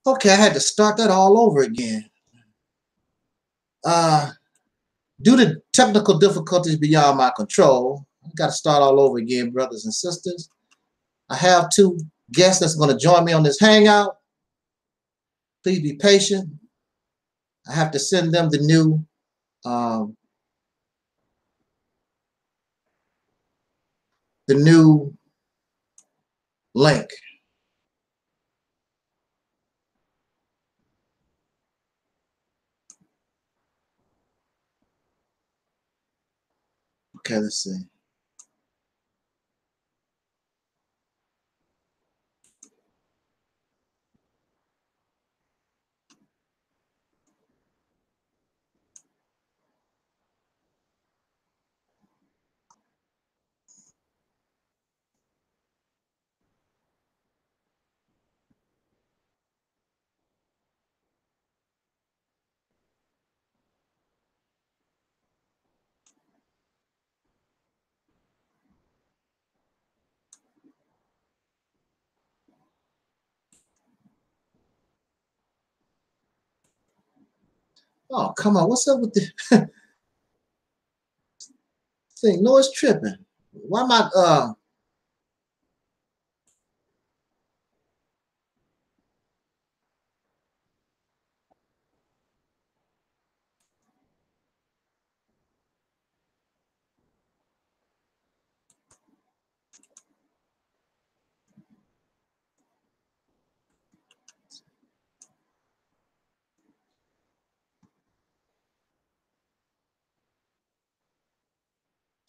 Okay, I had to start that all over again. Due to technical difficulties beyond my control, I got to start all over again, brothers and sisters. I have two guests that's going to join me on this hangout. Please be patient. I have to send them the new link. Okay, let's see. Oh, come on. What's up with the thing? No, it's tripping. Why am I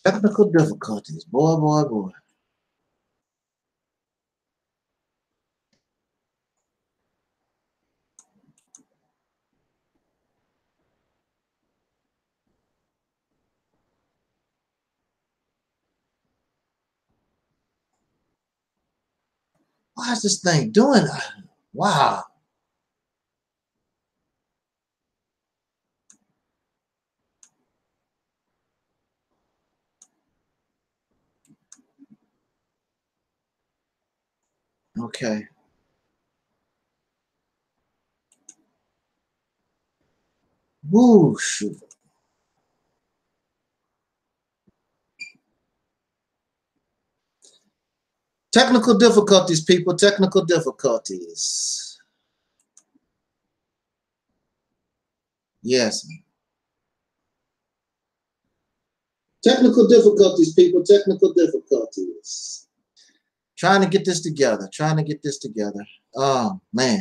technical difficulties? Boy, boy, boy. Why is this thing doing that? Wow. Okay. Whoosh. Technical difficulties, people. Technical difficulties. Yes. Technical difficulties, people. Technical difficulties. Trying to get this together. Trying to get this together. Oh, man.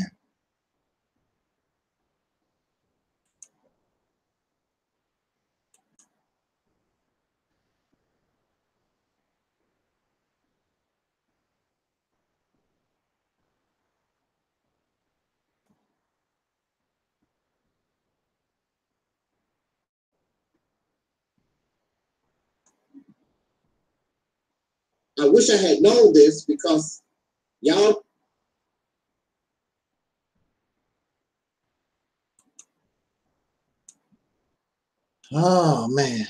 I wish I had known this because y'all. Oh, man.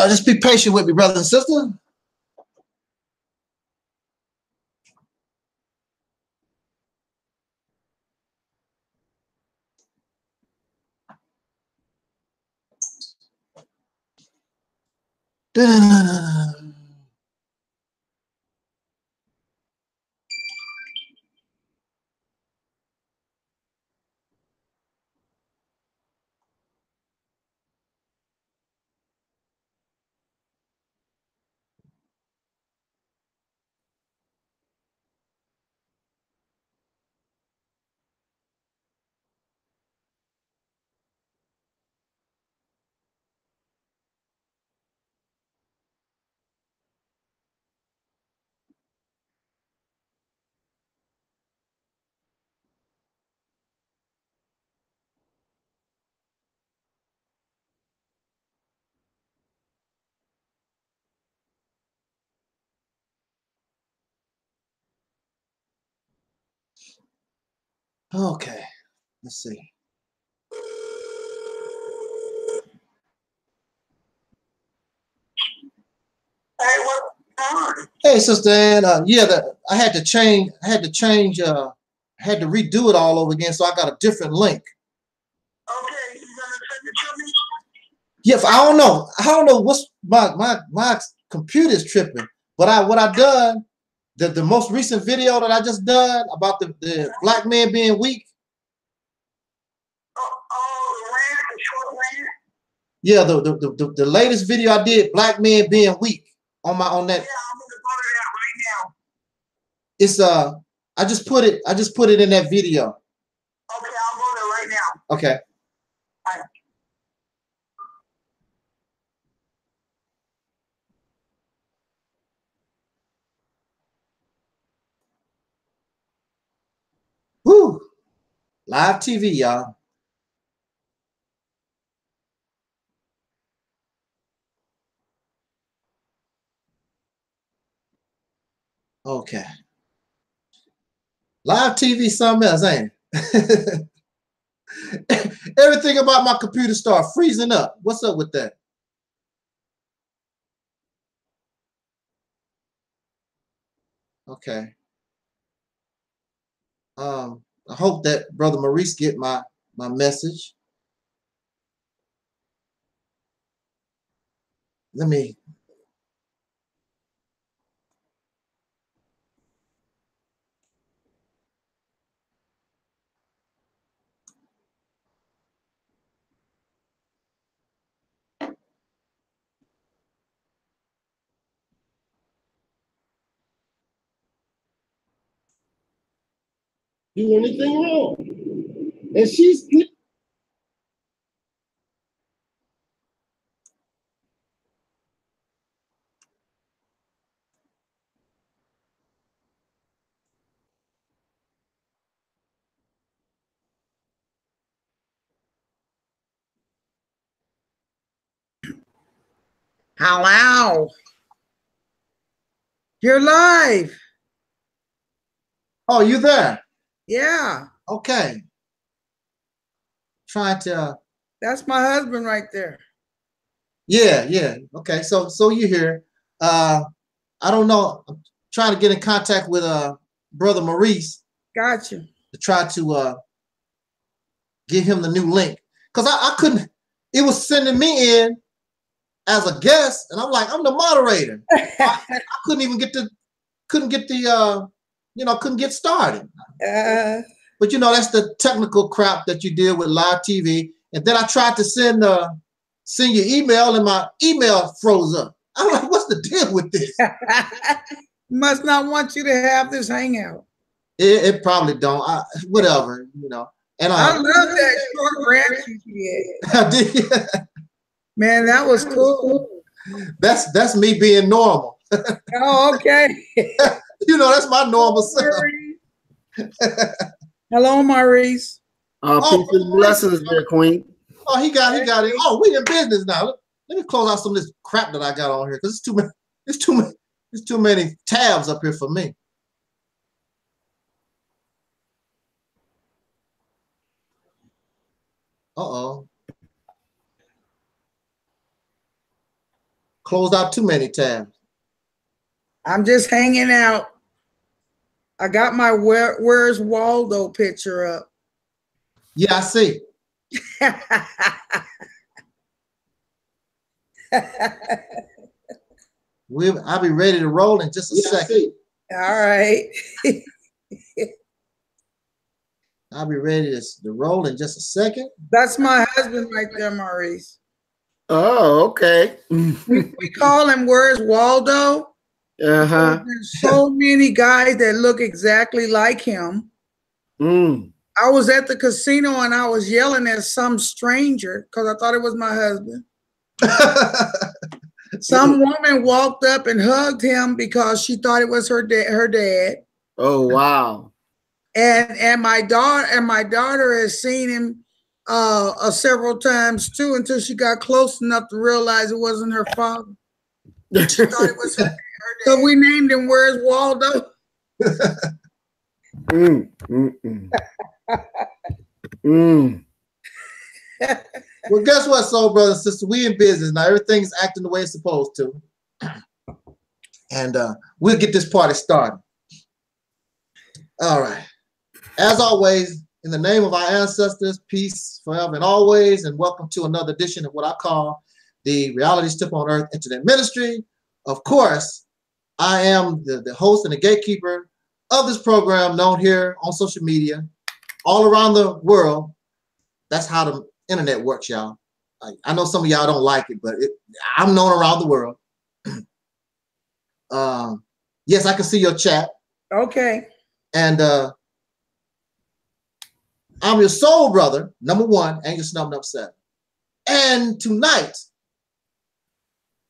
Just be patient with me, brother and sister. Okay, let's see. Hey, Sister Ann, yeah, I had to redo it all over again, so I got a different link. Okay, you gonna send it to me? Yes, I don't know what's my computer's tripping, but what I done, the most recent video that I just done about the black man being weak. Oh, the short rant? Yeah, the latest video I did, black men being weak, on that. Yeah, I'm gonna go to that right now. It's I just put it in that video. Okay, I'll go there right now. Okay. Bye. Woo! Live TV, y'all. Okay. Live TV, something else, ain't it? Everything about my computer started freezing up. What's up with that? Okay. I hope that Brother Maurice get my message. Let me. Do anything wrong. And she's Hello. You're live. Oh, you there? Yeah. Okay. Trying to. That's my husband right there. Yeah. Okay. So you here? I don't know. I'm trying to get in contact with Brother Maurice. Gotcha. To try to give him the new link, because I couldn't. It was sending me in as a guest, and I'm like, I'm the moderator. I couldn't even get couldn't get started. But that's the technical crap that you deal with live TV. And then I tried to send your email, and my email froze up. I'm like, what's the deal with this? Must not want you to have this hangout. It probably don't. Whatever, And I love that short rant you did. Man, that was cool. That's me being normal. Oh, okay. That's my normal self. Hello, Maurice. Peace and blessings there, Queen. Oh, he got it. Oh, we in business now. Let me close out some of this crap that I got on here, because it's too many tabs up here for me. Uh-oh. Closed out too many tabs. I'm just hanging out. I got my Where's Waldo picture up. Yeah, I see. I'll be ready to roll in just a second. All right. I'll be ready to roll in just a second. That's my husband right there, Maurice. Oh, okay. we call him Where's Waldo? There's so many guys that look exactly like him. I was at the casino and I was yelling at some stranger because I thought it was my husband. Some woman walked up and hugged him because she thought it was her dad. Oh, wow. And my daughter has seen him several times too, until she got close enough to realize it wasn't her father. She thought it was her dad. So we named him Where's Waldo? Well, guess what, soul brother and sister? We in business now. Everything's acting the way it's supposed to. And we'll get this party started. All right. As always, in the name of our ancestors, peace forever and always, and welcome to another edition of what I call the Reality Temple on Earth Internet Ministry. Of course, I am the host and the gatekeeper of this program, known here on social media, all around the world. That's how the internet works, y'all. I know some of y'all don't like it, but I'm known around the world. Yes, I can see your chat. Okay. And I'm your soul brother, number one, and your snub number 7. And tonight,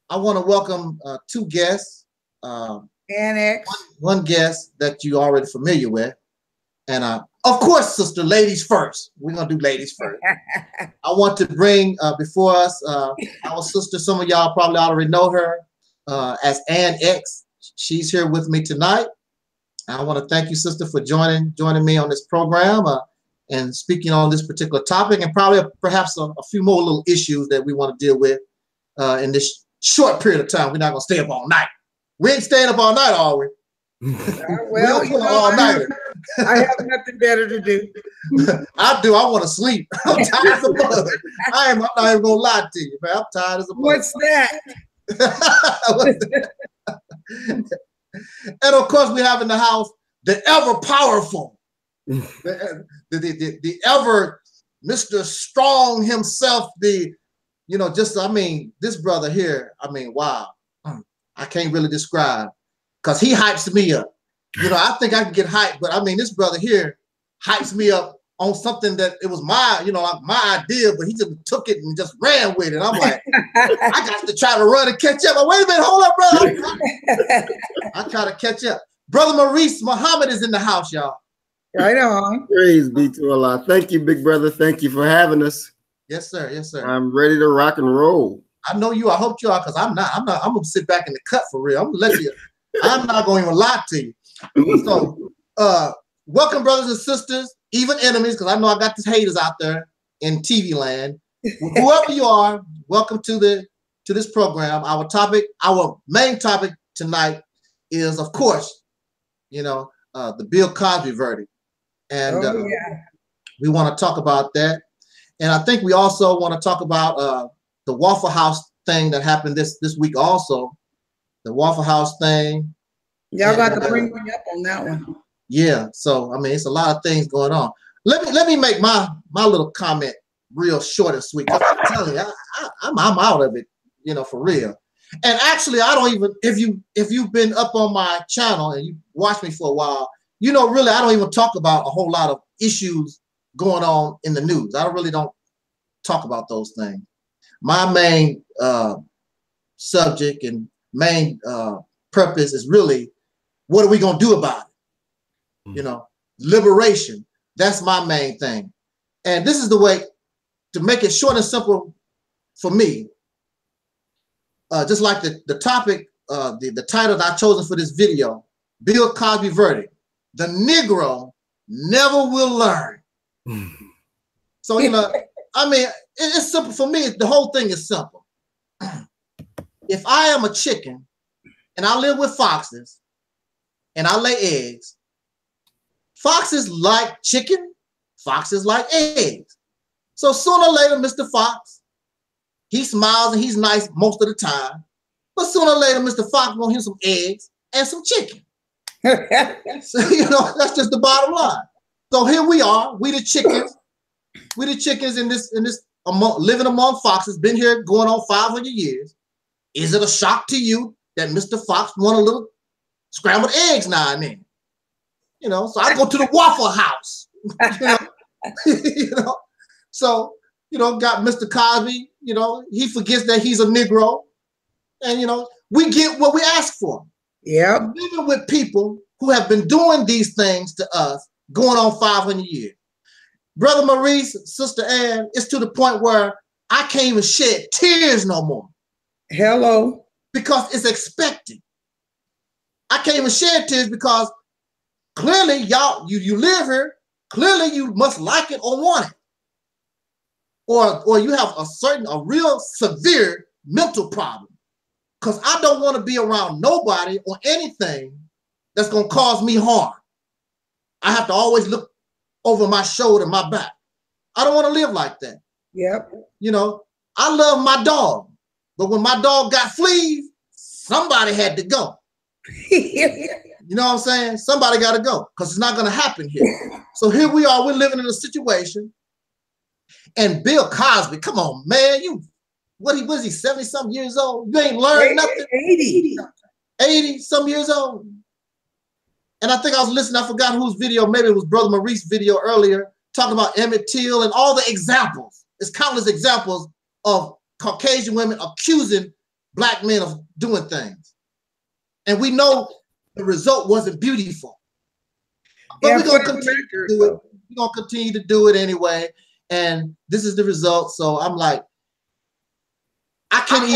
I want to welcome 2 guests. One guest that you're already familiar with. And of course, sister, ladies first. We're going to do ladies first. I want to bring before us our sister. Some of y'all probably already know her as Ann X. She's here with me tonight. I want to thank you, sister, for joining me on this program and speaking on this particular topic, and probably perhaps a few more little issues that we want to deal with in this short period of time. We're not going to stay up all night. We ain't staying up all night, are we? Well, you know, all night. I have nothing better to do. I do. I want to sleep. I'm tired as a mother. I'm not even gonna lie to you, man. I'm tired as a mother. What's that? And of course, we have in the house the ever powerful, the ever Mr. Strong himself. This brother here. I mean, wow. I can't really describe, because he hypes me up. You know, I think I can get hyped, but I mean, this brother here hypes me up on something that it was my idea, but he just took it and just ran with it. I'm like, I got to try to run and catch up. Like, wait a minute, hold up, brother. I try to catch up. Brother Maurice Muhammad is in the house, y'all. Right on. Praise be to Allah. Thank you, big brother. Thank you for having us. Yes, sir. Yes, sir. I'm ready to rock and roll. I know you. I hope you are, because I'm not. I'm gonna sit back in the cut for real. I'm gonna let you. I'm not going to even lie to you. So, welcome, brothers and sisters, even enemies, because I know I got these haters out there in TV land. Whoever you are, welcome to this program. Our main topic tonight is, of course, the Bill Cosby verdict, and we want to talk about that. And I think we also want to talk about the Waffle House thing that happened this week also. The Waffle House thing. Y'all got to bring me up on that one. Yeah. So, I mean, it's a lot of things going on. Let me make my little comment real short and sweet. I'm telling you, I'm out of it, for real. And actually, I don't even, if you've been up on my channel and you watched me for a while, really, I don't even talk about a whole lot of issues going on in the news. I really don't talk about those things. My main subject and main purpose is really, what are we going to do about it? Liberation. That's my main thing. And this is the way to make it short and simple for me. Just like the topic, the title that I've chosen for this video, Bill Cosby verdict. The Negro never will learn. So, I mean, it's simple for me. The whole thing is simple. If I am a chicken and I live with foxes and I lay eggs, foxes like chicken, foxes like eggs. So sooner or later, Mr. Fox, he smiles and he's nice most of the time. But sooner or later, Mr. Fox wants him some eggs and some chicken. So, that's just the bottom line. So here we are, we the chickens in this living among foxes, been here going on 500 years. Is it a shock to you that Mr. Fox want a little scrambled eggs now and then? So I go to the Waffle House. So, got Mr. Cosby, he forgets that he's a Negro. And, we get what we ask for. Yeah. Living with people who have been doing these things to us going on 500 years. Brother Maurice, Sister Ann, it's to the point where I can't even shed tears no more. Hello. Because it's expected. I can't even shed tears because clearly you live here. Clearly you must like it or want it. Or you have a real severe mental problem. because I don't want to be around nobody or anything that's going to cause me harm. I have to always look over my shoulder, my back. I don't want to live like that. Yep. You know, I love my dog, but when my dog got fleas, somebody had to go. You know what I'm saying? Somebody got to go because it's not going to happen here. So here we are. We're living in a situation. And Bill Cosby, come on, man. What was he, 70-something years old? You ain't learned nothing? 80-some years old. And I think I was listening, I forgot whose video, maybe it was Brother Maurice's video earlier, talking about Emmett Till and all the examples. There's countless examples of Caucasian women accusing Black men of doing things. And we know the result wasn't beautiful. But we're going to continue to do it. We're going to continue to do it anyway. And this is the result. So I'm like, I can't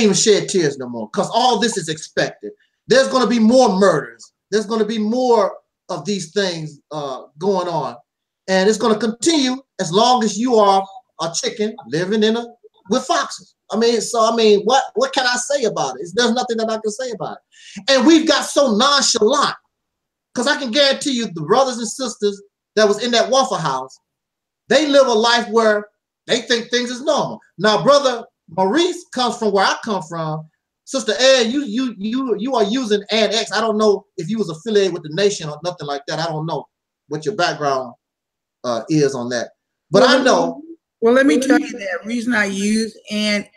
even shed tears no more because all this is expected. There's going to be more murders. There's going to be more of these things going on. And it's going to continue as long as you are a chicken living with foxes. What can I say about it? There's nothing that I can say about it. And we've got so nonchalant because I can guarantee you the brothers and sisters that was in that Waffle House, they live a life where they think things is normal. Now, Brother Maurice comes from where I come from. Sister Ed, you are using X. I don't know if you was affiliated with the nation or nothing like that. I don't know what your background is on that. But I know. Well, let me tell you that reason I use X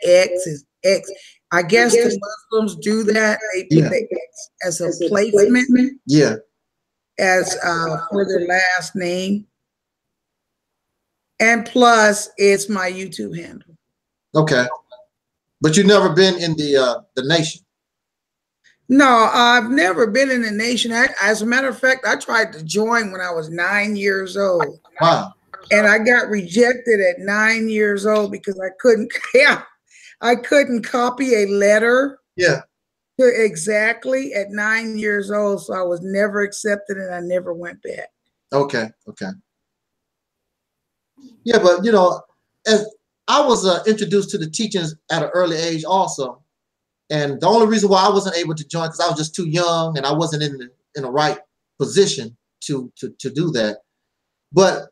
is X. I guess the Muslims do that. They put the X as a placement. Yeah. As for their last name. And plus, it's my YouTube handle. Okay. But you've never been in the nation? No, I've never been in the nation. As a matter of fact, I tried to join when I was 9 years old. Wow. And I got rejected at 9 years old because I couldn't copy a letter. Yeah. Exactly at 9 years old. So I was never accepted and I never went back. Okay. Okay. Yeah, but you know, as I was introduced to the teachings at an early age also. And the only reason why I wasn't able to join because I was just too young and I wasn't in the right position to do that. But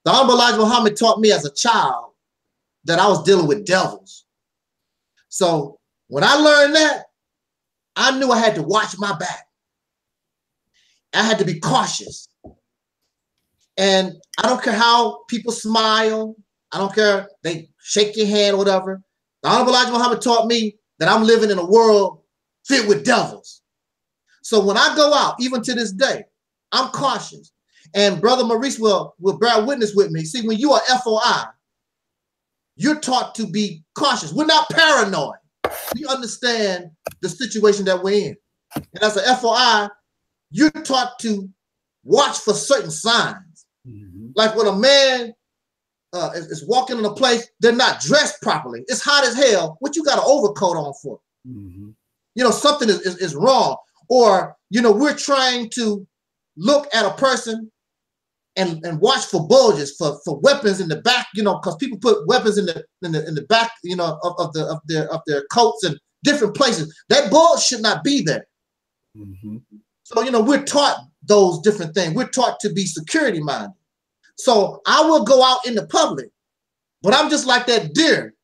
the Honorable Elijah Muhammad taught me as a child that I was dealing with devils. So when I learned that, I knew I had to watch my back. I had to be cautious. And I don't care how people smile. I don't care they shake your hand or whatever. The Honorable Elijah Muhammad taught me that I'm living in a world filled with devils. So when I go out, even to this day, I'm cautious. And Brother Maurice will bear witness with me. See, when you are FOI, you're taught to be cautious. We're not paranoid. We understand the situation that we're in. And as a FOI, you're taught to watch for certain signs. Mm-hmm. Like when a man is walking in a place, they're not dressed properly. It's hot as hell. What you got an overcoat on for? Mm-hmm. You know, something is wrong. Or, you know, we're trying to look at a person and watch for bulges, for weapons in the back, you know, because people put weapons in the back, you know, of their coats and different places. That bulge should not be there. Mm-hmm. So, you know, we're taught those different things. We're taught to be security minded. So I will go out in the public, but I'm just like that deer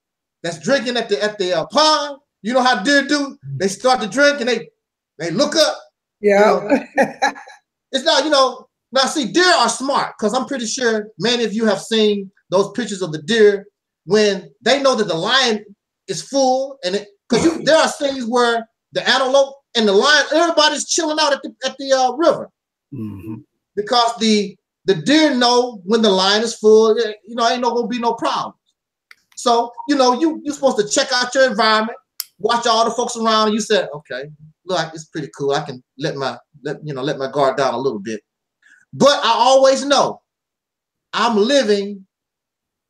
that's drinking at the pond. You know how deer do? They start to drink and they look up. Yeah. You know? It's not, you know. Now, see, deer are smart because I'm pretty sure many of you have seen those pictures of the deer when they know that the lion is full, and because there are scenes where the antelope and the lion, everybody's chilling out at the river, mm-hmm. because the deer know when the lion is full. You know, ain't gonna be no problems. So you know, you're supposed to check out your environment, watch all the folks around, and you said, okay, look, it's pretty cool. I can let my guard down a little bit. But I always know I'm living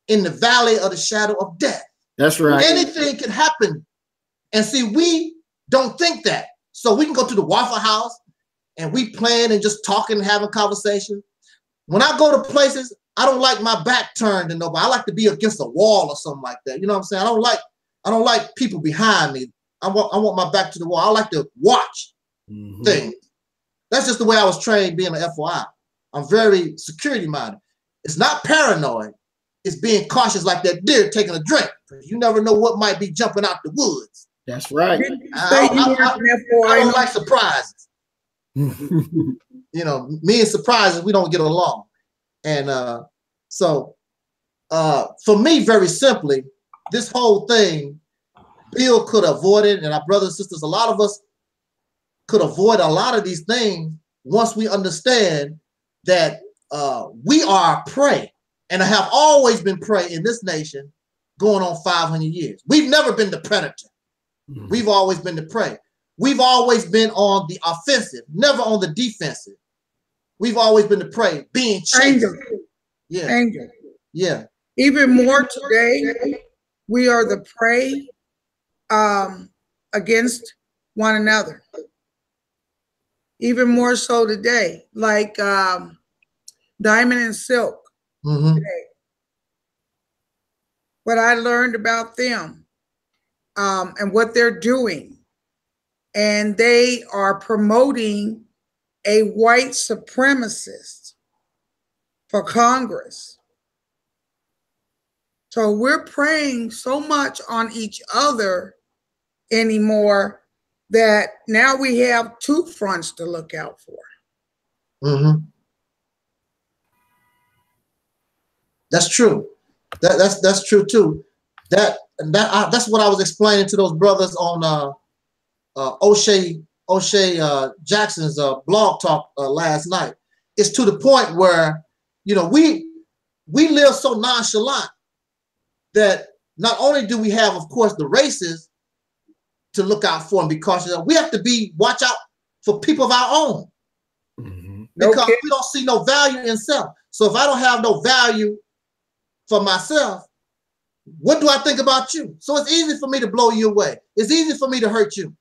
in the valley of the shadow of death. That's right. Anything can happen. And see, we don't think that. So we can go to the Waffle House and we playing and just talking and having conversation. When I go to places, I don't like my back turned to nobody. I like to be against a wall or something like that. You know what I'm saying? I don't like I don't like people behind me. I want my back to the wall. I like to watch things. That's just the way I was trained being an FOI. I'm very security minded. It's not paranoid. It's being cautious like that deer taking a drink. You never know what might be jumping out the woods. That's right. I don't like surprises. You know, me and surprises, we don't get along. And so for me, very simply, this whole thing, Bill could avoid it, and our brothers and sisters, a lot of us could avoid a lot of these things once we understand that we are prey, and have always been prey in this nation going on 500 years. We've never been the predator. We've always been the prey. We've always been on the offensive, never on the defensive. We've always been the prey, being chased. Yeah. Anger. Yeah. Even more today, we are the prey against one another. Even more so today, like Diamond and Silk today. What I learned about them and what they're doing, and they are promoting a white supremacist for Congress. So we're preying so much on each other anymore that now we have two fronts to look out for. That's true. That's true too. That's what I was explaining to those brothers on Oshay Jackson's blog talk last night. It's to the point where, you know, we live so nonchalant that not only do we have, of course, the races to look out for and be cautious of, we have to watch out for people of our own. Because we don't see no value in self. So if I don't have no value for myself, what do I think about you? So it's easy for me to blow you away. It's easy for me to hurt you.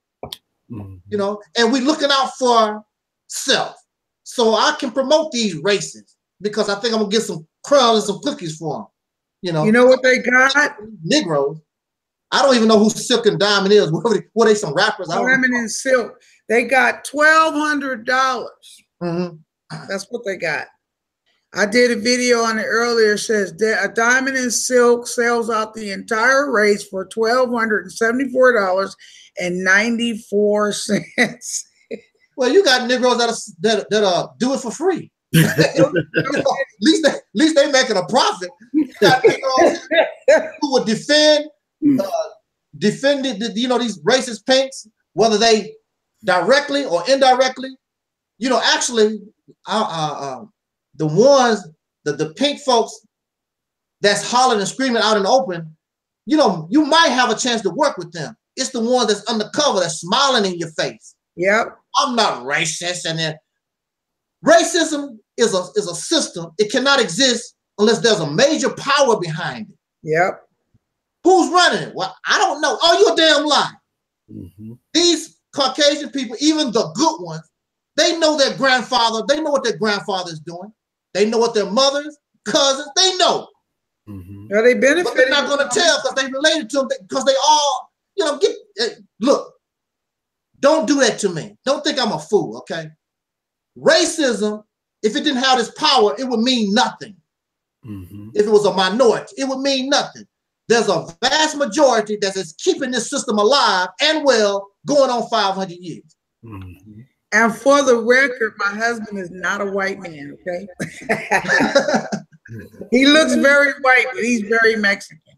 You know, and we're looking out for self. So I can promote these races because I think I'm gonna get some crumbs and some cookies for them. You know what they got? Negroes. I don't even know who Silk and Diamond is. Were they some rappers? Diamond and Silk. They got $1,200. That's what they got. I did a video on it earlier. It says a Diamond and Silk sells out the entire race for $1,274.94. Well, you got Negroes that do it for free. At least they making a profit. You got Negroes who would defend these racist pinks, whether they directly or indirectly. You know, actually, the ones, the pink folks that's hollering and screaming out in the open, you know, you might have a chance to work with them. It's the ones that's undercover, that's smiling in your face. Yep. I'm not racist. And then racism is a system. It cannot exist unless there's a major power behind it. Yep. Who's running it? Well, I don't know. Oh, you're a damn lie. These Caucasian people, even the good ones, they know their grandfather. They know what their grandfather is doing. They know what their mothers, cousins, they know. Are they benefiting? But they're not going to tell because they related to them because they all, you know, look, don't do that to me. Don't think I'm a fool, okay? Racism, if it didn't have this power, it would mean nothing. If it was a minority, it would mean nothing. There's a vast majority that is keeping this system alive and well going on 500 years. And for the record, my husband is not a white man, okay? He looks very white, but he's very Mexican.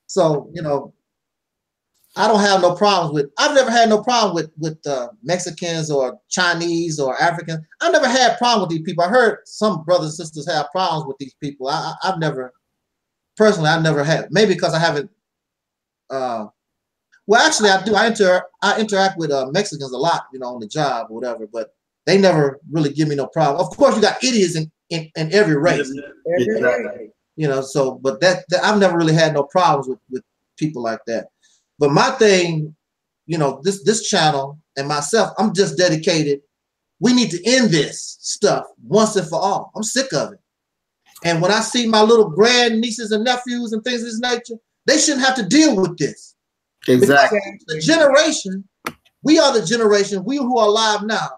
So, you know, I don't have no problems with, I've never had no problem with Mexicans or Chinese or Africans. I've never had problem with these people. I heard some brothers and sisters have problems with these people. I've never, personally, I've never had, maybe because I haven't, well, actually, I do. I interact with Mexicans a lot, you know, on the job or whatever, but they never really give me no problem. Of course, you got idiots in every race, you know. So, but that I've never really had no problems with people like that. But my thing, you know, this channel and myself, I'm just dedicated. We need to end this stuff once and for all. I'm sick of it. And when I see my little grand nieces and nephews and things of this nature, they shouldn't have to deal with this. Exactly. The generation, we are the generation, we who are alive now,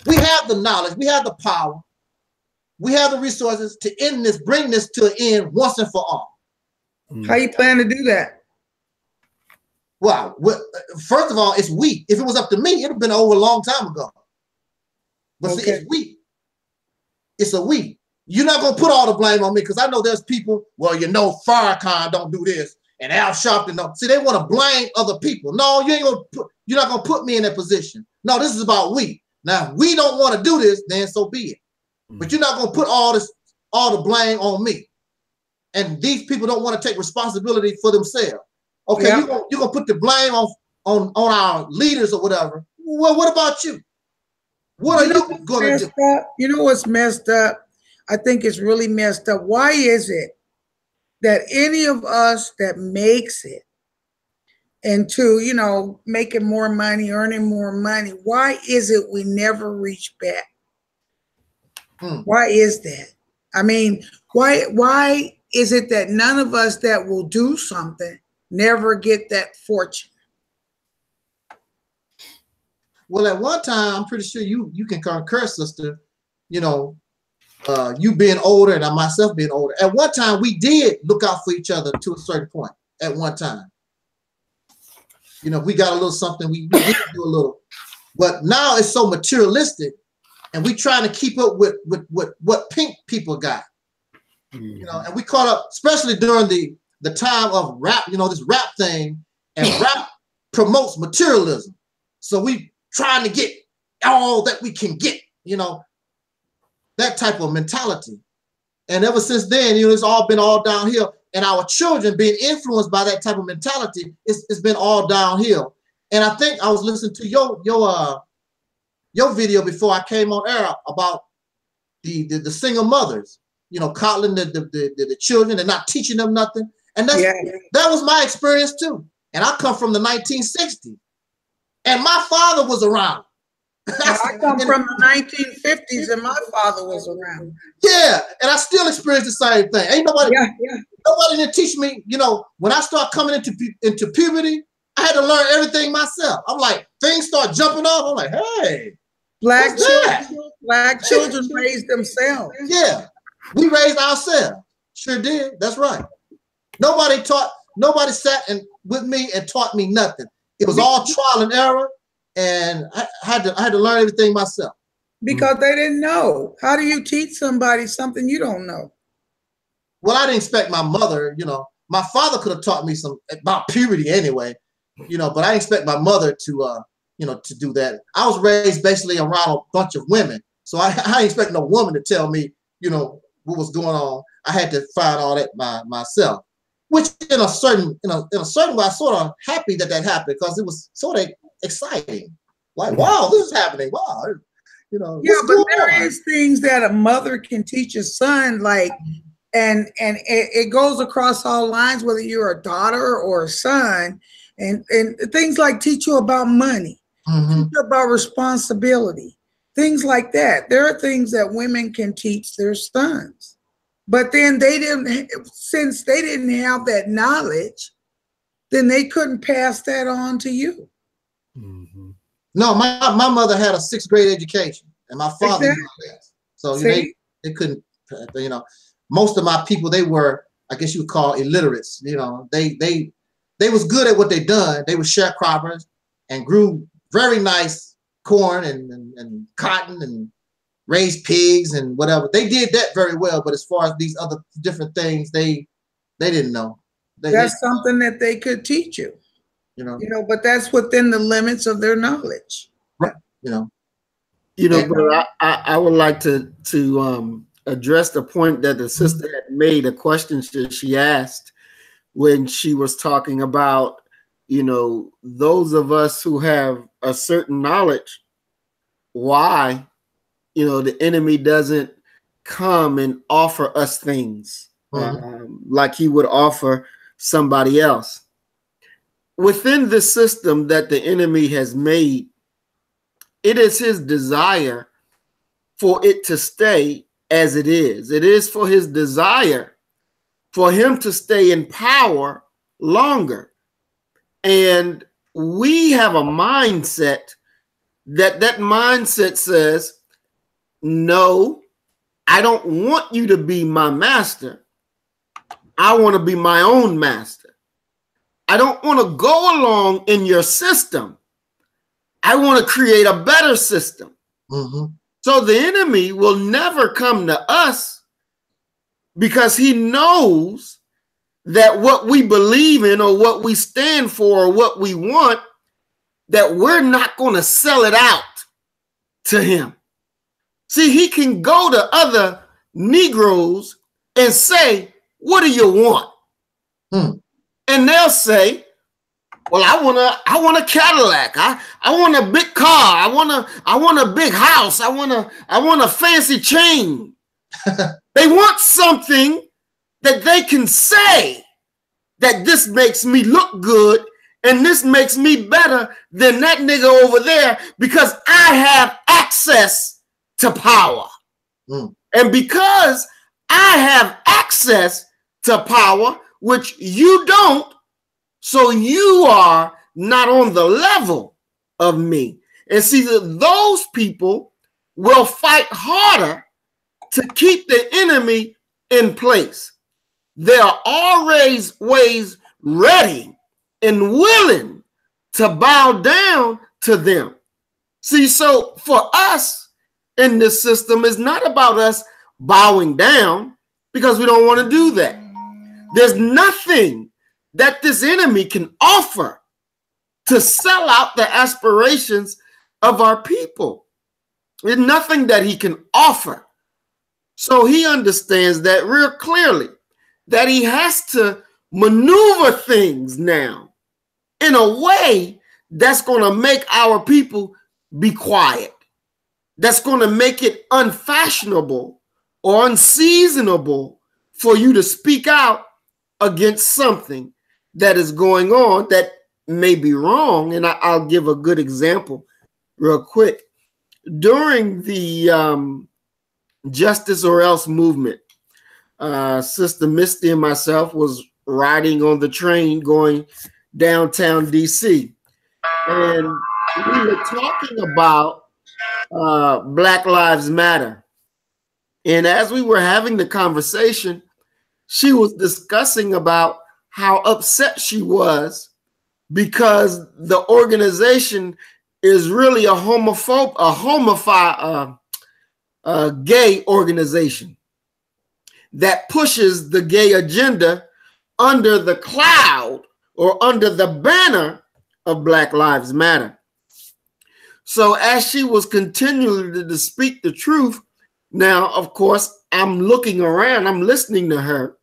we have the knowledge, we have the power, we have the resources to end this, bring this to an end once and for all. How you plan to do that? Well, first of all, it's we. If it was up to me, it'd have been over a long time ago. But see, it's we. It's a we. You're not gonna put all the blame on me because I know there's people, well, you know, Farrakhan don't do this and Al Sharpton don't. See, they want to blame other people. No, you're not gonna put me in that position. No, this is about we. Now, if we don't want to do this, then so be it. But you're not gonna put all the blame on me. And these people don't want to take responsibility for themselves. Okay, you're gonna put the blame on our leaders or whatever. Well, what about you? What are you gonna do? You know what's messed up? I think it's really messed up. Why is it that any of us that makes it into, you know, making more money, earning more money, why is it we never reach back? Why is that? I mean, why is it that none of us that will do something never get that fortune? Well, at one time, I'm pretty sure you can concur, sister, you know, you being older and I myself being older. At one time, we did look out for each other to a certain point at one time. You know, we got a little something, we did do a little. But now it's so materialistic and we trying to keep up with what pink people got. You know, and we caught up, especially during the time of rap, you know, this rap thing, and rap promotes materialism. So we trying to get all that we can get, you know, that type of mentality. And ever since then, you know, it's all been all downhill. And our children being influenced by that type of mentality, it's been all downhill. And I think I was listening to your video before I came on air about the single mothers, you know, coddling the children and not teaching them nothing. And that was my experience too. And I come from the 1960s. And my father was around. I come from the 1950s and my father was around. Yeah, and I still experience the same thing. Ain't nobody, nobody didn't teach me, you know, when I start coming into puberty, I had to learn everything myself. I'm like, things start jumping off. I'm like, hey, black children raised themselves. Yeah, we raised ourselves. Sure did. That's right. Nobody sat with me and taught me nothing. It was all trial and error, and I had to learn everything myself. Because they didn't know. How do you teach somebody something you don't know? Well, I didn't expect my mother, you know, my father could have taught me about puberty anyway, you know, but I didn't expect my mother to, you know, to do that. I was raised basically around a bunch of women. So I didn't expect no woman to tell me, you know, what was going on. I had to find all that by myself. Which in a certain way, I sort of happy that happened because it was sort of exciting. Like, wow, this is happening. Wow, you know. Yeah, but there is things that a mother can teach a son, like, and it goes across all lines, whether you're a daughter or a son, and things like teach you about money, teach you about responsibility, things like that. There are things that women can teach their sons. But then since they didn't have that knowledge, then they couldn't pass that on to you. No, my mother had a 6th grade education, and my father did that. So you know, they couldn't, you know, most of my people, they were, I guess you would call illiterates. You know, they was good at what they done. They were sharecroppers and grew very nice corn and cotton and raised pigs and whatever. They did that very well, but as far as these other different things, they didn't know. That's something that they could teach you. You know, but that's within the limits of their knowledge. Right. You know, but I would like to address the point that the sister had made, a question she asked when she was talking about, you know, those of us who have a certain knowledge, why, you know, the enemy doesn't come and offer us things like he would offer somebody else. Within the system that the enemy has made, it is his desire for it to stay as it is. It is for his desire for him to stay in power longer. And we have a mindset that mindset says, no, I don't want you to be my master. I want to be my own master. I don't want to go along in your system. I want to create a better system. Mm-hmm. So the enemy will never come to us because he knows that what we believe in or what we stand for or what we want, that we're not going to sell it out to him. See, he can go to other Negroes and say, what do you want? And they'll say, well, I want a Cadillac. I want a big car. I want a big house. I want a fancy chain. They want something that they can say that this makes me look good and this makes me better than that nigga over there because I have access to power. And because I have access to power, which you don't, so you are not on the level of me. And see that those people will fight harder to keep the enemy in place. They are always ready and willing to bow down to them. See, so for us in this system, it's not about us bowing down because we don't want to do that. There's nothing that this enemy can offer to sell out the aspirations of our people. There's nothing that he can offer. So he understands that real clearly, that he has to maneuver things now in a way that's going to make our people be quiet. That's going to make it unfashionable or unseasonable for you to speak out against something that is going on that may be wrong. And I'll give a good example real quick. During the Justice or Else movement, Sister Misty and myself was riding on the train going downtown DC. And we were talking about Black Lives Matter. And as we were having the conversation, she was discussing about how upset she was because the organization is really a gay organization that pushes the gay agenda under the cloud or under the banner of Black Lives Matter. So as she was continuing to speak the truth, now, of course, I'm looking around, I'm listening to her,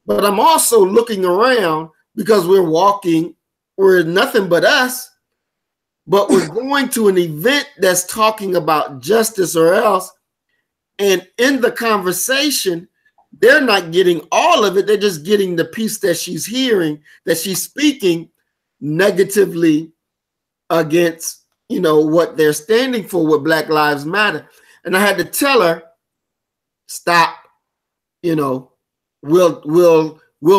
but I'm also looking around because we're nothing but us, but we're going to an event that's talking about justice or else. And in the conversation, they're not getting all of it. They're just getting the piece that she's hearing, that she's speaking negatively against, what they're standing for with Black Lives Matter. And I had to tell her, stop, we'll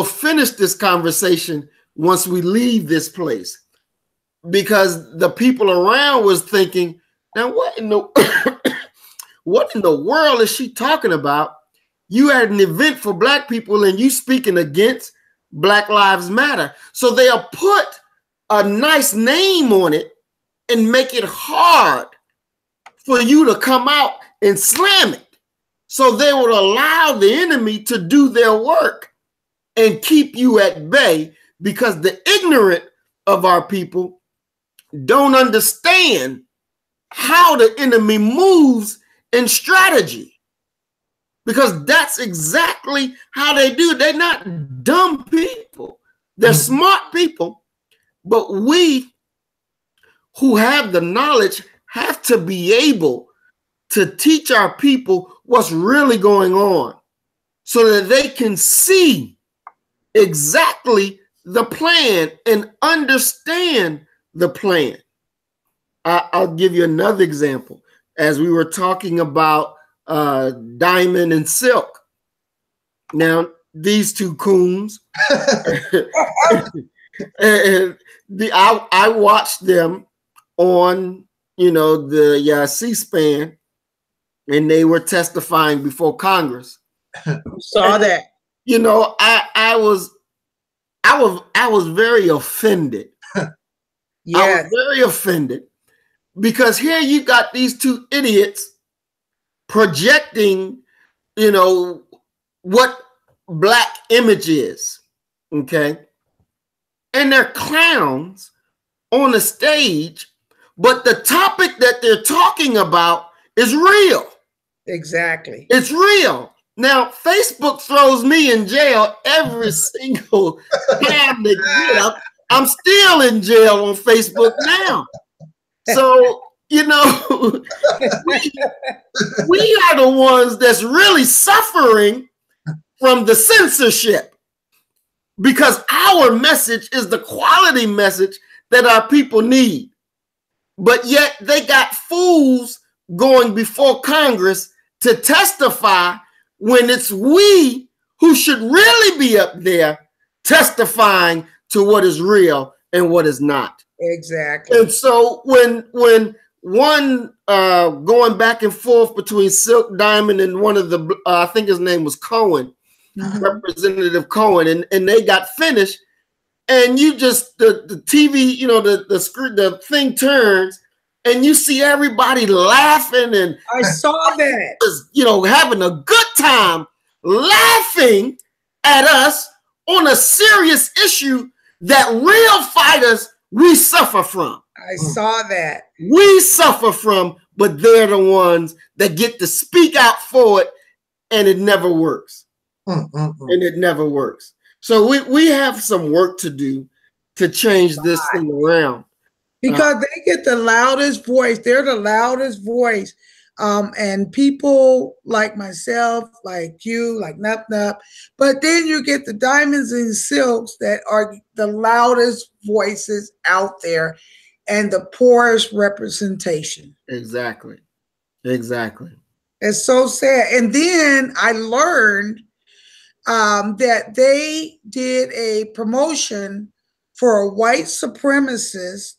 finish this conversation once we leave this place. Because the people around was thinking, now what in the world is she talking about? You had an event for Black people and you speaking against Black Lives Matter. So they'll put a nice name on it and make it hard for you to come out and slam it. So they would allow the enemy to do their work and keep you at bay because the ignorant of our people don't understand how the enemy moves in strategy. Because that's exactly how they do. They're not dumb people. They're smart people. But we who have the knowledge have to be able to teach our people what's really going on so that they can see exactly the plan and understand the plan. I'll give you another example. As we were talking about Diamond and Silk. Now, these two coons. And I watched them on, you know, the C-SPAN, and they were testifying before Congress. Saw that. You know, I was very offended. Yeah, I was very offended because here you got these two idiots projecting, you know, what black image is, okay? And they're clowns on the stage, but the topic that they're talking about is real. Exactly. It's real. Now, Facebook throws me in jail every single time they get up. I'm still in jail on Facebook now. So, you know, we are the ones that's really suffering from the censorship, because our message is the quality message that our people need. But yet they got fools going before Congress to testify when it's we who should really be up there testifying to what is real and what is not. Exactly. And so when one going back and forth between Silk Diamond and one of the, I think his name was Cohen, Representative Cohen, and they got finished, and you just, the TV, you know, the thing turns, and you see everybody laughing, and I saw that, you know, having a good time laughing at us on a serious issue that real fighters we suffer from. I saw that. We suffer from, but they're the ones that get to speak out for it, and it never works. And it never works. So we have some work to do to change this thing around. Because they get the loudest voice. They're the loudest voice. And people like myself, like you, like Nup Nup. But then you get the Diamonds and Silks that are the loudest voices out there and the poorest representation. Exactly. Exactly. It's so sad. And then I learned that they did a promotion for a white supremacist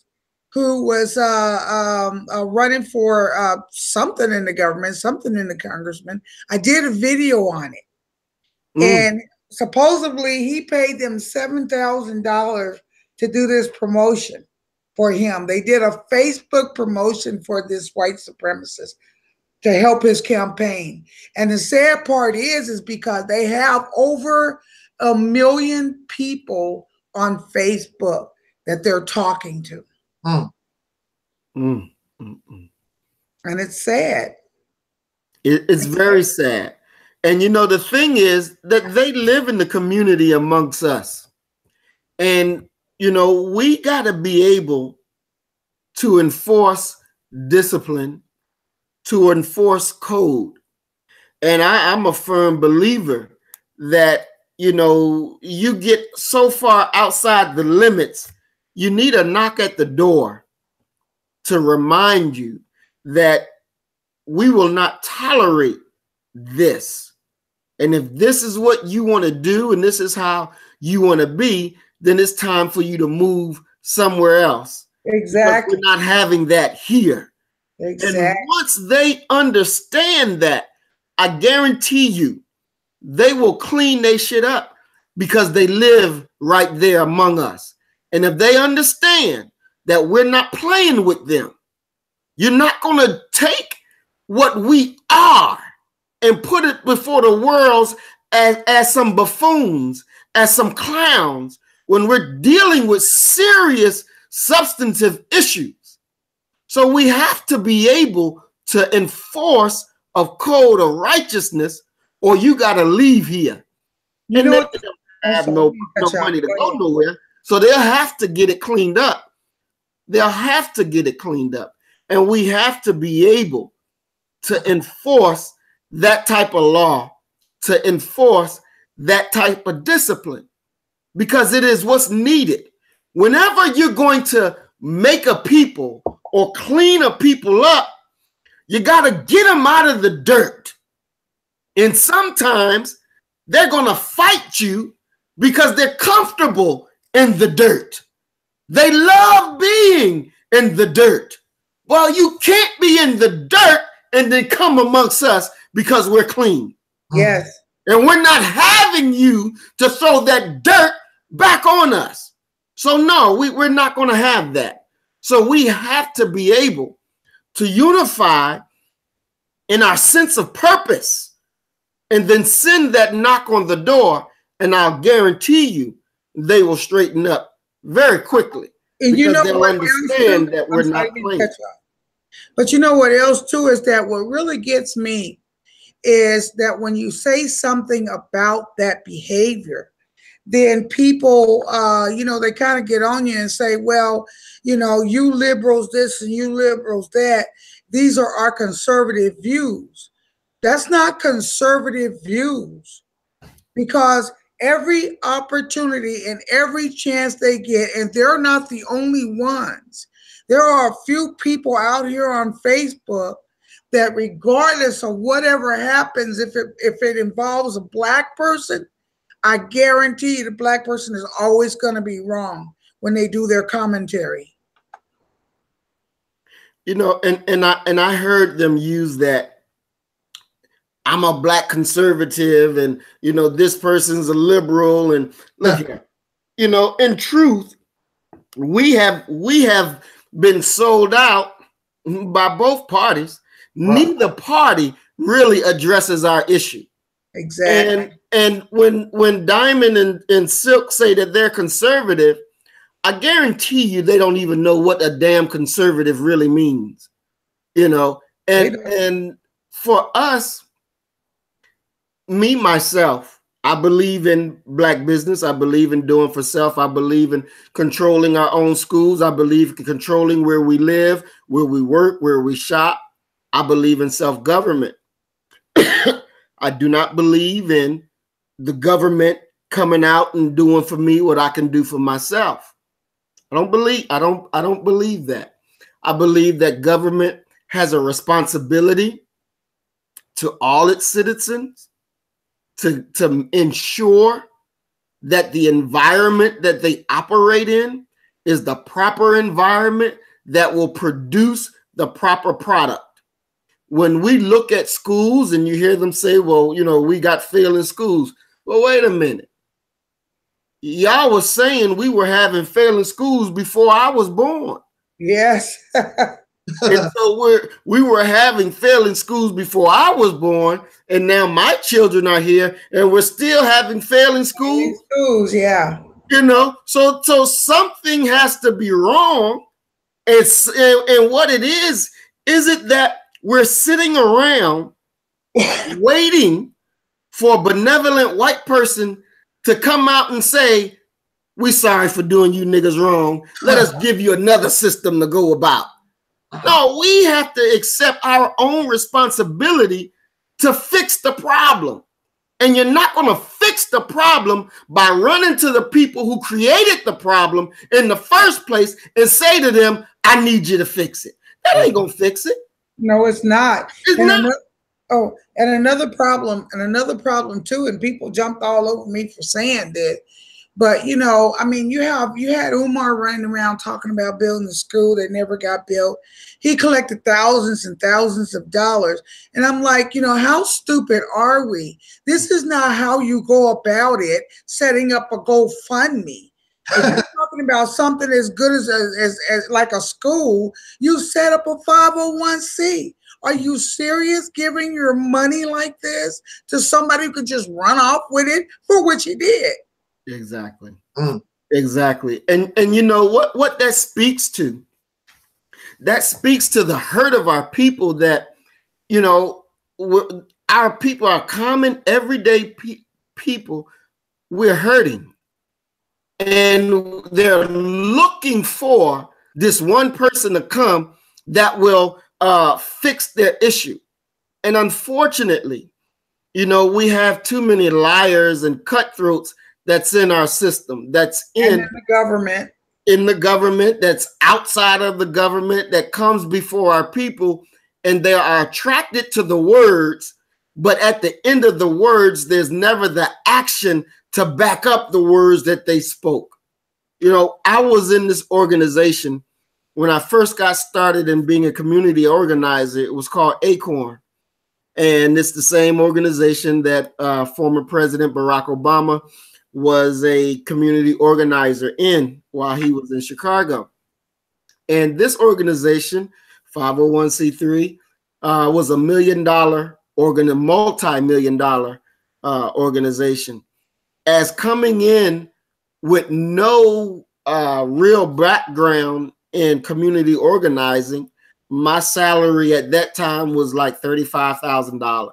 who was running for something in the government, something in the congressman. I did a video on it. And supposedly he paid them $7,000 to do this promotion for him. They did a Facebook promotion for this white supremacist to help his campaign. And the sad part is because they have over 1 million people on Facebook that they're talking to. And it's sad. It's very sad. And you know, the thing is that they live in the community amongst us. And, you know, we got to be able to enforce discipline, to enforce code. And I'm a firm believer that, you know, you get so far outside the limits, you need a knock at the door to remind you that we will not tolerate this. And if this is what you want to do and this is how you want to be, then it's time for you to move somewhere else. Exactly. We're not having that here. Exactly. And once they understand that, I guarantee you, they will clean their shit up because they live right there among us. And if they understand that we're not playing with them, you're not going to take what we are and put it before the world as some buffoons, as some clowns, when we're dealing with serious substantive issues. So we have to be able to enforce a code of righteousness, or you got to leave here. And they don't have no money to go nowhere. So they'll have to get it cleaned up. They'll have to get it cleaned up. And we have to be able to enforce that type of law, to enforce that type of discipline, because it is what's needed. Whenever you're going to make a people or clean a people up, you got to get them out of the dirt. And sometimes they're going to fight you because they're comfortable in the dirt. They love being in the dirt. Well, you can't be in the dirt and then come amongst us because we're clean. Yes. And we're not having you to throw that dirt back on us. So no, we're not going to have that. So we have to be able to unify in our sense of purpose and then send that knock on the door, and I'll guarantee you they will straighten up very quickly. And you know they'll what understand that we're not clean. But you know what else too is that what really gets me is that when you say something about that behavior, then people, you know, they kind of get on you and say, well, you know, you liberals this and you liberals that. These are our conservative views. That's not conservative views, because every opportunity and every chance they get, and they're not the only ones. There are a few people out here on Facebook that regardless of whatever happens, if it involves a black person, I guarantee you the black person is always going to be wrong when they do their commentary. You know, and I heard them use that. I'm a black conservative, and you know, this person's a liberal, and look here, you know, in truth, we have been sold out by both parties. Right. Neither party really addresses our issue. Exactly. And when Diamond and Silk say that they're conservative, I guarantee you they don't even know what a damn conservative really means. You know, and for us, me, myself, I believe in black business. I believe in doing for self. I believe in controlling our own schools. I believe in controlling where we live, where we work, where we shop. I believe in self-government. I do not believe in the government coming out and doing for me what I can do for myself. I don't believe that. I believe that government has a responsibility to all its citizens to ensure that the environment that they operate in is the proper environment that will produce the proper product. When we look at schools and you hear them say, well, you know, we got failing schools. Well, wait a minute. Y'all was saying we were having failing schools before I was born. Yes. And so we were having failing schools before I was born, and now my children are here and we're still having failing schools. Yeah. You know, so something has to be wrong. And what it is it that we're sitting around waiting for a benevolent white person to come out and say, we sorry for doing you niggas wrong. Let us give you another system to go about. No, we have to accept our own responsibility to fix the problem. And you're not going to fix the problem by running to the people who created the problem in the first place and say to them, I need you to fix it. That ain't going to fix it. No, it's not. It's not. Another problem too, and people jumped all over me for saying that. But you know, I mean, you had Umar running around talking about building a school that never got built. He collected thousands and thousands of dollars. And I'm like, you know, how stupid are we? This is not how you go about it, setting up a GoFundMe. If you're talking about something as good as like a school, you set up a 501c. Are you serious giving your money like this to somebody who could just run off with it, for which he did? Exactly. Exactly. And you know what that speaks to? That speaks to the hurt of our people that, you know, our people, our common everyday people, we're hurting. And they're looking for this one person to come that will fix their issue. And unfortunately, you know, we have too many liars and cutthroats that's in our system, that's in the government, that's outside of the government, that comes before our people, and they are attracted to the words but at the end of the words, there's never the action to back up the words that they spoke. You know, I was in this organization when I first got started in being a community organizer. It was called ACORN. And it's the same organization that former President Barack Obama was a community organizer in while he was in Chicago. And this organization, 501c3, was $1 million multi-million-dollar organization. As coming in with no real background in community organizing, my salary at that time was like $35,000.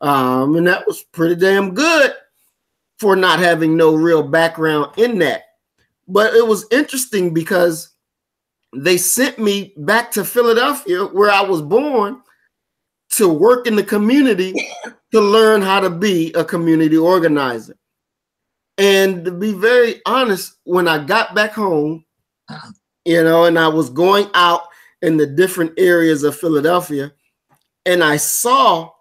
And that was pretty damn good for not having no real background in that. But it was interesting because they sent me back to Philadelphia, where I was born, to work in the community to learn how to be a community organizer. And to be very honest, when I got back home, you know, and I was going out in the different areas of Philadelphia, and I saw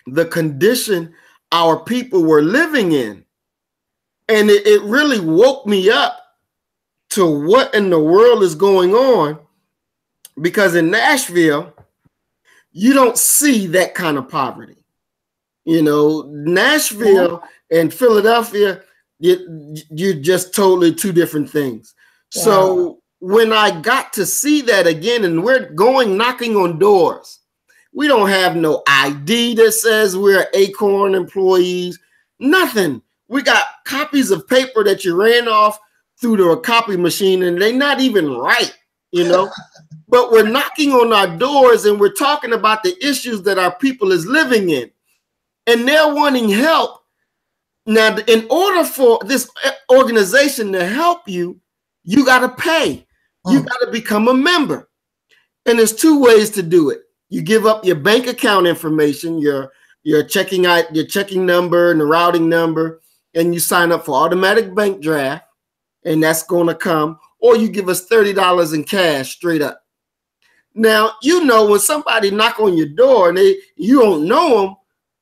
the condition our people were living in, and it really woke me up to what in the world is going on, because in Nashville, you don't see that kind of poverty. You know, Nashville and Philadelphia, you're just totally two different things. Wow. So when I got to see that again, and we're going knocking on doors, we don't have no ID that says we're ACORN employees, nothing. We got copies of paper that you ran off through the copy machine, and they're not even right, you know. But we're knocking on our doors, and we're talking about the issues that our people is living in, and they're wanting help. Now, in order for this organization to help you, you got to pay. You got to become a member. And there's two ways to do it. You give up your bank account information, your checking number and the routing number, and you sign up for automatic bank draft, and that's going to come, or you give us $30 in cash straight up. Now, you know, when somebody knock on your door and you don't know them,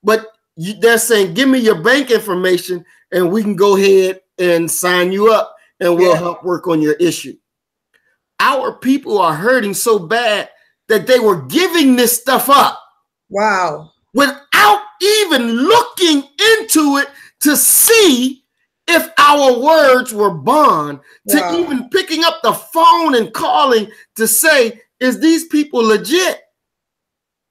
but they're saying, give me your bank information and we can go ahead and sign you up and we'll help work on your issue. Our people are hurting so bad that they were giving this stuff up. Wow. Without even looking into it to see if our words were bond, to even picking up the phone and calling to say, is these people legit?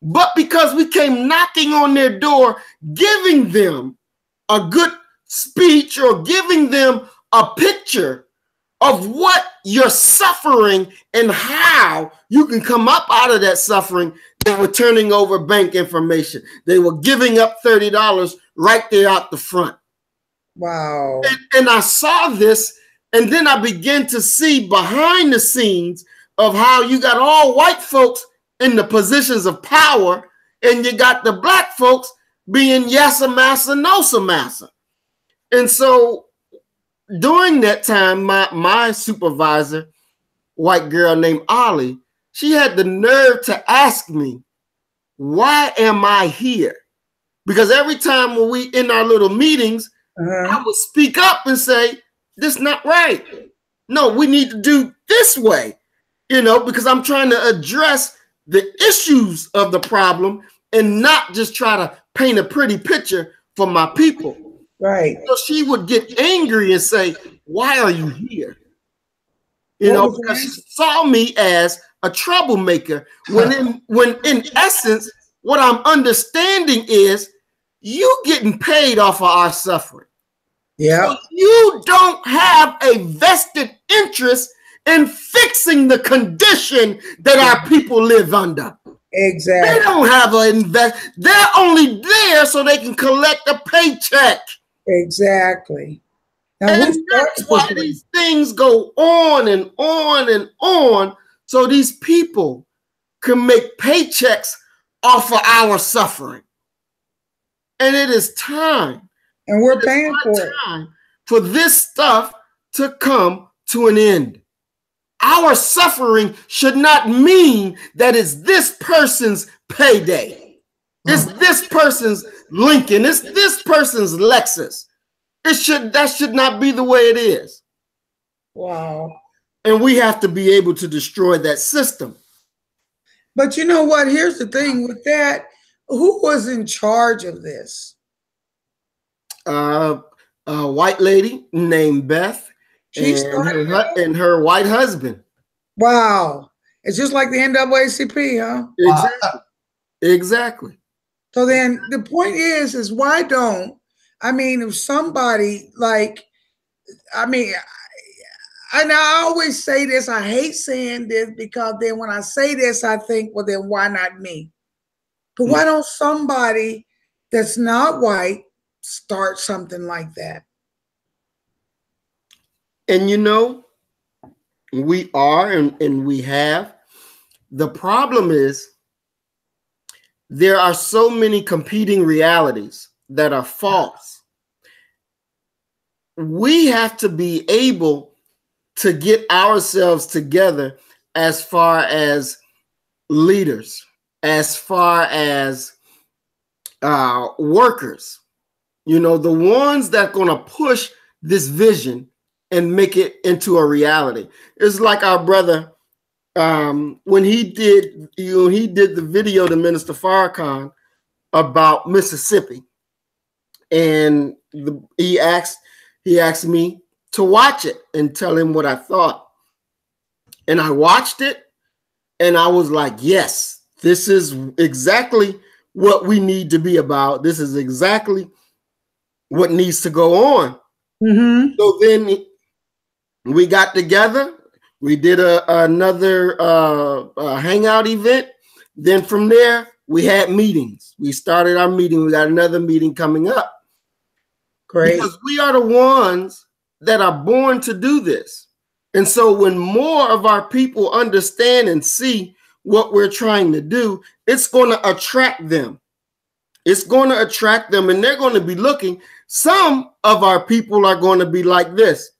But because we came knocking on their door, giving them a good speech or giving them a picture of what you're suffering and how you can come up out of that suffering, they were turning over bank information. They were giving up $30 right there out the front. Wow. And I saw this, and then I began to see behind the scenes of how you got all white folks in the positions of power, and you got the black folks being yassa massa, nosa massa. And so during that time, my supervisor, white girl named Ollie, she had the nerve to ask me, why am I here? Because every time when we in our little meetings, I would speak up and say, this is not right. No, we need to do this way, you know, because I'm trying to address the issues of the problem and not just try to paint a pretty picture for my people. Right. So she would get angry and say, why are you here? You know, because she saw me as a troublemaker. When in essence, what I'm understanding is you getting paid off of our suffering. Yeah. So you don't have a vested interest in fixing the condition that our people live under. Exactly. They don't have an invest. They're only there so they can collect a paycheck. Exactly. Now, and that's why these things go on and on and on, so these people can make paychecks off of our suffering. And it is time. And we're paying for it. For this stuff to come to an end. Our suffering should not mean that it's this person's payday. It's this person's Lincoln. It's this person's Lexus. That should not be the way it is. Wow. And we have to be able to destroy that system. But you know what? Here's the thing with that. Who was in charge of this? A white lady named Beth and her white husband. Wow. It's just like the NAACP, huh? Exactly. Exactly. So then the point is why don't, I mean, if somebody like, I mean, and I always say this, I hate saying this because then when I say this, I think, well, then why not me? But why don't somebody that's not white start something like that? And you know, we are and we have. The problem is there are so many competing realities that are false. We have to be able to get ourselves together as far as leaders, as far as workers, you know, the ones that are going to push this vision and make it into a reality. It's like our brother, when he did the video to Minister Farrakhan about Mississippi, and he asked me to watch it and tell him what I thought. And I watched it and I was like, yes, this is exactly what we need to be about. This is exactly what needs to go on. Mm-hmm. So then we got together. We did another hangout event. Then from there, we had meetings. We started our meeting. We got another meeting coming up. Great. Because we are the ones that are born to do this. And so when more of our people understand and see what we're trying to do, it's going to attract them. It's going to attract them, and they're going to be looking. Some of our people are going to be like this.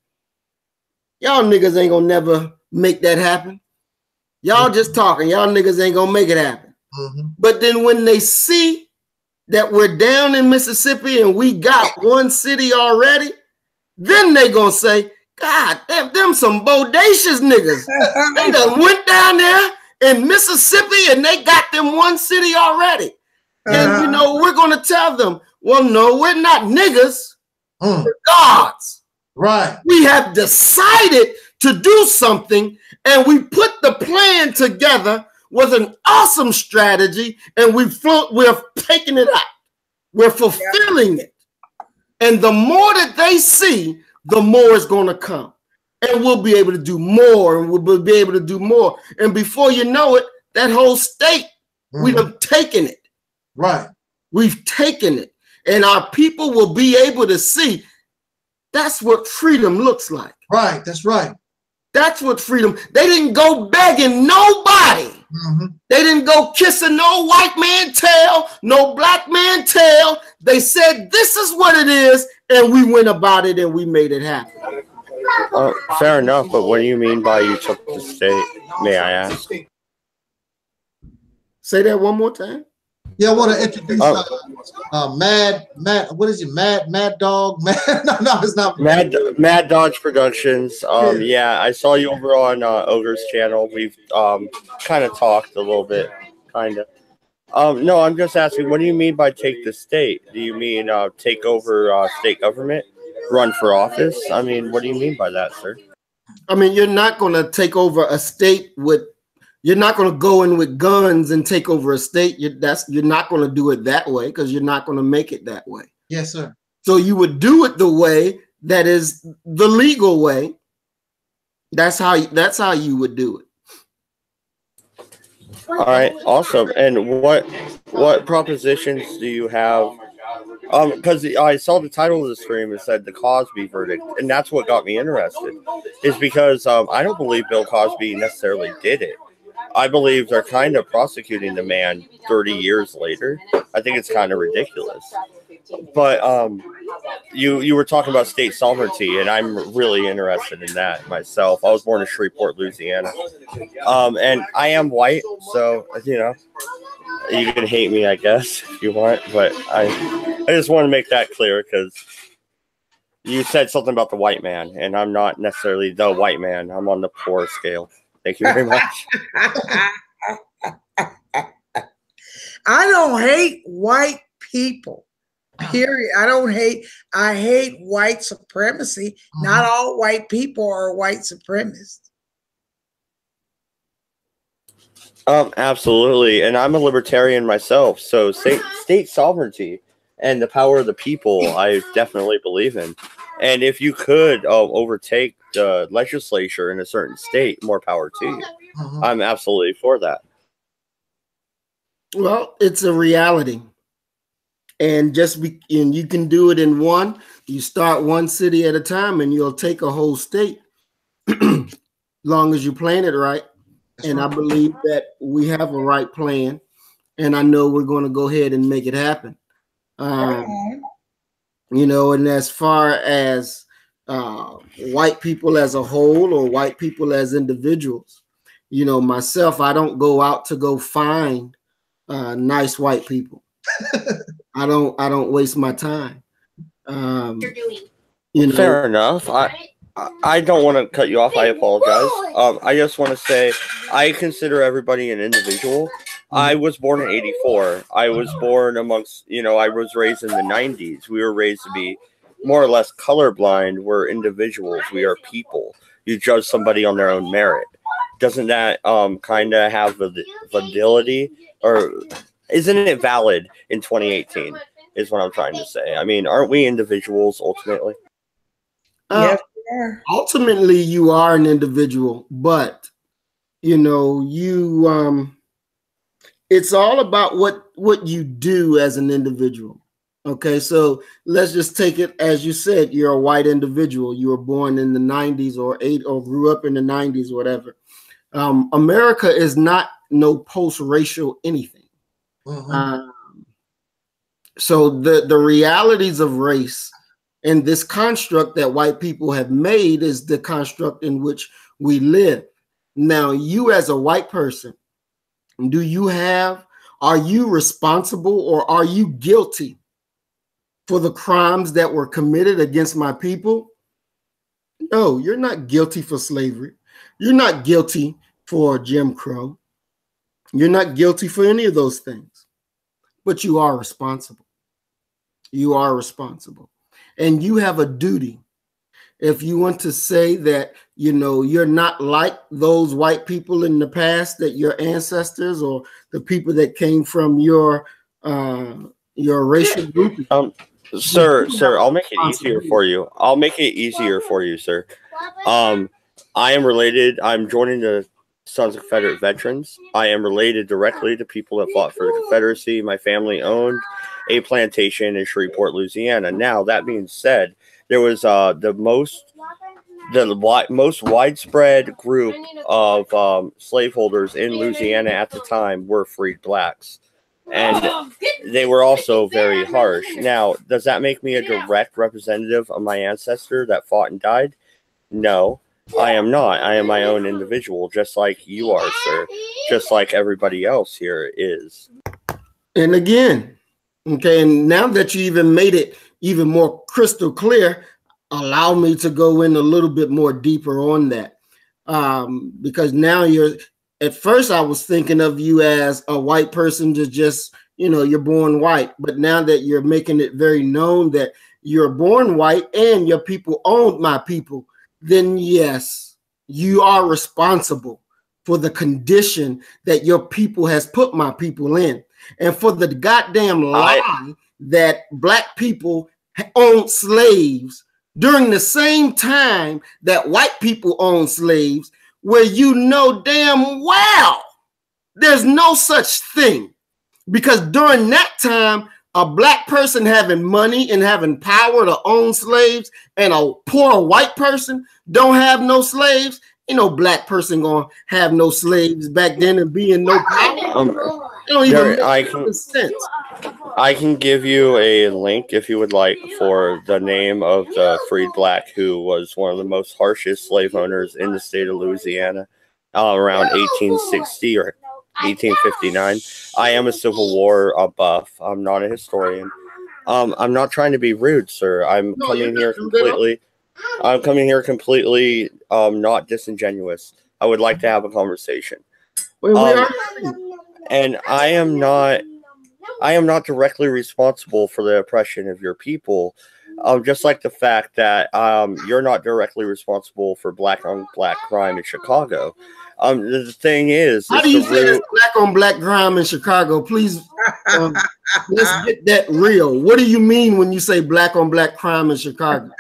Y'all niggas ain't going to never make that happen. Y'all just talking. Y'all niggas ain't going to make it happen. Mm-hmm. But then when they see that we're down in Mississippi and we got one city already, then they gonna say, God damn, them some bodacious niggas. They done went down there in Mississippi and they got them one city already. And you know, we're gonna tell them, well, no, we're not niggas. We're gods. Right. We have decided to do something and we put the plan together with an awesome strategy, and we're taking it out. We're fulfilling it. And the more that they see, the more it's going to come. And we'll be able to do more, and we'll be able to do more. And before you know it, that whole state, we've taken it. Right. We've taken it. And our people will be able to see that's what freedom looks like. Right. That's right. That's what freedom. They didn't go begging nobody. Mm-hmm. They didn't go kissing no white man tail, no black man tail. They said, this is what it is. And we went about it and we made it happen. Fair enough. But what do you mean by you took the state? May I ask? Say that one more time. Yeah, I want to introduce Mad. What is it? Mad Dog. No, it's not. Mad Dodge Productions. Yeah, I saw you over on Ogre's channel. We've kind of talked a little bit, kind of. No, I'm just asking. What do you mean by take the state? Do you mean take over state government, run for office? I mean, what do you mean by that, sir? I mean, you're not going to take over a state with. You're not going to go in with guns and take over a state. You're not going to do it that way because you're not going to make it that way. Yes, sir. So you would do it the way that is the legal way. That's how you would do it. All right, awesome. And what propositions do you have? Because I saw the title of the stream, it said the Cosby verdict, and that's what got me interested. Is because I don't believe Bill Cosby necessarily did it. I believe they're kind of prosecuting the man 30 years later. I think it's kind of ridiculous. But you were talking about state sovereignty, and I'm really interested in that myself. I was born in Shreveport, Louisiana. And I am white, so, you know, You can hate me, I guess, if you want, but I just want to make that clear because you said something about the white man, and I'm not necessarily the white man. I'm on the poor scale. Thank you very much. I don't hate white people, period. I hate white supremacy. Not all white people are white supremacists. Absolutely. And I'm a libertarian myself. So state sovereignty and the power of the people, I definitely believe in. And if you could overtake the legislature in a certain state, more power to you. I'm absolutely for that. Well, it's a reality. And and you can do it in one. You start one city at a time and you'll take a whole state. Long as you plan it right. And I believe that we have a right plan, and I know we're going to go ahead and make it happen. You know, and as far as white people as a whole or white people as individuals, you know, myself, I don't go out to go find nice white people. I don't waste my time. You know, fair enough. I don't want to cut you off. I apologize. I just want to say I consider everybody an individual. I was born in '84. I was born amongst, you know, I was raised in the '90s. We were raised to be more or less colorblind. We're individuals. We are people. You judge somebody on their own merit. Doesn't that kind of have validity, or isn't it valid in 2018? Is what I'm trying to say. I mean, aren't we individuals ultimately? Yes. Ultimately, you are an individual, but you know, it's all about what you do as an individual. Okay, so let's just take it as you said. You're a white individual. You were born in the '90s or grew up in the '90s, whatever. America is not no post-racial anything. So the realities of race and this construct that white people have made is the construct in which we live. Now, you as a white person, are you responsible or are you guilty for the crimes that were committed against my people? No, you're not guilty for slavery. You're not guilty for Jim Crow. You're not guilty for any of those things, but you are responsible. You are responsible. And you have a duty. If you want to say that, you know, you're not like those white people in the past, that your ancestors or the people that came from your racial group. Sir, I'll make it easier for you. I'll make it easier for you, sir. I am related. I'm joining the Sons of Confederate Veterans. I am related directly to people that fought for the Confederacy. My family owned a plantation in Shreveport, Louisiana. Now, that being said, there was the most widespread group of slaveholders in Louisiana at the time were freed blacks. And they were also very harsh. Now, does that make me a direct representative of my ancestor that fought and died? No, I am not. I am my own individual, just like you are, sir. Just like everybody else here is. And again, okay, and now that you even made it even more crystal clear, allow me to go in a little bit more deeper on that. Because now at first I was thinking of you as a white person to just, you know, you're born white. But now that you're making it very known that you're born white and your people owned my people, then yes, you are responsible for the condition that your people has put my people in. And for the goddamn lie that black people owned slaves during the same time that white people owned slaves, where you know damn well there's no such thing. Because during that time, a black person having money and having power to own slaves and a poor white person don't have no slaves, ain't no black person gonna have no slaves back then and be in no power. I can give you a link if you would like for the name of the freed black who was one of the most harshest slave owners in the state of Louisiana around 1860 or 1859. I am a Civil War buff. I'm not a historian. I'm not trying to be rude, sir. I'm coming here completely not disingenuous. I would like to have a conversation. And I am not directly responsible for the oppression of your people. Just like the fact that you're not directly responsible for black on black crime in Chicago. The thing is, how do you say it's black on black crime in Chicago? Please, let's get that real. What do you mean when you say black on black crime in Chicago?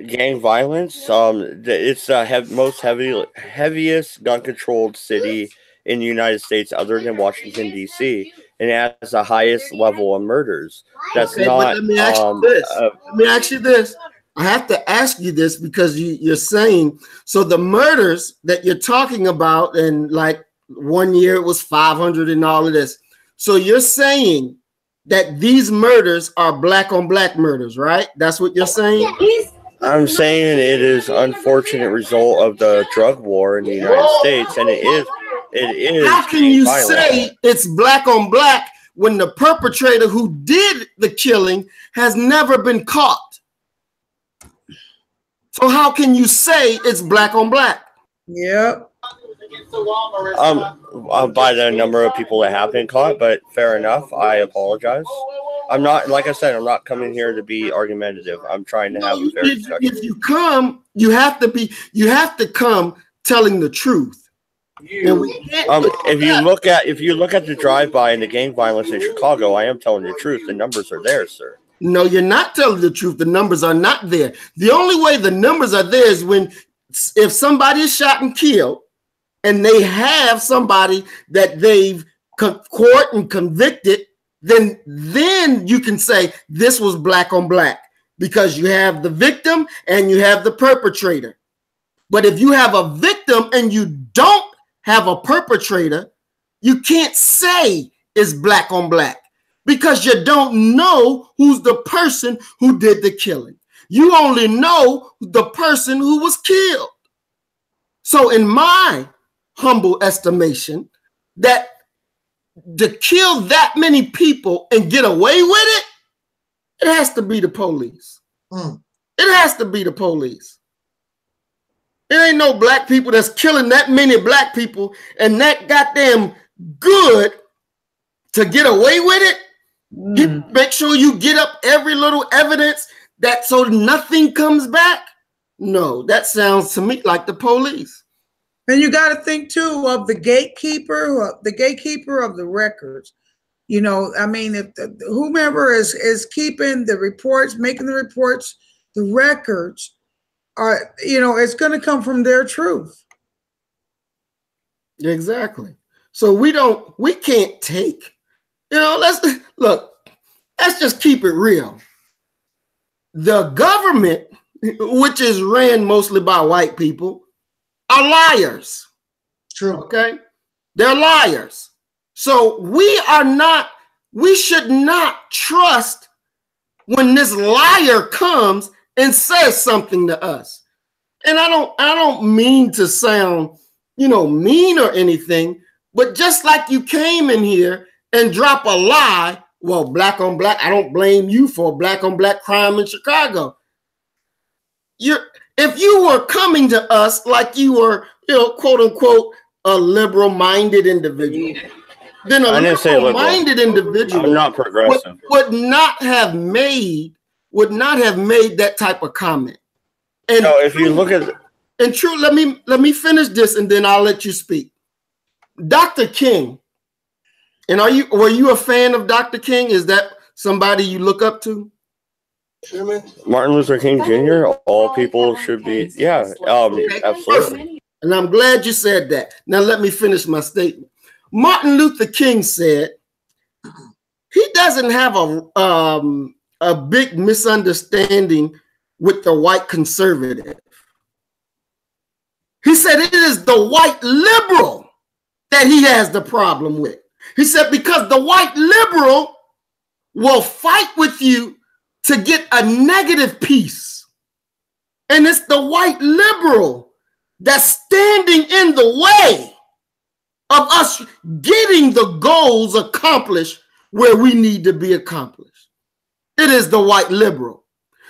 Gang violence. It's the most heaviest gun-controlled city in the United States, other than Washington D.C., and it has the highest level of murders. That's okay, not. Let me ask you this. Let me ask you this. I have to ask you this because you're saying, so the murders that you're talking about, and like 1 year it was 500 and all of this. So you're saying that these murders are black on black murders, right? That's what you're saying? I'm saying it is an unfortunate result of the drug war in the United States, and it is. How can you say it's black on black when the perpetrator who did the killing has never been caught? So how can you say it's black on black? Yep. By the number of people that have been caught, but fair enough. I apologize. I'm not, like I said, I'm not coming here to be argumentative. I'm trying to have a fair discussion. If you come, you have to come telling the truth. If you look at the drive-by and the gang violence in Chicago, I am telling the truth. The numbers are there, sir. No, you're not telling the truth. The numbers are not there. The only way the numbers are there is if somebody is shot and killed, and they have somebody that they've court and convicted, then you can say this was black on black because you have the victim and you have the perpetrator. But if you have a victim and you don't have a perpetrator, you can't say it's black on black because you don't know who's the person who did the killing. You only know the person who was killed. So in my humble estimation, that to kill that many people and get away with it, it has to be the police. It has to be the police. It ain't no black people that's killing that many black people and that goddamn good to get away with it. Make sure you get up every little evidence that so nothing comes back. No, that sounds to me like the police. And you got to think too of the gatekeeper of the records. You know, I mean, if whomever is keeping the reports, making the reports, the records are, you know, it's going to come from their truth. Exactly. So we can't take, you know, let's just keep it real. The government, which is ran mostly by white people, are liars. True. Okay. They're liars. So we should not trust when this liar comes and says something to us. And I don't mean to sound, you know, mean or anything, but just like you came in here and drop a lie, well, black on black, I don't blame you for black on black crime in Chicago. If you were coming to us like you were, you know, quote unquote, a liberal-minded individual, then a liberal-minded individual I'm not progressive. would not have made that type of comment. And no, if you look at and true, let me finish this and then I'll let you speak. Dr. King, and were you a fan of Dr. King? Is that somebody you look up to? Martin Luther King Jr. All people should be, yeah, absolutely. And I'm glad you said that. Now let me finish my statement. Martin Luther King said he doesn't have a big misunderstanding with the white conservative. He said it is the white liberal that he has the problem with. He said because the white liberal will fight with you to get a negative piece. And it's the white liberal that's standing in the way of us getting the goals accomplished where we need to be accomplished. It is the white liberal.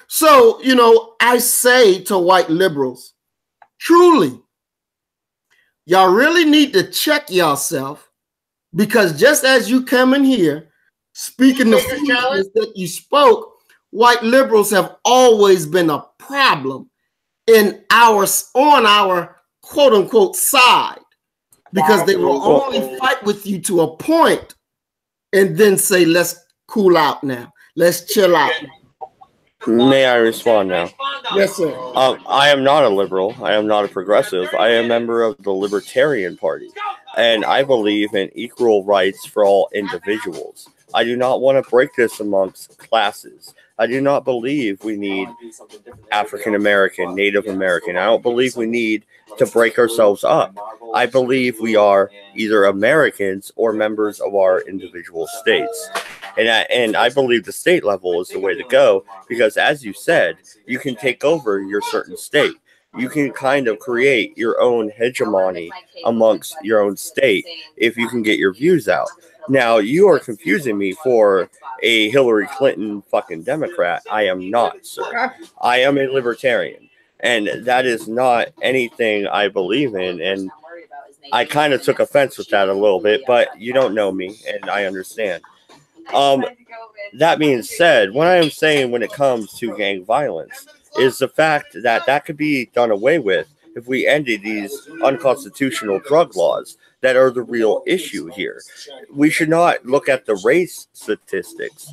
So, you know, I say to white liberals, truly, y'all really need to check yourself, because just as you come in here speaking the foolishness that you spoke, white liberals have always been a problem on our quote unquote side, because they will only fight with you to a point and then say, let's cool out now. Let's chill out. May I respond now? Yes, sir. I am not a liberal. I am not a progressive. I am a member of the Libertarian Party, and I believe in equal rights for all individuals. I do not want to break this amongst classes. I do not believe we need African American, Native American. I don't believe we need to break ourselves up. I believe we are either Americans or members of our individual states. And I believe the state level is the way to go, because as you said, you can take over your certain state. You can kind of create your own hegemony amongst your own state if you can get your views out. Now, you are confusing me for a Hillary Clinton fucking Democrat. I am not, sir. I am a libertarian, and that is not anything I believe in, and I kind of took offense with that a little bit, but you don't know me, and I understand. That being said, what I am saying when it comes to gang violence is the fact that that could be done away with if we ended these unconstitutional drug laws that are the real issue here. We should not look at the race statistics.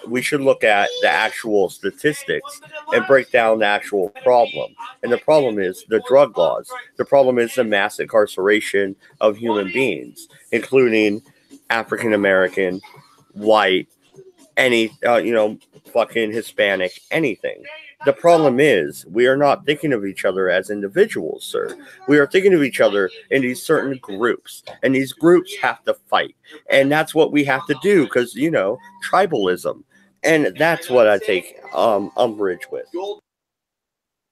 We should look at the actual statistics and break down the actual problem. And the problem is the drug laws. The problem is the mass incarceration of human beings, including African American, white, any, fucking Hispanic, anything. The problem is we are not thinking of each other as individuals, sir. We are thinking of each other in these certain groups, and these groups have to fight. And that's what we have to do because, tribalism. And that's what I take umbrage with.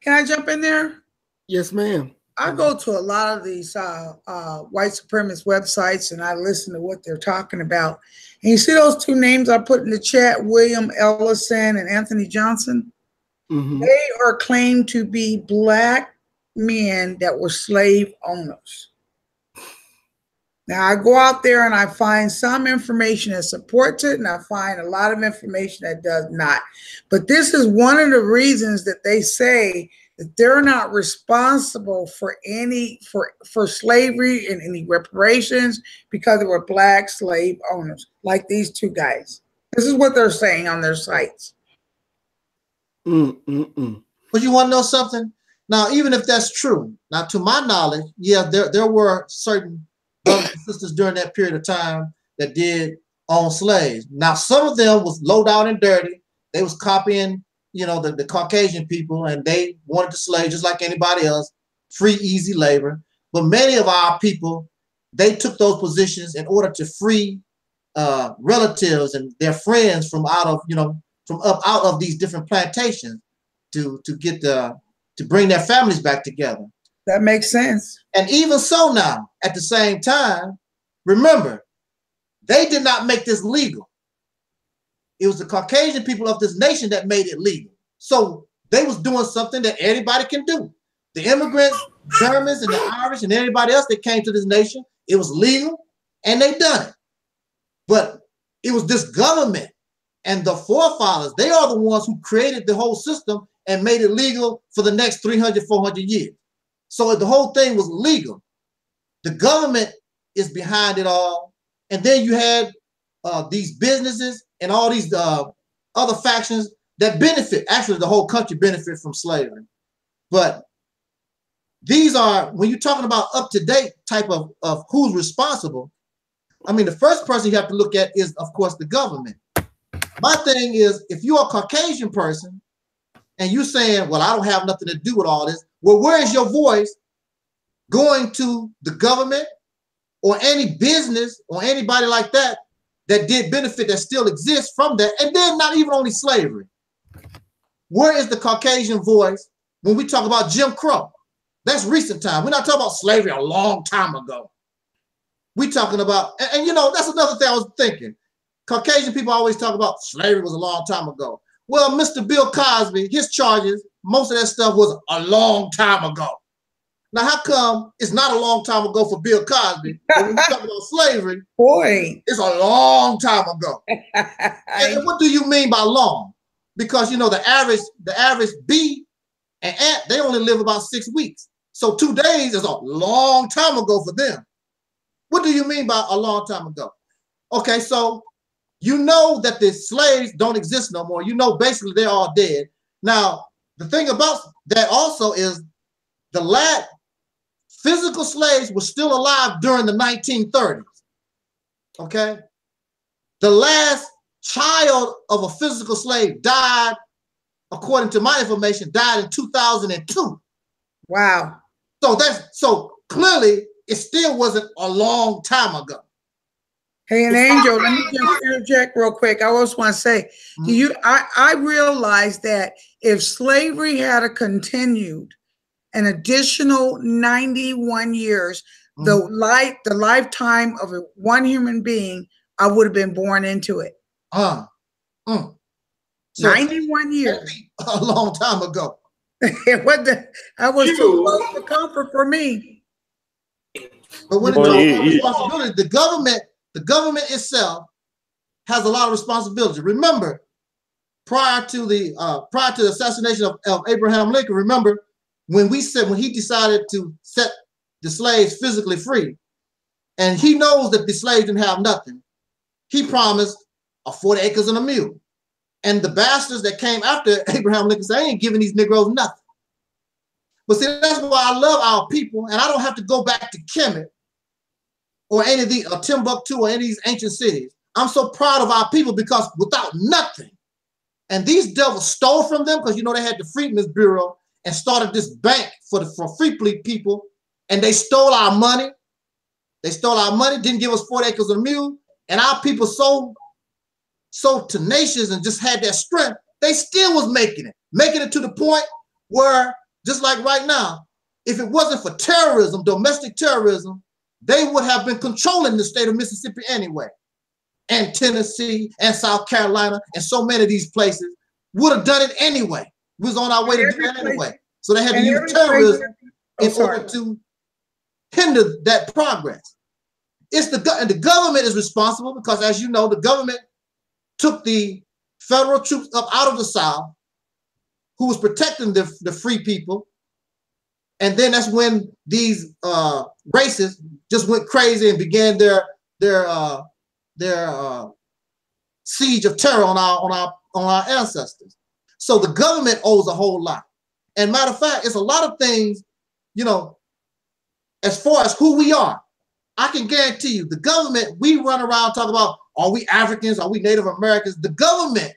Can I jump in there? Yes, ma'am. I go to a lot of these white supremacist websites, and I listen to what they're talking about. And you see those two names I put in the chat, William Ellison and Anthony Johnson? Mm-hmm. They are claimed to be black men that were slave owners. Now, I go out there and I find some information that supports it, and I find a lot of information that does not. But this is one of the reasons that they say that they're not responsible for any for slavery and any reparations because they were black slave owners, like these two guys. This is what they're saying on their sites. But you want to know something? Now, even if that's true, now to my knowledge, yeah, there were certain brothers and sisters during that period of time that did own slaves. Now, some of them was low down and dirty. They was copying, the Caucasian people, and they wanted to slave just like anybody else, free, easy labor. But many of our people, they took those positions in order to free relatives and their friends from out of these different plantations to bring their families back together. That makes sense. And even so now, at the same time, remember, they did not make this legal. It was the Caucasian people of this nation that made it legal. So they was doing something that anybody can do. The immigrants, Germans and the Irish and everybody else that came to this nation, it was legal and they done it. But it was this government and the forefathers, they are the ones who created the whole system and made it legal for the next 300, 400 years. So the whole thing was legal. The government is behind it all. And then you had these businesses and all these other factions that benefit. Actually, the whole country benefits from slavery. But these are, when you're talking about up-to-date type of who's responsible, I mean, the first person you have to look at is, of course, the government. My thing is, if you're a Caucasian person and you're saying, well, I don't have nothing to do with all this, well, where is your voice going to the government or any business or anybody like that that did benefit that still exists from that? And then not even only slavery. Where is the Caucasian voice when we talk about Jim Crow? That's recent time. We're not talking about slavery a long time ago. We talking about, and you know, that's another thing I was thinking. Caucasian people always talk about slavery was a long time ago. Well, Mr. Bill Cosby, his charges, most of that stuff was a long time ago. Now, how come it's not a long time ago for Bill Cosby? When we talk about slavery, boy, it's a long time ago. And what do you mean by long? Because you know the average bee and ant, they only live about 6 weeks. So 2 days is a long time ago for them. What do you mean by a long time ago? Okay, so you know that the slaves don't exist no more. You know basically they're all dead. Now, the thing about that also is the last physical slaves were still alive during the 1930s. Okay? The last child of a physical slave died, according to my information, died in 2002. Wow. So clearly it still wasn't a long time ago. Hey, and Angel, let me just interject real quick. I also want to say, I realized that if slavery had continued an additional 91 years, the lifetime of one human being, I would have been born into it. So 91 years. A long time ago. I was too close for comfort for me. But when it comes to responsibility, the government itself has a lot of responsibility. Remember, prior to the assassination of Abraham Lincoln, remember when he decided to set the slaves physically free, and he knows that the slaves didn't have nothing, he promised 40 acres and a mule. And the bastards that came after Abraham Lincoln said, I ain't giving these Negroes nothing. But see, that's why I love our people, and I don't have to go back to Kemet or any of the Timbuktu or any of these ancient cities. I'm so proud of our people because without nothing, and these devils stole from them because you know they had the Freedmen's Bureau and started this bank for free people, and they stole our money. They stole our money, didn't give us 40 acres of mule, and our people so tenacious and just had that strength, they still was making it to the point where, just like right now, if it wasn't for terrorism, domestic terrorism, they would have been controlling the state of Mississippi anyway. And Tennessee and South Carolina and so many of these places would have done it anyway. We was on our way to do that anyway. So they had to use terrorism in order to hinder that progress. And the government is responsible because, as you know, the government took the federal troops up out of the South, who was protecting the free people. And then that's when these racists just went crazy and began their siege of terror on our ancestors. So the government owes a whole lot. And matter of fact, it's a lot of things, you know, as far as who we are. I can guarantee you, the government, we run around talking about, are we Africans? Are we Native Americans? The government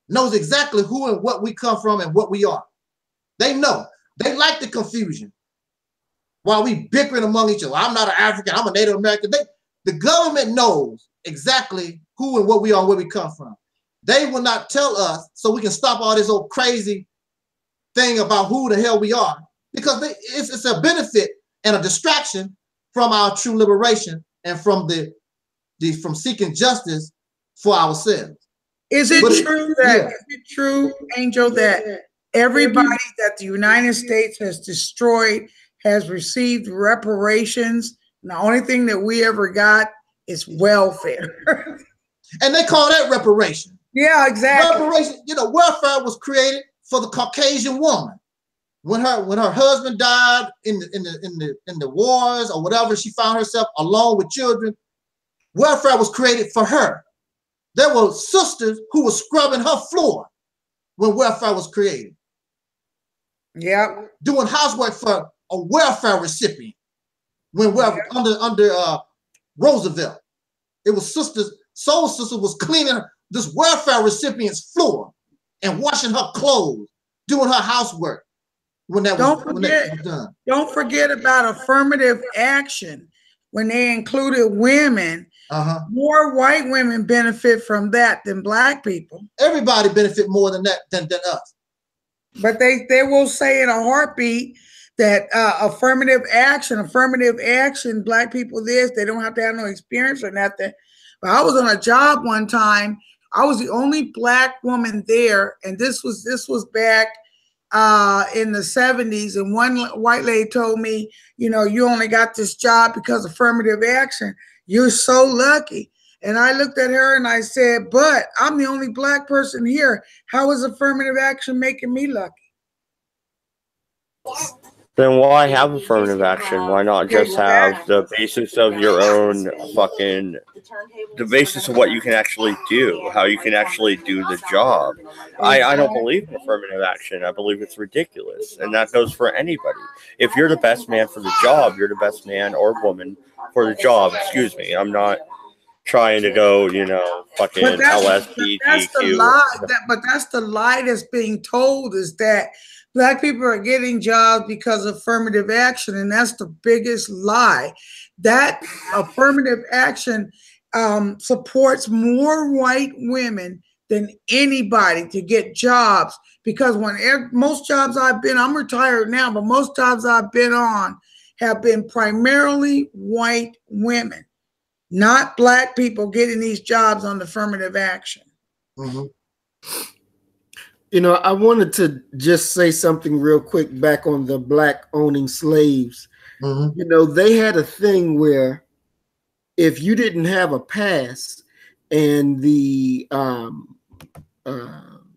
knows exactly who and what we come from and what we are. They know. They like the confusion. While we bickering among each other, I'm not an African, I'm a Native American. The government knows exactly who and what we are and where we come from. They will not tell us so we can stop all this old crazy thing about who the hell we are, because it's a benefit and a distraction from our true liberation and from from seeking justice for ourselves. Is it true, Angel, that everybody that the United States has destroyed has received reparations? And the only thing that we ever got is welfare. And they call that reparation. Yeah, exactly. Reparation, you know, welfare was created for the Caucasian woman. When her husband died in the wars or whatever, she found herself alone with children. Welfare was created for her. There were sisters who were scrubbing her floor when welfare was created. Yeah, doing housework for a welfare recipient when under Roosevelt. It was soul sisters was cleaning this welfare recipient's floor and washing her clothes, doing her housework. When that was done. Don't forget about affirmative action. When they included women, more white women benefit from that than black people. Everybody benefit more than that than us. But they will say in a heartbeat that affirmative action, black people this, they don't have to have no experience or nothing. But I was on a job one time. I was the only black woman there, and this was back in the 70s, and one white lady told me, you know, you only got this job because of affirmative action. You're so lucky. And I looked at her and I said, but I'm the only black person here. How is affirmative action making me lucky? Then why have affirmative action? Why not just have the basis of your own fucking, the basis of what you can actually do, how you can actually do the job? I don't believe in affirmative action. I believe it's ridiculous. And that goes for anybody. If you're the best man for the job, you're the best man or woman for the job. Excuse me. I'm not trying to go, you know, fucking LSBTQ. But that's the lie that's being told, is that black people are getting jobs because of affirmative action, and that's the biggest lie. That affirmative action supports more white women than anybody to get jobs, because most jobs I've been, I'm retired now, but most jobs I've been on have been primarily white women, not black people getting these jobs on affirmative action. Mm-hmm. You know, I wanted to just say something real quick back on the black owning slaves. Mm-hmm. You know, they had a thing where if you didn't have a pass and the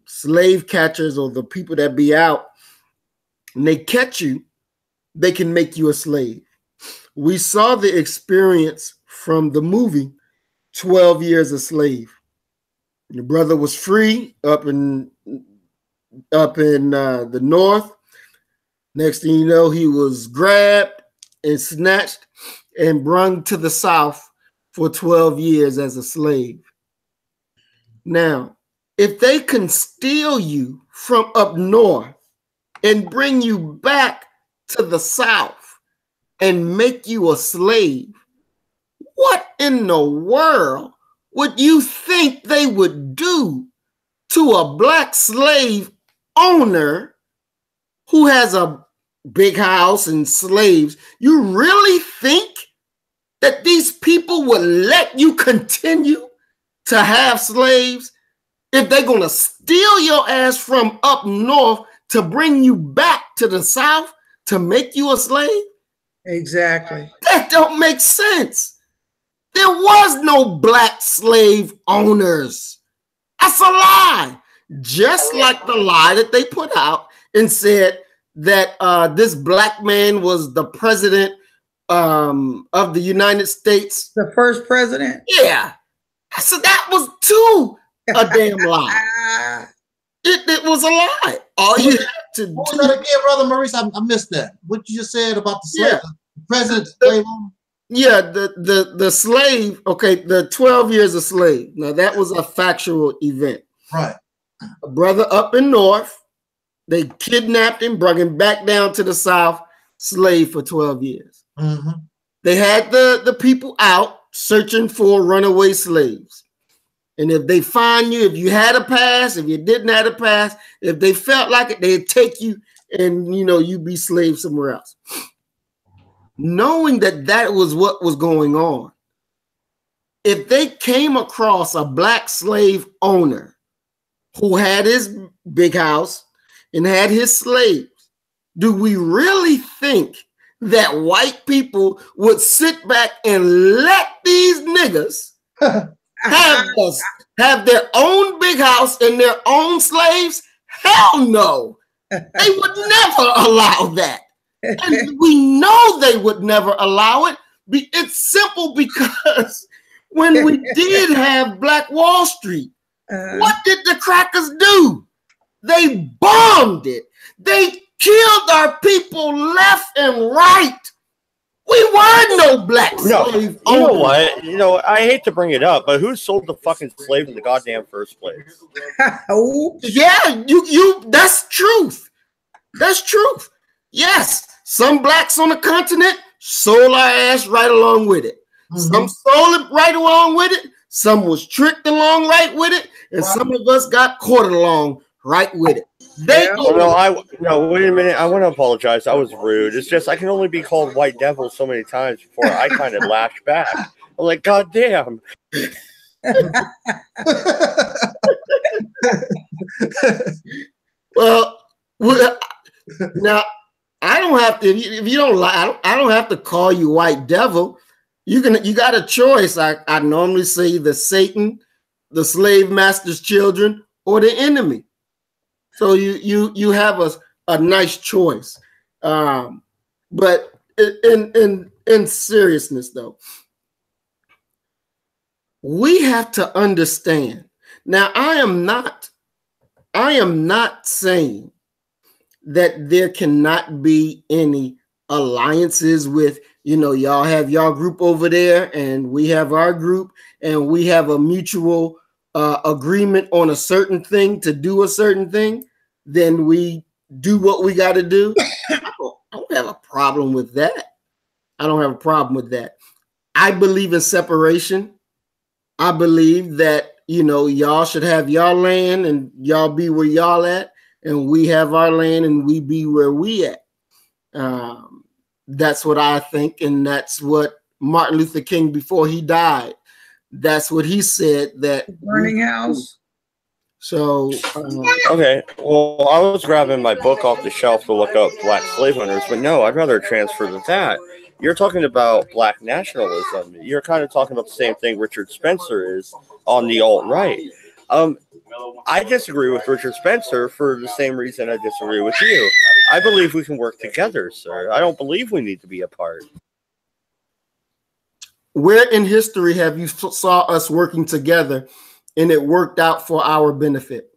slave catchers or the people that be out and they catch you, they can make you a slave. We saw the experience from the movie 12 Years a Slave. The brother was free up in the north. Next thing you know, he was grabbed and snatched and brung to the south for 12 years as a slave. Now, if they can steal you from up north and bring you back to the south and make you a slave, what in the world would you think they would do to a black slave owner who has a big house and slaves? You really think that these people would let you continue to have slaves if they're going to steal your ass from up north to bring you back to the south to make you a slave? Exactly. That don't make sense. There was no black slave owners. That's a lie. Just like the lie that they put out and said that this black man was the president of the United States. The first president? Yeah. So that was too a damn lie. It was a lie. All you had to do. What was that again, Brother Maurice? I missed that. What you just said about the slave, the president, slave owner? Yeah, the slave, okay, the 12 Years a Slave. Now, that was a factual event. Right. A brother up in north, they kidnapped him, brought him back down to the south, slave for 12 years. Mm-hmm. They had the people out searching for runaway slaves. And if they find you, if you had a pass, if you didn't have a pass, if they felt like it, they'd take you and, you know, you'd be slave somewhere else. Knowing that that was what was going on, if they came across a black slave owner who had his big house and had his slaves, do we really think that white people would sit back and let these niggas have their own big house and their own slaves? Hell no. They would never allow that. And we know they would never allow it. It's simple because when we did have Black Wall Street, what did the crackers do? They bombed it. They killed our people left and right. We were no black slave. You know what? You know, I hate to bring it up, but who sold the fucking slave in the goddamn first place? Yeah, you. That's truth. That's truth. Yes, some blacks on the continent sold our ass right along with it. Mm-hmm. Some sold it right along with it. Some was tricked along right with it, and some of us got caught along right with it. They no, wait a minute. I want to apologize. I was rude. It's just I can only be called white devil so many times before I kind of lash back. I'm like, God damn. Well, now I don't have to. If you don't like, I don't have to call you white devil. You got a choice. I normally say the Satan, the slave master's children, or the enemy. So you have a nice choice. But in seriousness though, we have to understand. Now, I am not saying that there cannot be any alliances with, y'all have y'all group over there and we have our group and we have a mutual agreement on a certain thing to do a certain thing, then we do what we got to do. I don't have a problem with that. I don't have a problem with that. I believe in separation. I believe that, y'all should have y'all land and y'all be where y'all at, and we have our land and we be where we at. That's what I think, and that's what Martin Luther King, before he died, that's what he said, that burning house. So okay, well, I was grabbing my book off the shelf to look up black slave owners, but no, I'd rather transfer to that. You're talking about black nationalism. You're kind of talking about the same thing Richard Spencer is on the alt-right. I disagree with Richard Spencer for the same reason I disagree with you. I believe we can work together, sir. I don't believe we need to be apart. Where in history have you saw us working together and it worked out for our benefit?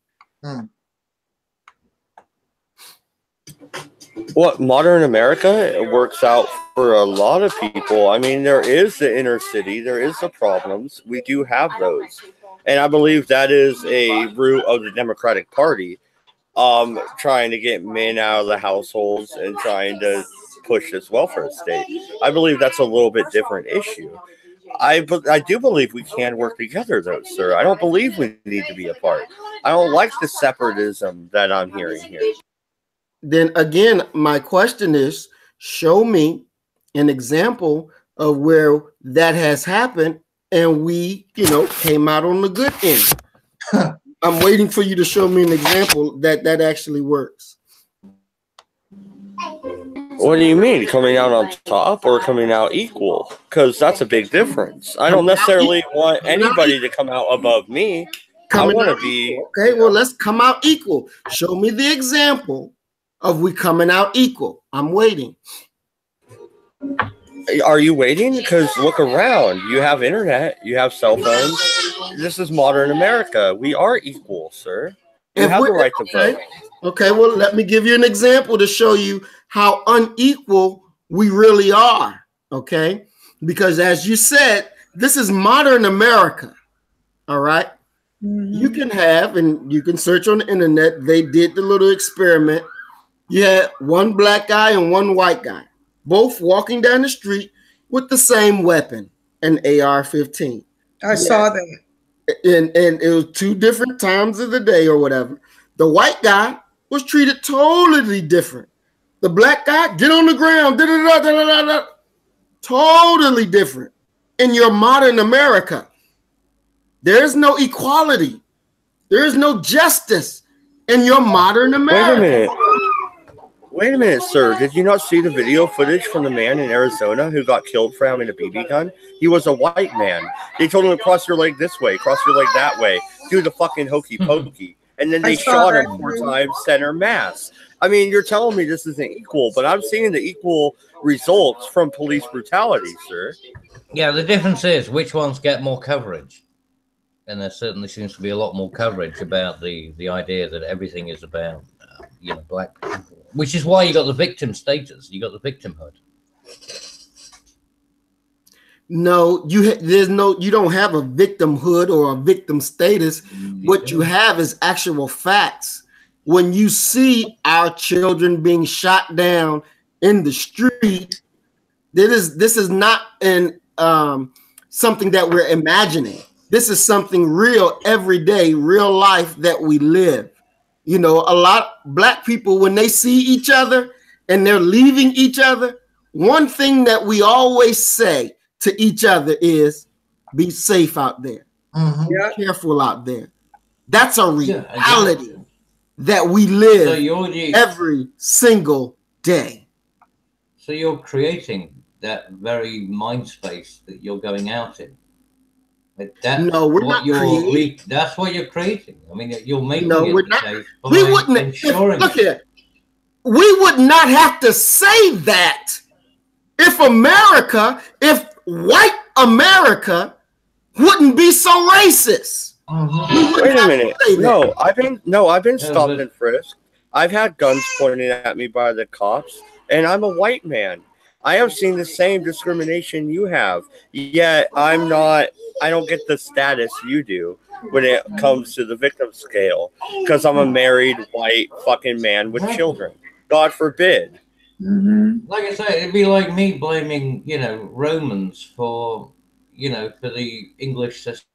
What, modern America, it works out for a lot of people. I mean, there is the inner city, there is the problems. We do have those. And I believe that is a root of the Democratic Party, trying to get men out of the households and trying to push this welfare state. I believe that's a little bit different issue. I do believe we can work together, though, sir. I don't believe we need to be apart. I don't like the separatism that I'm hearing here. Then again, my question is, show me an example of where that has happened and we, came out on the good end. I'm waiting for you to show me an example that actually works. What do you mean, coming out on top or coming out equal? Because that's a big difference. I don't necessarily want anybody to come out above me. I want to be... Okay, well, let's come out equal. Show me the example of we coming out equal. I'm waiting. Are you waiting? Because look around. You have internet. You have cell phones. This is modern America. We are equal, sir. You have the right to vote. Okay, well, let me give you an example to show you how unequal we really are, okay? Because as you said, this is modern America, all right? Mm-hmm. You can have, and you can search on the internet, they did the little experiment. You had one black guy and one white guy, both walking down the street with the same weapon, an AR-15. I saw that. And it was 2 different times of the day or whatever. The white guy was treated totally different. The black guy, get on the ground, totally different. In your modern America, there is no equality. There is no justice in your modern America. Wait a minute, sir. Did you not see the video footage from the man in Arizona who got killed for having a BB gun? He was a white man. They told him to cross your leg this way, cross your leg that way, do the fucking hokey pokey. And then they shot him 4 times, center mass. I mean, you're telling me this isn't equal, but I'm seeing the equal results from police brutality, sir. Yeah, the difference is which ones get more coverage. And there certainly seems to be a lot more coverage about the idea that everything is about, black people. Which is why you got the victim status. You got the victimhood. No, you don't have a victimhood or a victim status. What you have is actual facts. When you see our children being shot down in the street, this is not something that we're imagining. This is something real, everyday, real life that we live. You know, a lot of black people, when they see each other and they're leaving each other, one thing that we always say to each other is, be safe out there. Be careful out there. That's a reality that we live every single day. So you're creating that very mind space that you're going out in. No, we're not creating. That's what you're creating. I mean, you're making no, it we're not. We wouldn't. Look here. We would not have to say that if white America wouldn't be so racist. Wait a minute. I've been stopped and frisked. I've had guns pointed at me by the cops, and I'm a white man. I have seen the same discrimination you have, yet I don't get the status you do when it comes to the victim scale, because I'm a married white fucking man with children. God forbid. Like I say, it'd be like me blaming, Romans for the English system.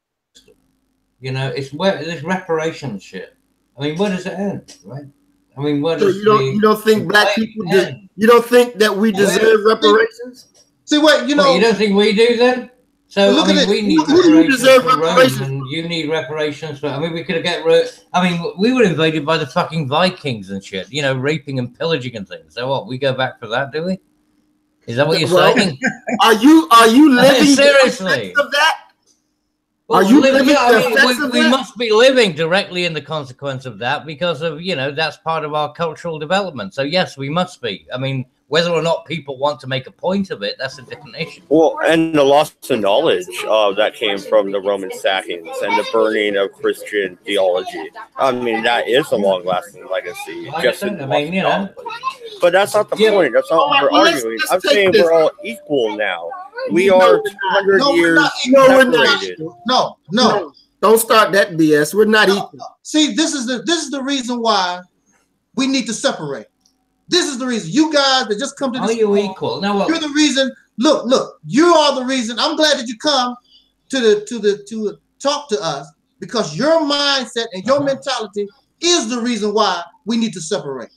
It's this reparations shit. I mean, where does it end, right? I mean, what is you don't think black people you don't think that we deserve reparations? See what you don't think we do then? So well, we need reparations for Rome, and you need reparations for. I mean, we could have we were invaded by the fucking Vikings and shit. Raping and pillaging and things. So what? We go back for that, do we? Is that what you're saying? Are you living seriously of that? Well, we must be living directly in the consequence of that because of, that's part of our cultural development. So, yes, we must be. I mean, whether or not people want to make a point of it, that's a different issue. Well, and the loss of knowledge that came from the Roman sackings and the burning of Christian theology. I mean, that is a long-lasting legacy. But that's not the point. That's not what we're arguing. I'm saying we're all equal now. We are 200 years separated. No. Don't start that BS. We're not equal. See, this is the reason why we need to separate. This is the reason. You guys that just come to this. Are you equal? No, you're the reason. Look. You are the reason. I'm glad that you come to talk to us, because your mindset and your mentality is the reason why we need to separate.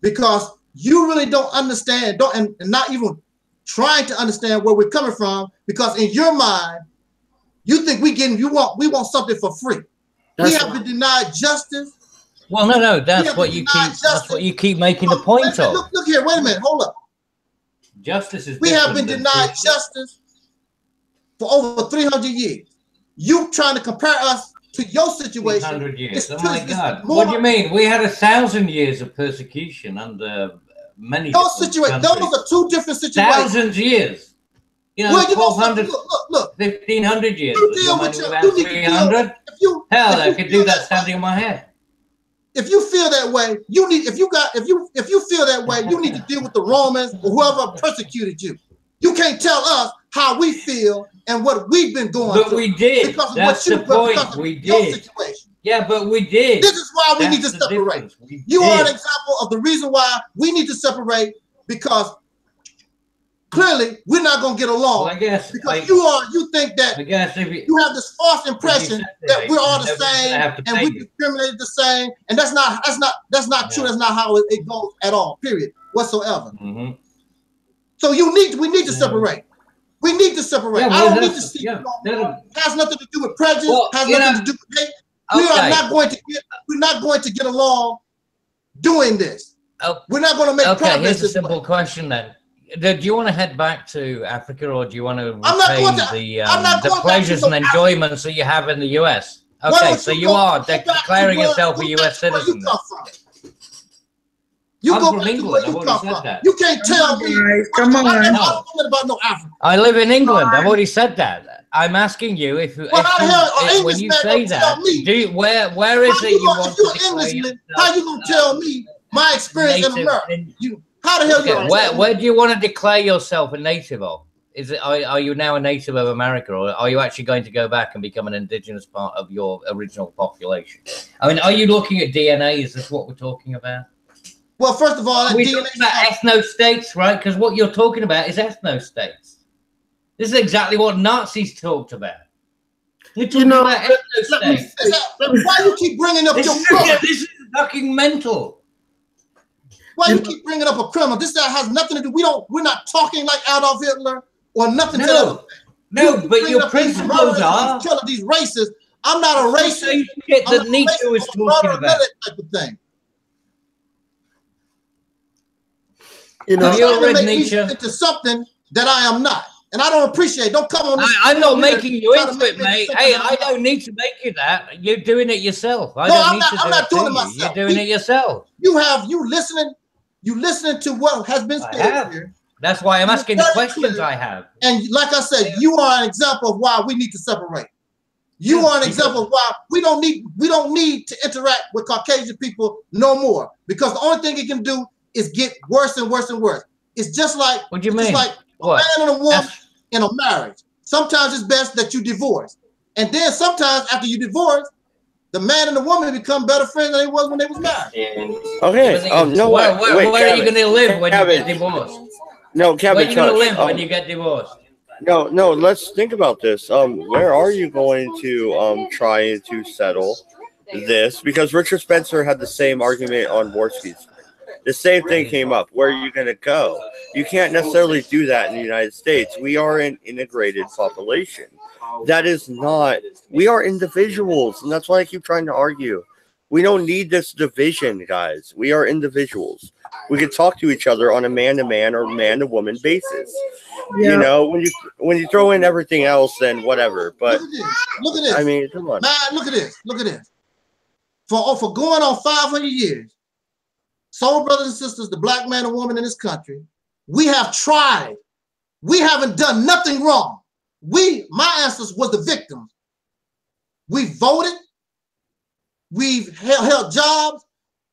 Because you really don't understand, and not even trying to understand where we're coming from, because in your mind, you think we want something for free. We have been denied justice. Well, no, that's what you keep making the point of. Look here, wait a minute, hold up. Justice is. We have been denied justice for over 300 years. You trying to compare us to your situation? 300 years. Oh my God! What do you mean? We had 1,000 years of persecution under many. Those situations. Those are two different situations. 1,000 years. 1,200, look, 1,500 years. You deal with 300. Hell, I could do that standing on my head. If you feel that way, if you feel that way, you need to deal with the Romans or whoever persecuted you. You can't tell us how we feel and what we've been going through. But we did. That's the point. We did. Yeah, but we did. This is why we need to separate. You are an example of the reason why we need to separate, because clearly we're not going to get along. Well, I guess because you think that I guess if you have this false impression that we're all the same and we discriminate the same, and that's not true. That's not how it goes at all. Period. Whatsoever. So we need to separate. We need to separate. Yeah, I don't need to see. Has nothing to do with prejudice. Has nothing to do with hate. We are not going to get. We're not going to get along doing this. We're not going to make progress. Okay, here's a simple question then. Do you want to head back to Africa, or do you want to retain the pleasures and enjoyments that you have in the US? Okay, so you are declaring yourself a US citizen. You I'm from England. I've already said that. You can't tell me. Come on. I don't know about no Africa. I live in England. I've already said that. I'm asking you if when you say that, where is it you want to declare Englishman, how you gonna tell me my experience in America? How the hell where do you want to declare yourself a native of? Are you now a native of America, or are you actually going to go back and become an indigenous part of your original population? I mean, are you looking at DNA? Is this what we're talking about? Well, first of all, we're talking about ethno-states, right? Because what you're talking about is ethno-states. This is exactly what Nazis talked about. You're talking about ethno-states. Why you keep bringing up your fucking mental. Why you keep bringing up a criminal? This that has nothing to do. We're not talking like Adolf Hitler or nothing to that. No, but your principles are these racists. I'm not a racist. That Nietzsche was talking about. Type of thing. You know, you're make Nietzsche into something that I am not, and I don't appreciate. Don't come on. I'm not making you into it, mate. Hey, I don't need to make you that. You're doing it yourself. I'm not doing it myself. You're doing it yourself. You listening. You listening to what has been said here. That's why I'm asking the questions I have. And like I said, you are an example of why we need to separate. You are an example of why we don't need to interact with Caucasian people no more, because the only thing it can do is get worse and worse and worse. It's just like what do you mean? Like a man and a woman in a marriage. Sometimes it's best that you divorce, and then sometimes after you divorce, the man and the woman become better friends than they was when they was married. Okay. No. Where are you going to live when you get divorced? No, Kevin. Where are you going to live when you get divorced? No. Let's think about this. Where are you going to try to settle this? Because Richard Spencer had the same argument on Warski's. The same thing came up. Where are you going to go? You can't necessarily do that in the United States. We are an integrated population. That is not. We are individuals, and that's why I keep trying to argue. We don't need this division, guys. We are individuals. We can talk to each other on a man-to-man or man-to-woman basis. Yeah. You know, when you throw in everything else, then whatever. But look at this. I mean, come on. Man, look at this. Look at this. For going on 500 years. Soul brothers and sisters, the black man and woman in this country, we have tried. We haven't done nothing wrong. My ancestors was the victims. We voted. We've held jobs.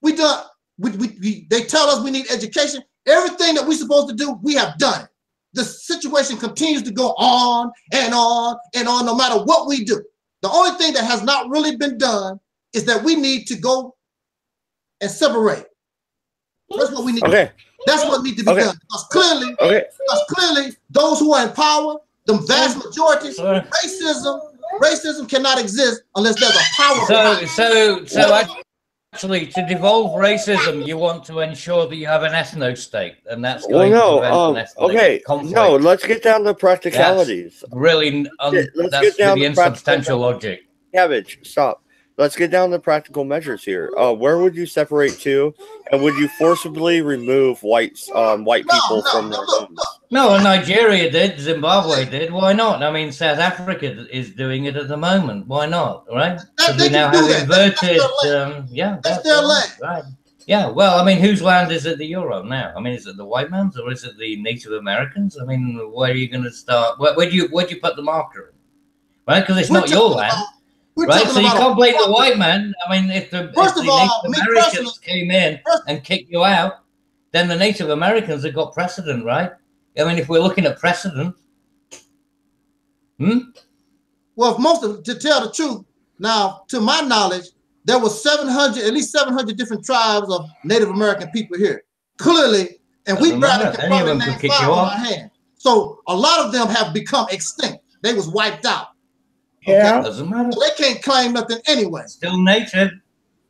They tell us we need education. Everything that we're supposed to do, we have done it. The situation continues to go on and on and on, no matter what we do. The only thing that has not really been done is that we need to go and separate. That's what we need. Okay. That's what needs to be done. Because clearly, those who are in power, the vast majority, racism cannot exist unless there's a power. So actually, to devolve racism, you want to ensure that you have an ethno-state, and that's going to prevent conflict. No, let's get down to practicalities. That's really, that's the insubstantial logic. Cabbage, stop. Let's get down to practical measures here. Where would you separate to, and would you forcibly remove white people from their homes? No, Nigeria did, Zimbabwe did. Why not? I mean, South Africa is doing it at the moment. Why not? Right? Because we now have inverted. That's their land. Right. Yeah. Well, I mean, whose land is it that you're on now? I mean, is it the white man's or is it the Native Americans? I mean, where are you going to start? Where do you put the marker? Right? Because it's not your land. Right, so you can't blame the white man. I mean, if the Native Americans came in and kicked you out, then the Native Americans have got precedent, right? I mean, if we're looking at precedent, Well, to tell the truth, now to my knowledge, there was at least 700 different tribes of Native American people here. Clearly, and we probably can name 5 on our hand. So a lot of them have become extinct. They was wiped out. Yeah, doesn't matter. So they can't claim nothing anyway. Still native.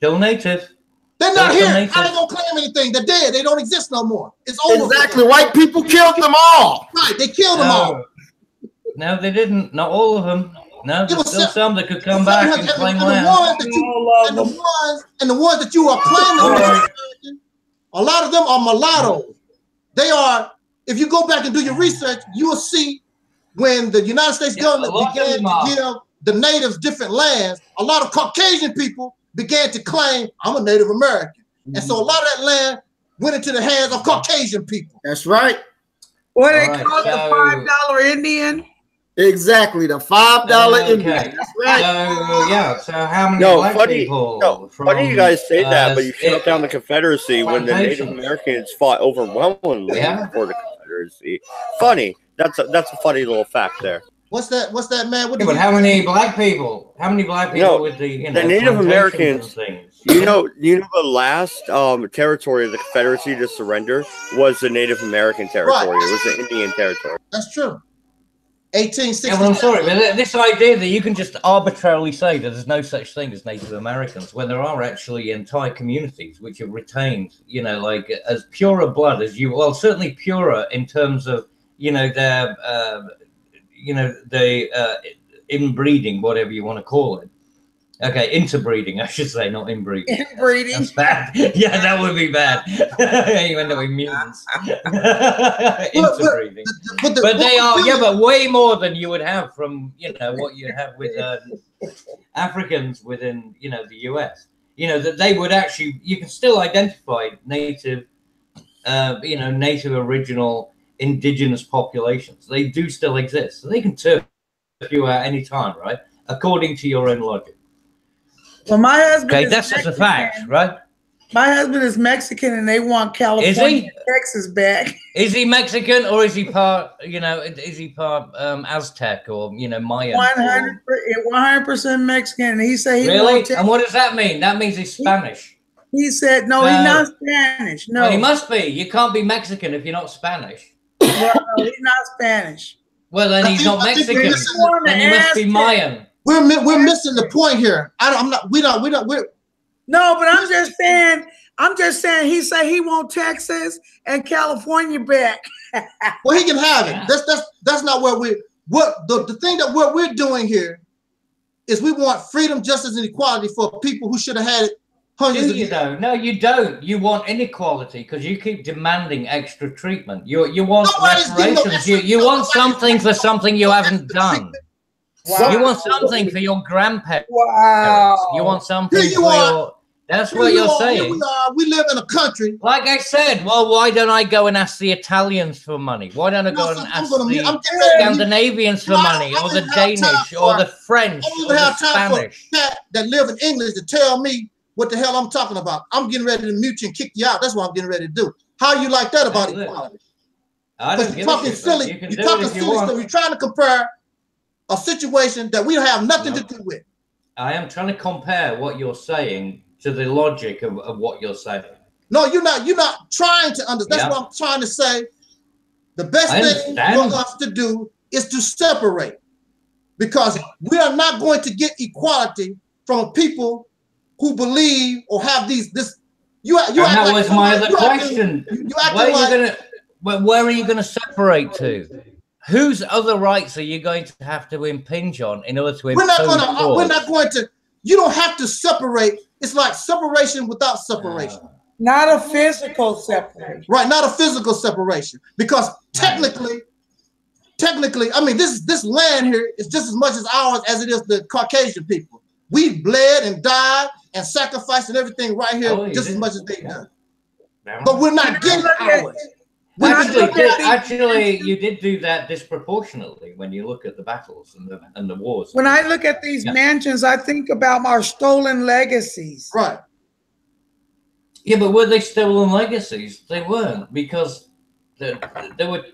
They're not here. How they gonna claim anything? They're dead. They don't exist no more. It's over. Exactly. White people killed them all. Right. They killed them all. No, they didn't. Not all of them. No, there's still some that could come back and claim land. And the ones that you are claiming, a lot of them are mulattoes. They are. If you go back and do your research, you will see. When the United States government began to give the natives different lands, a lot of Caucasian people began to claim, I'm a Native American. And so a lot of that land went into the hands of Caucasian people. That's right. What they call the $5 Indian? Exactly, the $5 Indian. That's right. So how many black people? Funny you guys say that, but you shut down the Confederacy when the Native Americans fought overwhelmingly for the Confederacy. Funny. That's a funny little fact there. What's that, man? But how many black people? With the Native Americans? You know the last territory of the Confederacy to surrender was the Native American territory. Right. It was the Indian territory. That's true. 1860. Yeah, well, I'm sorry, but this idea that you can just arbitrarily say that there's no such thing as Native Americans when there are actually entire communities which have retained, you know, like as purer blood as you, well, certainly purer in terms of, you know, their, you know, the inbreeding, whatever you want to call it. Okay, interbreeding, I should say, not inbreeding. Inbreeding. That's bad. Yeah, that would be bad. You end up with mutants. Interbreeding. But they are, yeah, but way more than you would have from, you know, what you have with Africans within, you know, the US. You know, that they would actually, you can still identify native, you know, native original indigenous populations. They do still exist. So they can turf you out any time, right? According to your own logic. Well, my husband. Okay, that's just a fact, right? My husband is Mexican, and they want California, and Texas back. Is he Mexican, or is he part? You know, is he part Aztec or, you know, Mayan? 100% Mexican. And he said he really. And what does that mean? That means he's Spanish. He said no, he's not Spanish. No, well, he must be. You can't be Mexican if you're not Spanish. Well, no, he's not Spanish. Well, then he's not Mexican. Then he must be Mayan. We're missing the point here. We're no, but I'm just saying he said he want Texas and California back. Well, he can have it. That's not where the thing that what we're doing here is we want freedom, justice, and equality for people who should have had it hundreds of years. No, you don't. You want inequality because you keep demanding extra treatment. You want reparations. You want something for something you haven't done. Wow. You want something for your grandparents. Wow. You want something for your... That's what you're saying. We live in a country. Like I said, well, why don't I go and ask the Italians for money? Why don't I go and ask the Scandinavians for money, or the Danish, or the French, or the Spanish? That live in English to tell me what the hell I'm talking about. I'm getting ready to mute you and kick you out. That's what I'm getting ready to do. How you like that about equality? Because you're talking silly. You're talking silly stuff. You're trying to compare a situation that we have nothing to do with. I am trying to compare what you're saying to the logic of what you're saying. No, you're not. You're not trying to understand. That's what I'm trying to say. The best thing for us to do is to separate, because we are not going to get equality from people who believe or have this. That was my other question. Where are you going to separate to? Whose other rights are you going to have to impinge on in order to impose? We're not going to. You don't have to separate. It's like separation without separation. Not a physical separation. Right, not a physical separation. Because technically, I mean, this land here is just as much as ours as it is the Caucasian people. We bled and died and sacrificed and everything right here just as much as they do. But we're not getting ours. Actually, you did do that disproportionately when you look at the battles and the wars. When I look at these mansions, I think about our stolen legacies. Right. Yeah, but were they stolen legacies? They weren't, because they were,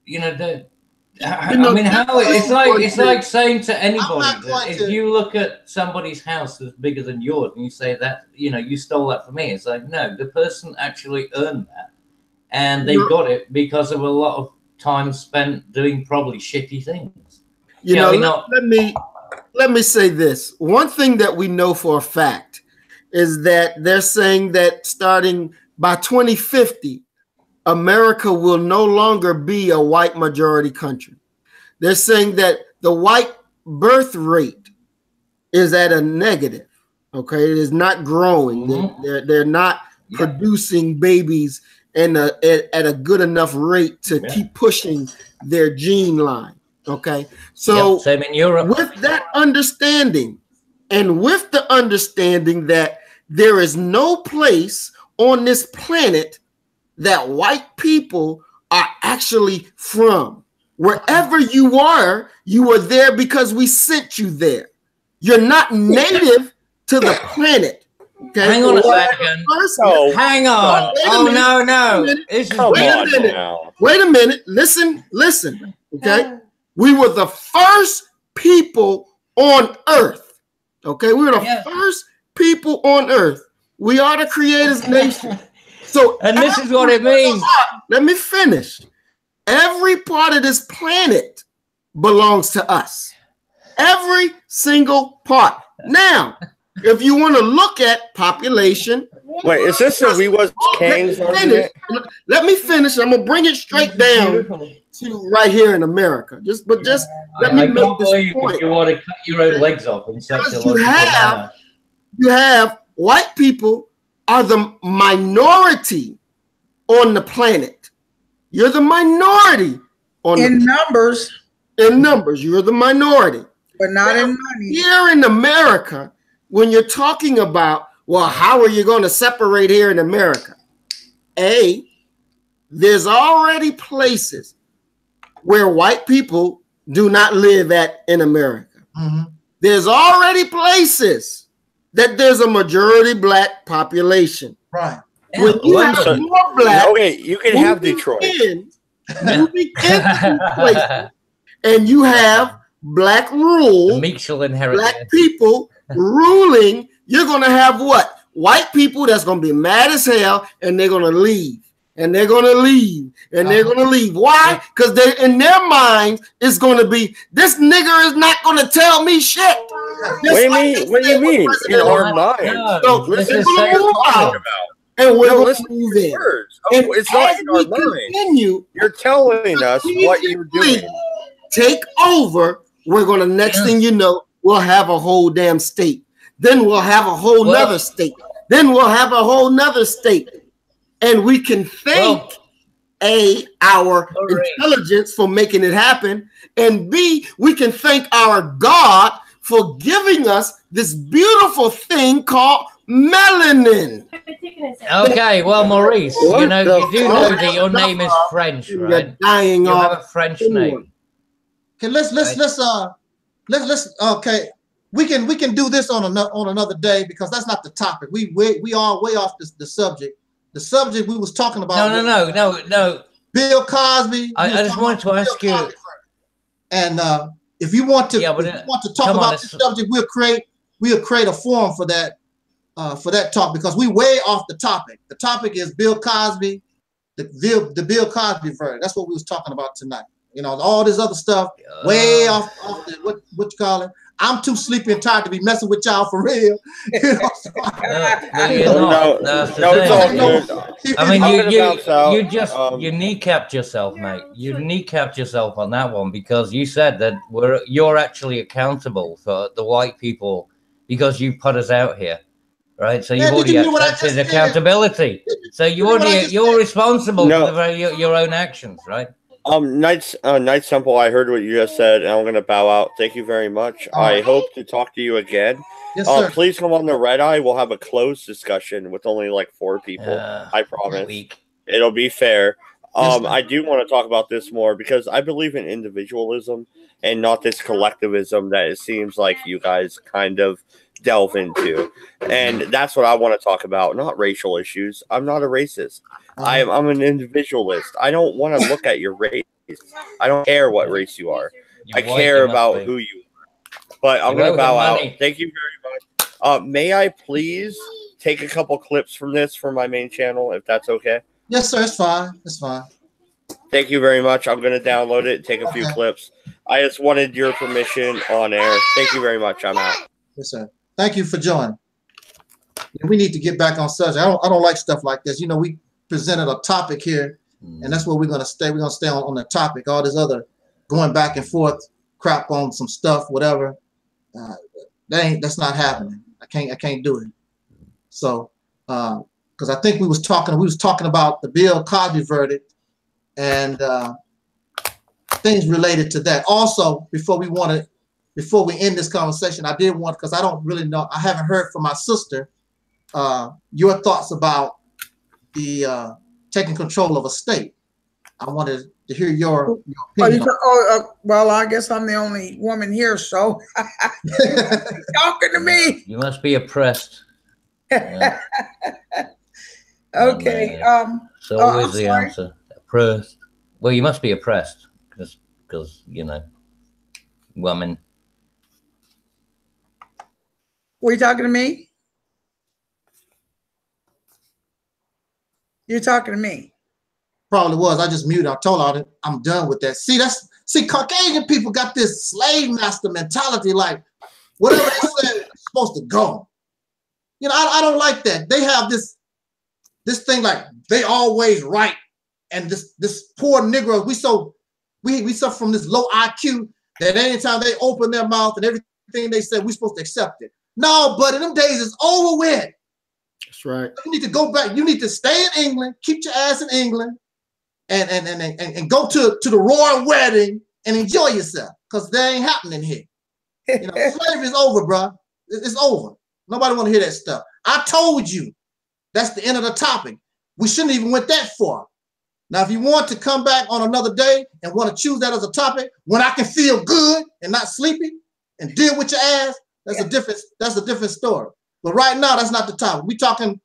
you know, I mean, how it's like saying to anybody that if you look at somebody's house that's bigger than yours and you say that, you know, you stole that from me, it's like, no, the person actually earned that. And they got it because of a lot of time spent doing probably shitty things. You know, let me say this. One thing that we know for a fact is that they're saying that starting by 2050, America will no longer be a white majority country. They're saying that the white birth rate is at a negative. Okay, it is not growing. Mm-hmm. They're not producing babies and at a good enough rate to keep pushing their gene line. Okay, so same in Europe. With that understanding, and with the understanding that there is no place on this planet that white people are actually from. Wherever you are there because we sent you there. You're not native to the planet. Okay. Hang on a second. Hang on. Wait a minute. Listen. Okay. We were the first people on earth. Okay. We were the first people on earth. We are the creator's nation. So, and this is what it means. Let me finish. Every part of this planet belongs to us. Every single part. Now, if you want to look at population. Wait, is this the we was King's argument? Let me finish. I'm gonna bring it straight down to right here in America. Just let me make this point. You want to cut your own legs off in such a logical manner. You have white people are the minority on the planet. You're the minority in numbers. In numbers, you're the minority. But not in money. Here in America, when you're talking about, well, how are you going to separate here in America? There's already places where white people do not live at in America. Mm-hmm. There's already places that there's a majority black population. Right. When you have more black, okay, you can have Detroit. Moving into places, and you have black rule, black people ruling, you're going to have what? White people that's going to be mad as hell, and they're going to leave. And they're going to leave. And they're going to leave. Why? Because they in their minds, it's going to be, this nigger is not going to tell me shit. What do you mean? What do you mean? In our minds. So this is what we're talking about. And we're going to move in. And it's not in our mind. You're telling us what you're doing. Take over. We're going to, next thing you know, we'll have a whole damn state. Then we'll have a whole nother state. Then we'll have a whole nother state. And we can thank our intelligence for making it happen. And B, we can thank our God for giving us this beautiful thing called melanin. Okay, well, Maurice, you know, you do know that your name is French, right? You have a French name. Okay, let's okay. We can do this on another day because that's not the topic. We are way off the subject. The subject we was talking about. No. Bill Cosby. I just wanted to ask you. And if you want to, talk about this subject, we'll create a forum for that talk because we way off the topic. The topic is Bill Cosby, the Bill Cosby verdict. That's what we was talking about tonight. You know, all this other stuff way off the what you call it. I'm too sleepy and tired to be messing with y'all for real. You know, I mean, you just you kneecapped yourself, mate. You kneecapped yourself on that one because you said that you're actually accountable for the white people because you put us out here, right? So you've already accepted accountability. So you're responsible for your own actions, right? Knights Temple, I heard what you just said, and I'm gonna bow out. Thank you very much. I hope to talk to you again. Yes, sir. Please come on the Red Eye. We'll have a closed discussion with only like 4 people. I promise. It'll be fair. I do want to talk about this more because I believe in individualism and not this collectivism that it seems like you guys kind of delve into. And that's what I want to talk about, not racial issues. I'm not a racist. I'm an individualist. I don't want to look at your race. I don't care what race you are. I care about who you are. But I'm going to bow out. Thank you very much. May I please take a couple clips from this for my main channel, if that's okay? Yes, sir. It's fine. It's fine. Thank you very much. I'm going to download it, take a few clips. I just wanted your permission on air. Thank you very much. I'm out. Yes, sir. Thank you for joining. We need to get back on subject. I don't like stuff like this. You know, we presented a topic here, and that's where we're going to stay. We're going to stay on the topic. All this other going back and forth crap on some stuff, whatever. That's not happening. I can't do it. So, because I think we was talking about the Bill Cosby verdict and things related to that. Also, before we end this conversation, I did want, because I don't really know, I haven't heard from my sister your thoughts about the taking control of a state. I wanted to hear your opinion. Well, I guess I'm the only woman here, so talking to me. You must be oppressed. Yeah. Okay. So always the answer. Oppressed. Well, you must be oppressed because you know, woman. Were you talking to me? You're talking to me. Probably was. I just muted. I told her I'm done with that. See, that's See, Caucasian people got this slave master mentality, like whatever they say is supposed to go. You know, I don't like that. They have this thing like they always right, and this poor Negro, we suffer from this low IQ that anytime they open their mouth and everything they say, we're supposed to accept it. No, but in them days it's over with. That's right. You need to go back. You need to stay in England, keep your ass in England, and go to the royal wedding and enjoy yourself, because they ain't happening here. You know, slavery is over, bro. It's over. Nobody want to hear that stuff. I told you that's the end of the topic. We shouldn't even went that far. Now, if you want to come back on another day and want to choose that as a topic, when I can feel good and not sleepy and deal with your ass, that's a different story. But right now, that's not the topic. We talking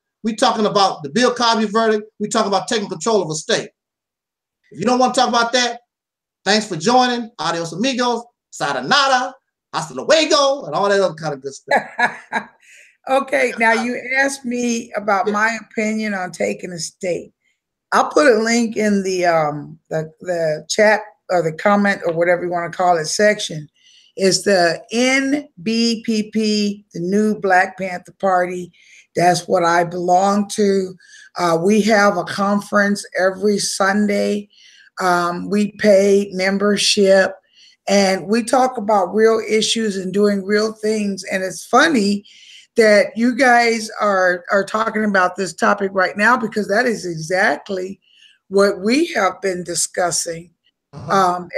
about the Bill Cosby verdict. We talking about taking control of a state. If you don't want to talk about that, thanks for joining. Adios amigos. Sayonara. Hasta luego, and all that other kind of good stuff. Okay, now you asked me about my opinion on taking a state. I'll put a link in the chat or the comment or whatever you want to call it section. It's the NBPP, the New Black Panther Party. That's what I belong to. We have a conference every Sunday. We pay membership. And we talk about real issues and doing real things. And it's funny that you guys are talking about this topic right now, because that is exactly what we have been discussing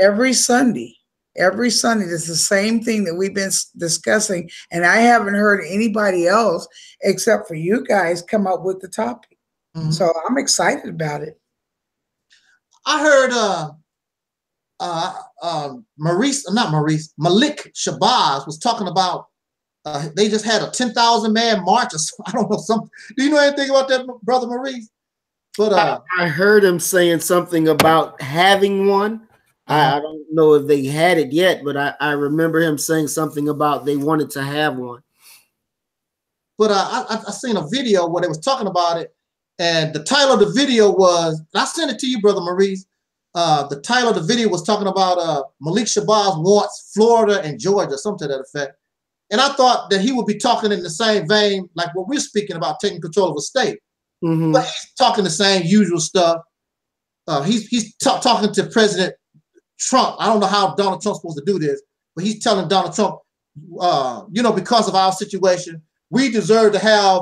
every Sunday. Every Sunday, it's the same thing that we've been discussing. And I haven't heard anybody else except for you guys come up with the topic. So I'm excited about it. I heard Malik Shabazz was talking about they just had a 10,000 man march or something. I don't know something. Do you know anything about that, Brother Maurice? But I heard him saying something about having one. I don't know if they had it yet, but I remember him saying something about they wanted to have one. But I seen a video where they was talking about it, and the title of the video was, and I sent it to you, Brother Maurice. The title of the video was talking about Malik Shabazz wants Florida and Georgia, something to that effect. And I thought that he would be talking in the same vein like what we're speaking about, taking control of a state. But he's talking the same usual stuff. He's talking to President Trump. I don't know how Donald Trump's supposed to do this, but he's telling Donald Trump, you know, because of our situation, we deserve to have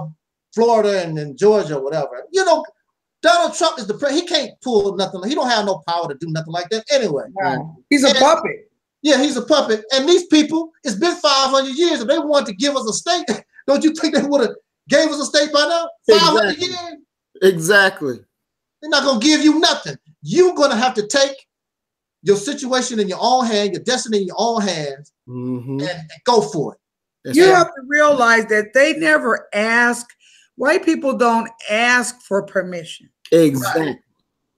Florida and Georgia or whatever. You know, Donald Trump is the president. He can't pull nothing. He don't have no power to do nothing like that anyway. No, he's a puppet. Yeah, he's a puppet. And these people, it's been 500 years. If they wanted to give us a state, don't you think they would have gave us a state by now? 500 years? Exactly. They're not going to give you nothing. You're going to have to take your situation in your own hand, your destiny in your own hands, and go for it. You have to realize that they never ask. White people don't ask for permission. Exactly. Right?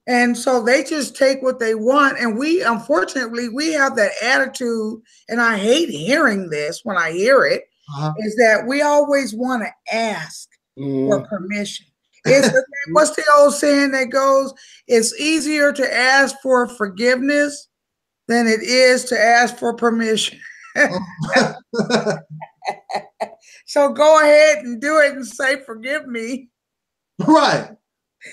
And so they just take what they want. And we, unfortunately, we have that attitude, and I hate hearing this when I hear it, is that we always want to ask for permission. It's what's the old saying that goes, it's easier to ask for forgiveness than it is to ask for permission. So go ahead and do it and say, forgive me. Right.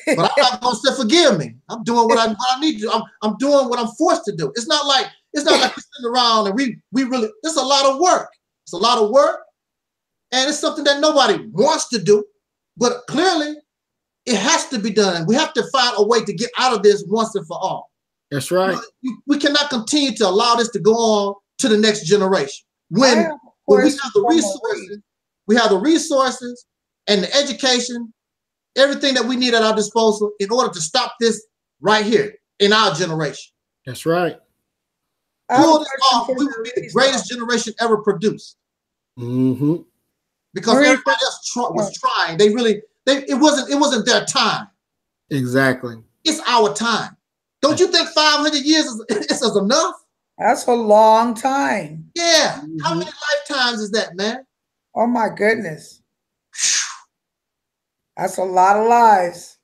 But I'm not going to say, forgive me. I'm doing what I need to do. I'm doing what I'm forced to do. It's not like we're sitting around and we really, it's a lot of work. It's a lot of work. And it's something that nobody wants to do. But clearly, it has to be done. We have to find a way to get out of this once and for all. That's right. We cannot continue to allow this to go on to the next generation. When we have the resources, and the education, everything that we need at our disposal in order to stop this right here in our generation. That's right. Pull this off, we would be the greatest generation ever produced. Because everybody else was trying. It wasn't their time. Exactly. It's our time. Don't you think 500 years is enough? That's a long time. Yeah. How many lifetimes is that, man? Oh my goodness. That's a lot of lives.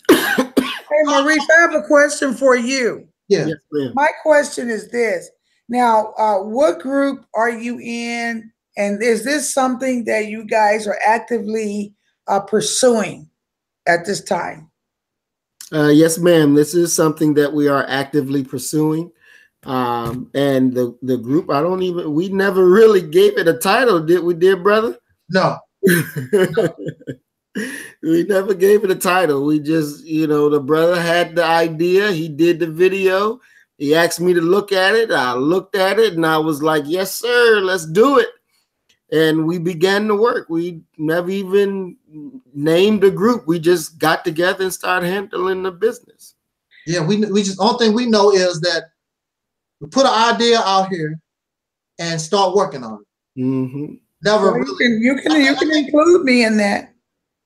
Hey, Maurice, I have a question for you. Yeah. Yes, my question is this. Now, what group are you in? And is this something that you guys are actively pursuing at this time? Yes, ma'am. This is something that we are actively pursuing. And the group, we never really gave it a title, did we, dear brother? No. We never gave it a title. We just, the brother had the idea. He did the video. He asked me to look at it. I looked at it and I was like, yes, sir, let's do it. And we began to work. We never even named a group. We just got together and started handling the business. Yeah, we just, only thing we know is that we put an idea out here and start working on it. Mm-hmm. Never well, really. You can include me in that.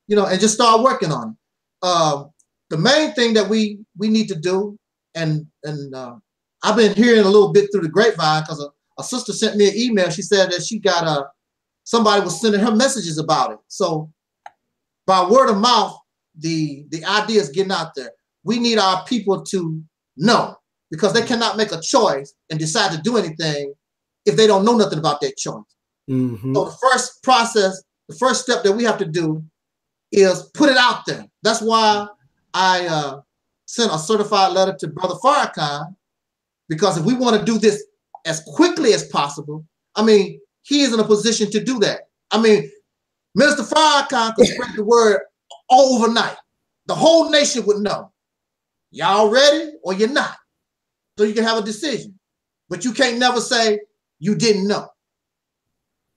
And just start working on it. The main thing that we need to do, and I've been hearing a little bit through the grapevine because a sister sent me an email. She said that she got somebody was sending her messages about it. So by word of mouth, the idea is getting out there. We need our people to know, because they cannot make a choice and decide to do anything if they don't know nothing about that choice. Mm-hmm. So the first step that we have to do is put it out there. That's why I sent a certified letter to Brother Farrakhan, because if we want to do this as quickly as possible, I mean, he is in a position to do that. I mean, Minister Farrakhan could spread the word overnight. The whole nation would know. Y'all ready or you're not? So you can have a decision. But you can't never say you didn't know.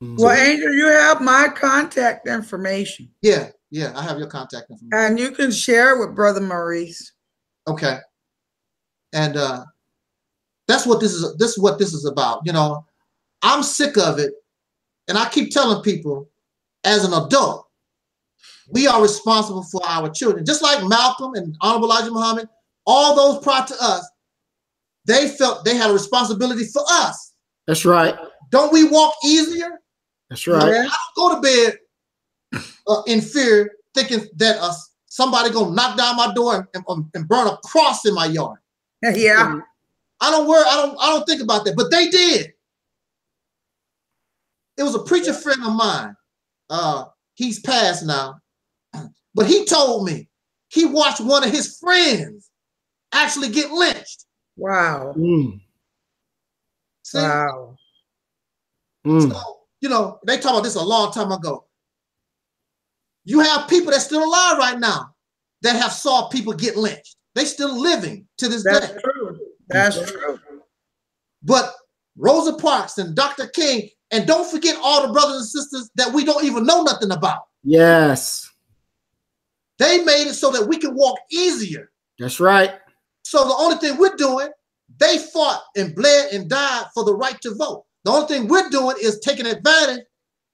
Mm-hmm. Well, Angel, you have my contact information. Yeah, I have your contact information. And you can share it with Brother Maurice. Okay. And that's what this is. This is what this is about. I'm sick of it. And I keep telling people, as an adult, we are responsible for our children. Just like Malcolm and Honorable Elijah Muhammad, all those prior to us, they felt they had a responsibility for us. That's right. Don't we walk easier? That's right. I don't go to bed in fear, thinking that somebody gonna knock down my door and burn a cross in my yard. Yeah. I don't worry. I don't think about that. But they did. It was a preacher friend of mine. He's passed now, but he told me he watched one of his friends actually get lynched. Wow. Mm. See? Wow. Mm. So, they talk about this a long time ago. You have people that's still alive right now that have saw people get lynched. They still living to this That's day. true. That's true. But Rosa Parks and Dr. King, and don't forget all the brothers and sisters that we don't even know nothing about. Yes. They made it so that we can walk easier. That's right. So the only thing we're doing, they fought and bled and died for the right to vote. The only thing we're doing is taking advantage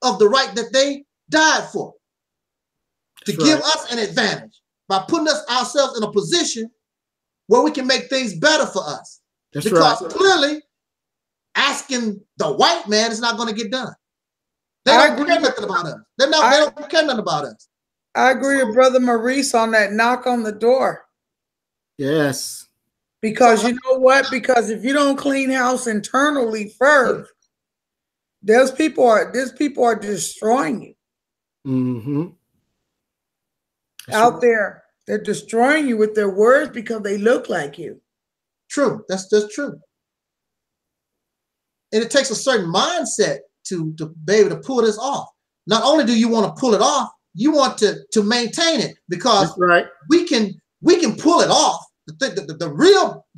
of the right that they died for. To give us an advantage by putting ourselves in a position where we can make things better for us. That's because clearly asking the white man is not going to get done. They don't care nothing about us. They don't care nothing about us. I agree with Brother Maurice on that knock on the door. Yes. Because you know what? Because if you don't clean house internally first, these people are destroying you. Mm-hmm. Out there. They're destroying you with their words because they look like you. True. That's true. And it takes a certain mindset to be able to pull this off. Not only do you want to pull it off, you want to maintain it, because we can pull it off. The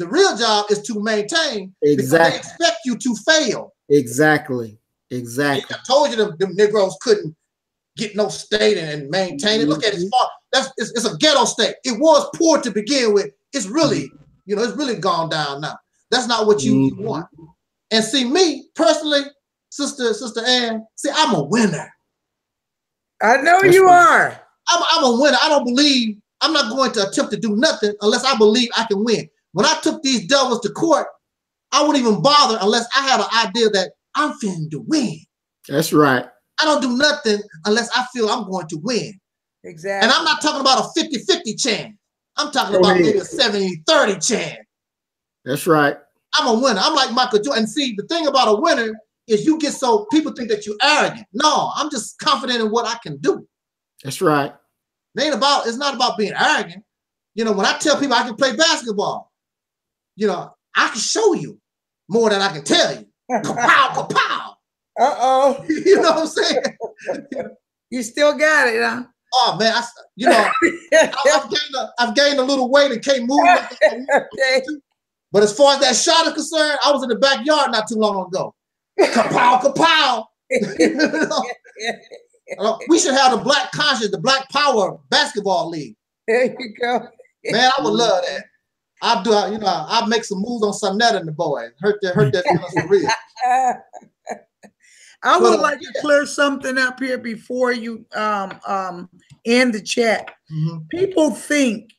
real job is to maintain. Exactly. Because they expect you to fail. Exactly. I told you them Negroes couldn't get no state and maintain it. Look at it. It's a ghetto state. It was poor to begin with. It's really, it's really gone down now. That's not what you want. And see, me personally, Sister Ann, see, I'm a winner. I know you are. I'm a winner. I'm not going to attempt to do nothing unless I believe I can win. When I took these devils to court, I wouldn't even bother unless I had an idea that I'm finna to win. That's right. I don't do nothing unless I feel I'm going to win. Exactly. And I'm not talking about a 50-50 chance. I'm talking about maybe a 70-30 chance. That's right. I'm a winner. I'm like Michael Jordan. And see, the thing about a winner is you get so people think that you're arrogant. No, I'm just confident in what I can do. That's right. It's not about being arrogant. You know, when I tell people I can play basketball, you know, I can show you more than I can tell you. Kapow, kapow. Uh-oh. You know what I'm saying? You still got it, huh? Oh man, I've gained a little weight and can't move. Okay. But as far as that shot is concerned, I was in the backyard not too long ago. Kapow, kapow. You know? We should have the Black Conscious, the Black Power Basketball League. There you go. Man, I would love that. I'll do, you know, I'll make some moves on Sonetta and the boys. Hurt their feelings for real. I would like to clear something up here before you end the chat. Mm-hmm. People think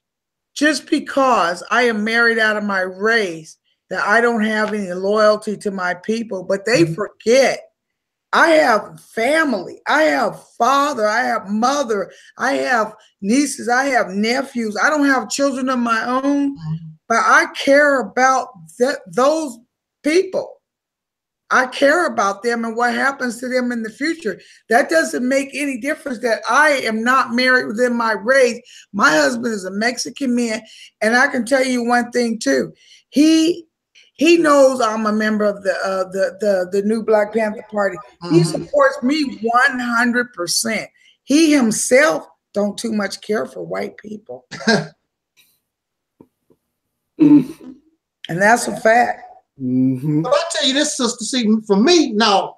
just because I am married out of my race that I don't have any loyalty to my people, but they forget I have family, I have father, I have mother, I have nieces, I have nephews. I don't have children of my own, but I care about those people. I care about them and what happens to them in the future. That doesn't make any difference that I am not married within my race. My husband is a Mexican man, and I can tell you one thing too. He knows I'm a member of the new Black Panther Party. He supports me 100%. He himself don't too much care for white people. And that's a fact. But I tell you this, sister, see, for me, now,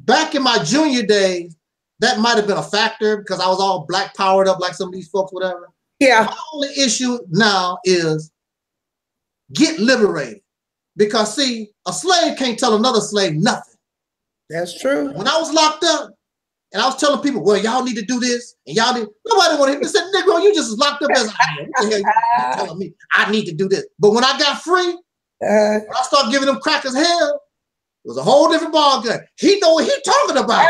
back in my junior days, that might have been a factor because I was all Black powered up like some of these folks, whatever. Yeah. My only issue now is get liberated. Because, see, a slave can't tell another slave nothing. That's true. When I was locked up, and I was telling people, well, y'all need to do this, and y'all need, nobody wanted to say, Negro, you just as locked up as I am. What the hell you telling me? I need to do this. But when I got free, when I started giving them crackers hell, it was a whole different ball game. He know what he's talking about.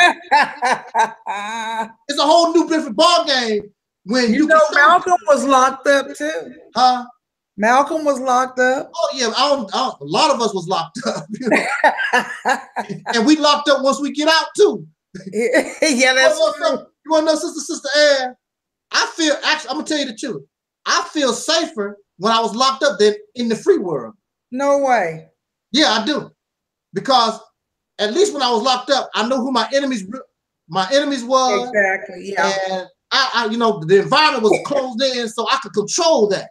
It's a whole new different ball game. When you know, Malcolm was locked up too. Huh? Malcolm was locked up. Oh yeah, a lot of us was locked up. You know? And we locked up once we get out too. Yeah, that's true. You want to know, Sister Air? I feel, actually, I'm going to tell you the truth. I feel safer when I was locked up than in the free world. No way. Yeah, I do. Because at least when I was locked up, I know who my enemies was. Exactly, yeah. And I you know, the environment was closed in, so I could control that.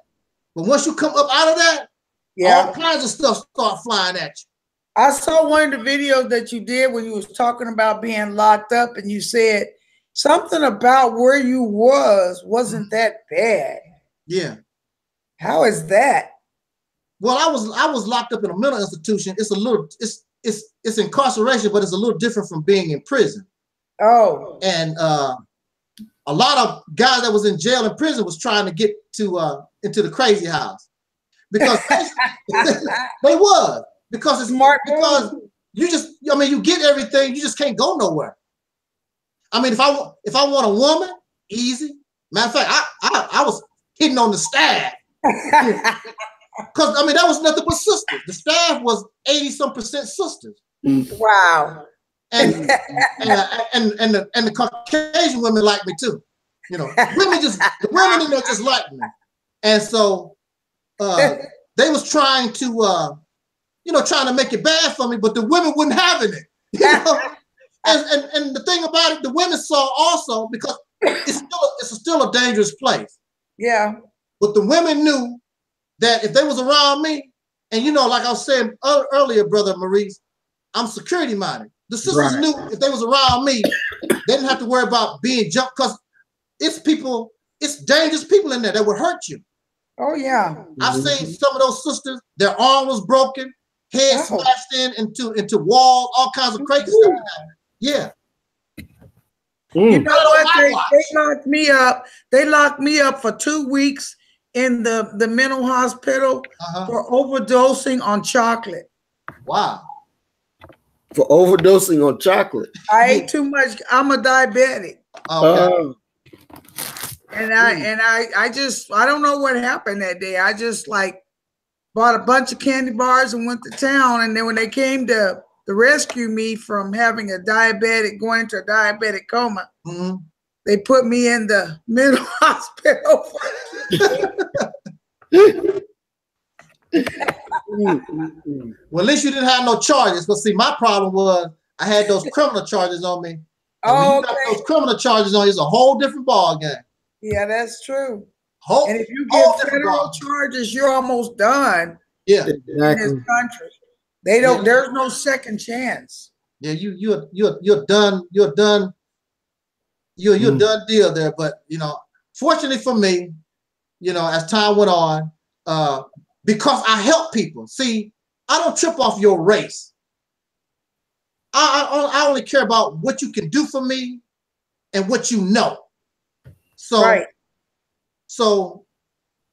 But once you come up out of that, all kinds of stuff start flying at you. I saw one of the videos that you did when you was talking about being locked up, and you said something about where you wasn't that bad. Yeah. How is that? Well, I was locked up in a mental institution. It's a little, it's incarceration, but it's a little different from being in prison. Oh. And a lot of guys that was in jail and prison was trying to get to into the crazy house because they was. Because it's smart, because you just, I mean, you get everything, you just can't go nowhere. I mean, if I want a woman, easy. Matter of fact, I was hitting on the staff. Because I mean, that was nothing but sisters. The staff was 80-some% sisters. Wow. And the Caucasian women like me too. You know, the women in there just like me. And so they was trying to trying to make it bad for me, but the women wouldn't having it. You know? and the thing about it, the women saw also, because it's still a dangerous place. Yeah. But the women knew that if they was around me, and you know, like I was saying earlier, Brother Maurice, I'm security minded. The sisters knew if they was around me, they didn't have to worry about being jumped, because it's dangerous people in there that would hurt you. Oh yeah. I've seen some of those sisters, their arm was broken, head smashed into walls, all kinds of crazy stuff. Yeah. You know what? They locked me up. They locked me up for 2 weeks in the mental hospital for overdosing on chocolate. Wow. For overdosing on chocolate. I ate too much. I'm a diabetic. Okay. And I don't know what happened that day. I just like bought a bunch of candy bars and went to town. And then when they came to rescue me from having a diabetic, going into a diabetic coma, they put me in the mental hospital. Well, at least you didn't have no charges. But see, my problem was I had those criminal charges on me. And when you got those criminal charges on you, it's a whole different ball game. Yeah, that's true. And if you get federal charges, you're almost done. Yeah, in this country, they don't. There's no second chance. Yeah, you're done. You're done. You're done deal there. But you know, fortunately for me, you know, as time went on, because I help people. See, I don't trip off your race. I only care about what you can do for me and what you know. So, so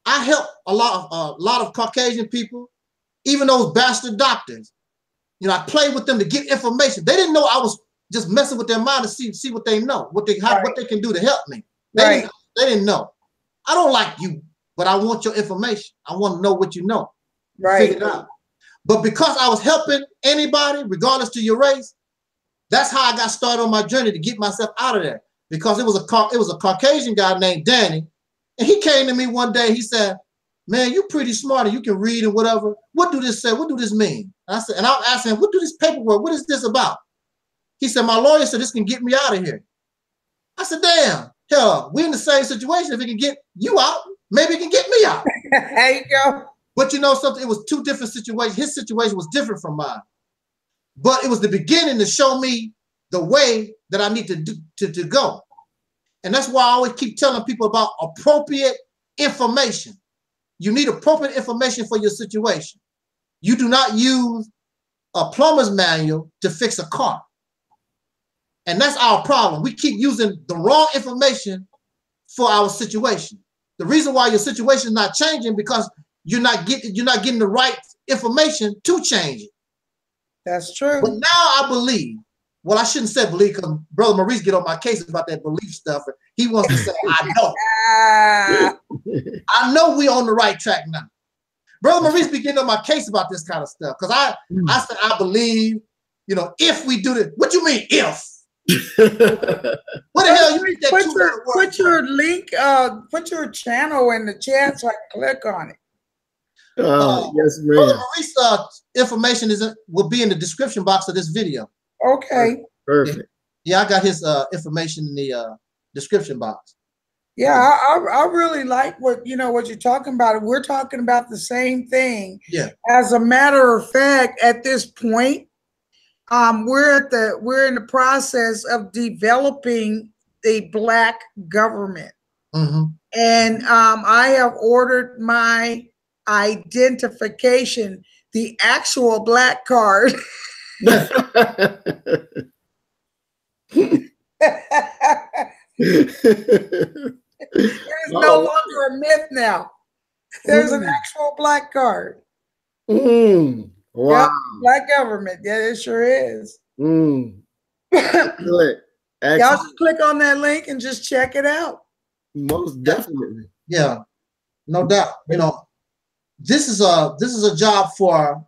I help a lot of Caucasian people, even those bastard doctors. You know, I play with them to get information. They didn't know I was just messing with their mind to see what they know, what they can do to help me. They didn't know. I don't like you, but I want your information. I want to know what you know. Figure it out. But because I was helping anybody, regardless to your race, that's how I got started on my journey to get myself out of there. Because it was a Caucasian guy named Danny, and he came to me one day. He said, "Man, you pretty smart and you can read and whatever. What do this say? What do this mean?" And I said, and I asked him, "What do this paperwork? What is this about?" He said, "My lawyer said this can get me out of here." I said, "Damn, hell, we're in the same situation. If it can get you out, maybe it can get me out." There you go. But you know something? It was two different situations. His situation was different from mine. But it was the beginning to show me the way that I need to go. And that's why I always keep telling people about appropriate information. You need appropriate information for your situation. You do not use a plumber's manual to fix a car. And that's our problem. We keep using the wrong information for our situation. The reason why your situation is not changing because you're not getting the right information to change it. That's true. But now I believe, well, I shouldn't say believe because Brother Maurice get on my case about that belief stuff. He wants to say, I know. I know we're on the right track now. Brother Maurice be getting on my case about this kind of stuff because I said, I believe, you know, if we do this. What you mean, if? What the hell? You need that put your link, put your channel in the chat so I can click on it. Yes, ma'am. Brother Maurice, information will be in the description box of this video. Okay. Perfect. Yeah, I got his information in the description box. Yeah, I really like what you're talking about. We're talking about the same thing. Yeah. As a matter of fact, at this point, we're in the process of developing a Black government, and I have ordered my identification, the actual Black card. It's no longer a myth now. There's an actual Black card. Wow. Yep, Black government. Yeah, it sure is. Good. Y'all just click on that link and just check it out. Most definitely. Yeah, no doubt. You know, this is a job for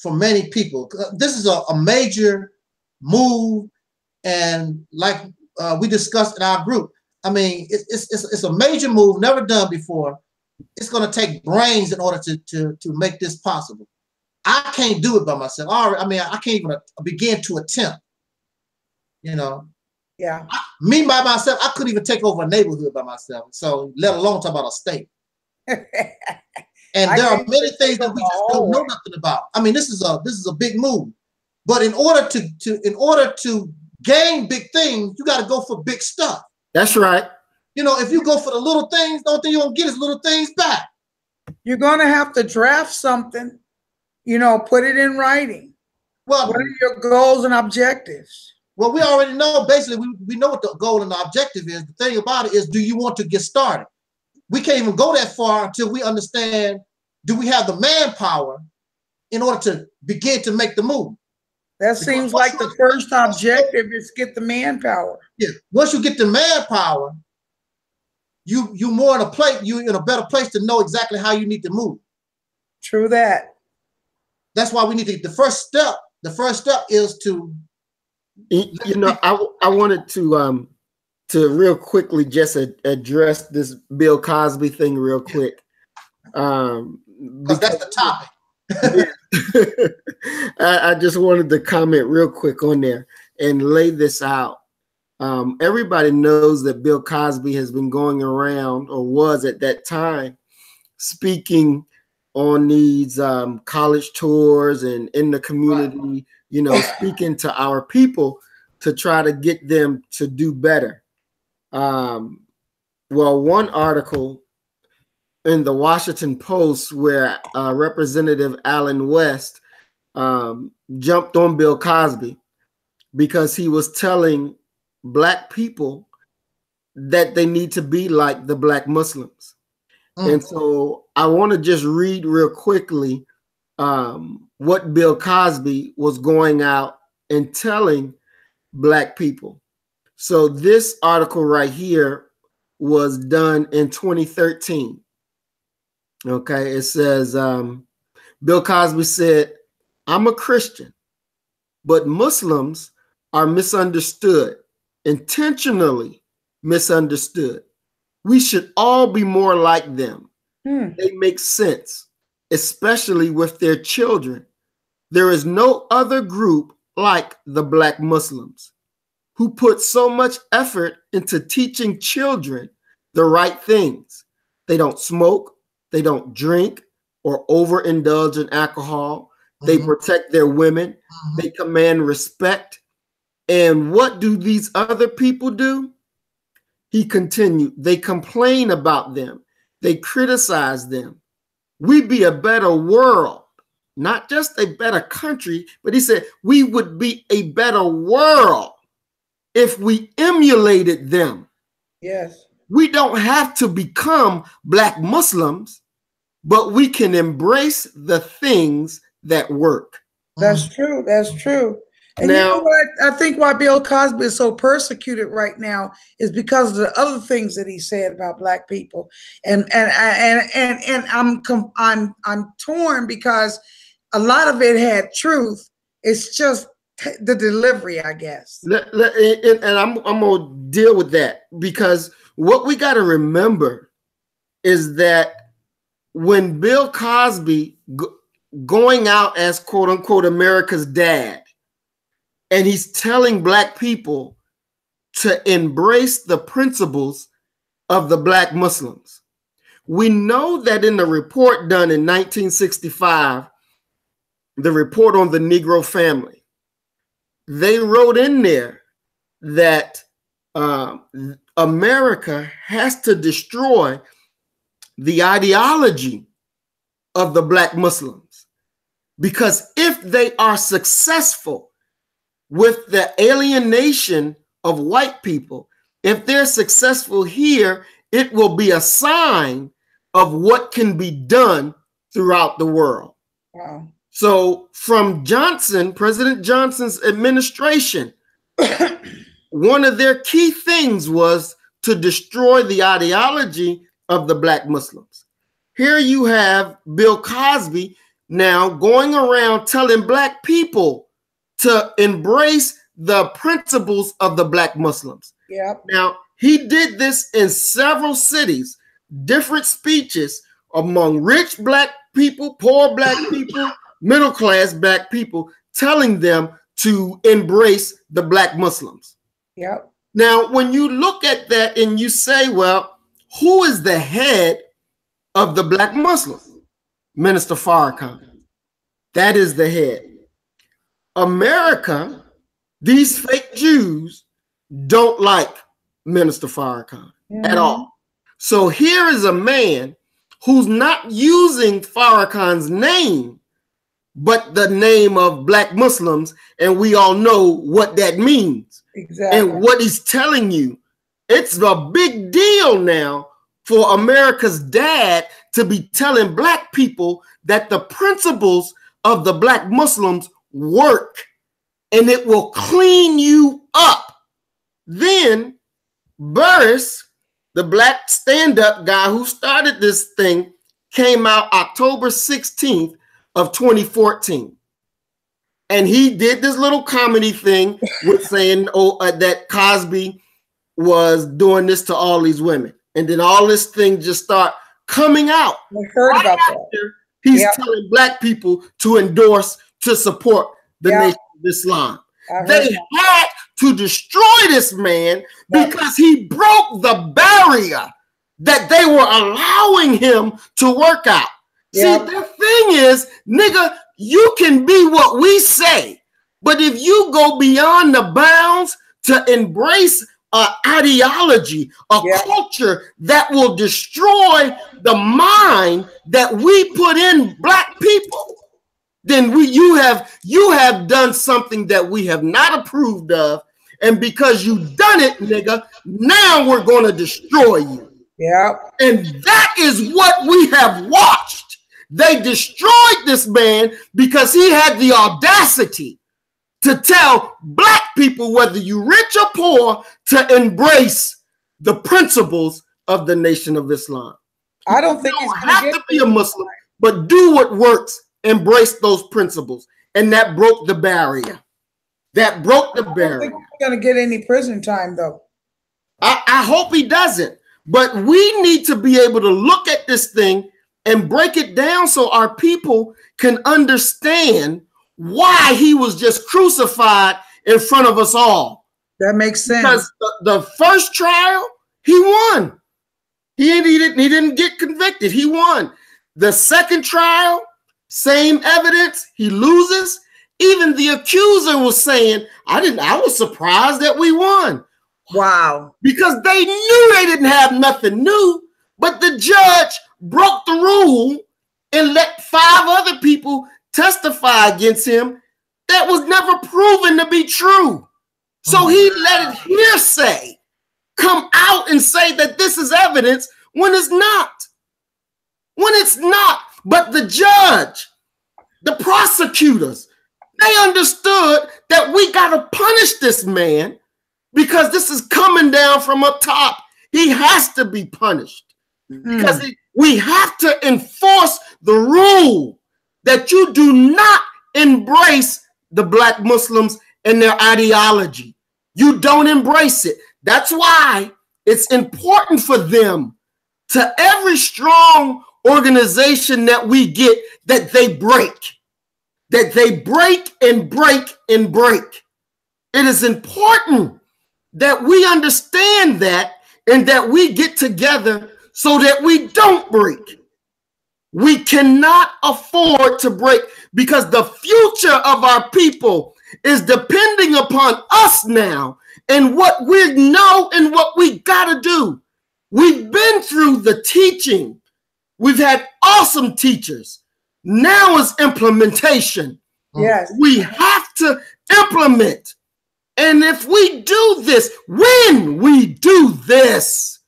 many people. This is a major move, and like we discussed in our group, I mean, it's a major move, never done before. It's going to take brains in order to make this possible. I can't do it by myself. I mean, I can't even begin to attempt. You know. Yeah. Me by myself, I couldn't even take over a neighborhood by myself. So let alone talk about a state. And there are many things that we just don't know nothing about. I mean, this is a big move. But in order to gain big things, you got to go for big stuff. That's right. You know, if you go for the little things, the only thing you're gonna get is little things back. You're gonna have to draft something, you know, put it in writing. Well, what are your goals and objectives? Well, we already know, basically, we know what the goal and the objective is. The thing about it is, do you want to get started? We can't even go that far until we understand, do we have the manpower in order to begin to make the move? That seems like the first objective is get the manpower. Yeah. Once you get the manpower, you're in a better place to know exactly how you need to move. True that. That's why we need to, the first step is to, you know, I wanted to real quickly just address this Bill Cosby thing real quick. Because that's the topic. I just wanted to comment real quick on there and lay this out. Everybody knows that Bill Cosby has been going around, or was at that time, speaking on these college tours and in the community, right, you know, speaking to our people to try to get them to do better. Well, one article in the Washington Post where Representative Allen West jumped on Bill Cosby because he was telling Black people that they need to be like the Black Muslims. And so I want to just read real quickly what Bill Cosby was going out and telling Black people. So this article right here was done in 2013. Okay, it says, Bill Cosby said, "I'm a Christian, but Muslims are misunderstood, intentionally misunderstood. We should all be more like them. They make sense, especially with their children. There is no other group like the Black Muslims who put so much effort into teaching children the right things. They don't smoke, they don't drink or overindulge in alcohol. They protect their women. They command respect. And what do these other people do?" He continued, "They complain about them. They criticize them. We'd be a better world, not just a better country," but he said, "we would be a better world if we emulated them." Yes. We don't have to become Black Muslims, but we can embrace the things that work. That's true. That's true. And now, you know what? I think why Bill Cosby is so persecuted right now is because of the other things that he said about Black people. And I'm torn because a lot of it had truth. It's just the delivery, I guess. And I'm gonna deal with that, because what we got to remember is that when Bill Cosby going out as quote unquote America's dad, and he's telling Black people to embrace the principles of the Black Muslims, we know that in the report done in 1965, the report on the Negro family, they wrote in there that America has to destroy the ideology of the Black Muslims, because if they are successful with the alienation of white people, if they're successful here, it will be a sign of what can be done throughout the world. Wow. So from President Johnson's administration, one of their key things was to destroy the ideology of the Black Muslims. Here you have Bill Cosby now going around telling Black people to embrace the principles of the Black Muslims. Yep. Now, he did this in several cities, different speeches among rich Black people, poor Black people, middle-class Black people, telling them to embrace the Black Muslims. Yep. Now, when you look at that and you say, well, who is the head of the Black Muslims? Minister Farrakhan. That is the head. America, these fake Jews don't like Minister Farrakhan at all. So here is a man who's not using Farrakhan's name, but the name of Black Muslims, and we all know what that means. Exactly. And what he's telling you, it's a big deal now for America's dad to be telling Black people that the principles of the Black Muslims work and it will clean you up. Then Burris, the Black stand-up guy who started this thing, came out October 16th of 2014. And he did this little comedy thing with saying that Cosby was doing this to all these women. And then all this thing just start coming out. We heard about that. He's telling black people to endorse, to support the Nation of Islam. They had to destroy this man because he broke the barrier that they were allowing him to work out. See, the thing is, nigga, you can be what we say, but if you go beyond the bounds to embrace an ideology, a culture that will destroy the mind that we put in black people, then you have done something that we have not approved of, and because you've done it, nigga, now we're going to destroy you. Yeah, and that is what we have watched. They destroyed this man because he had the audacity to tell black people, whether you rich or poor, to embrace the principles of the Nation of Islam. I don't think you don't have to be a Muslim, but do what works. Embrace those principles, and that broke the barrier. That broke the barrier. I don't think he's going to get any prison time, though. I hope he doesn't. But we need to be able to look at this thing and break it down so our people can understand why he was just crucified in front of us all. That makes sense. Because the first trial, he won. He didn't get convicted. He won. The second trial, same evidence, he loses. Even the accuser was saying, I was surprised that we won. Wow. Because they knew they didn't have nothing new, but the judge broke the rule and let 5 other people testify against him that was never proven to be true. So he let it hearsay come out and say that this is evidence when it's not. When it's not. But the judge, the prosecutors, they understood that we got to punish this man because this is coming down from up top. He has to be punished because we have to enforce the rule that you do not embrace the black Muslims and their ideology. You don't embrace it. That's why it's important for them to every strong organization that we get that they break and break and break. It is important that we understand that and that we get together so that we don't break. We cannot afford to break because the future of our people is depending upon us now and what we know and what we got to do. We've been through the teaching. We've had awesome teachers. Now is implementation. Yes. We have to implement. And if we do this, when we do this,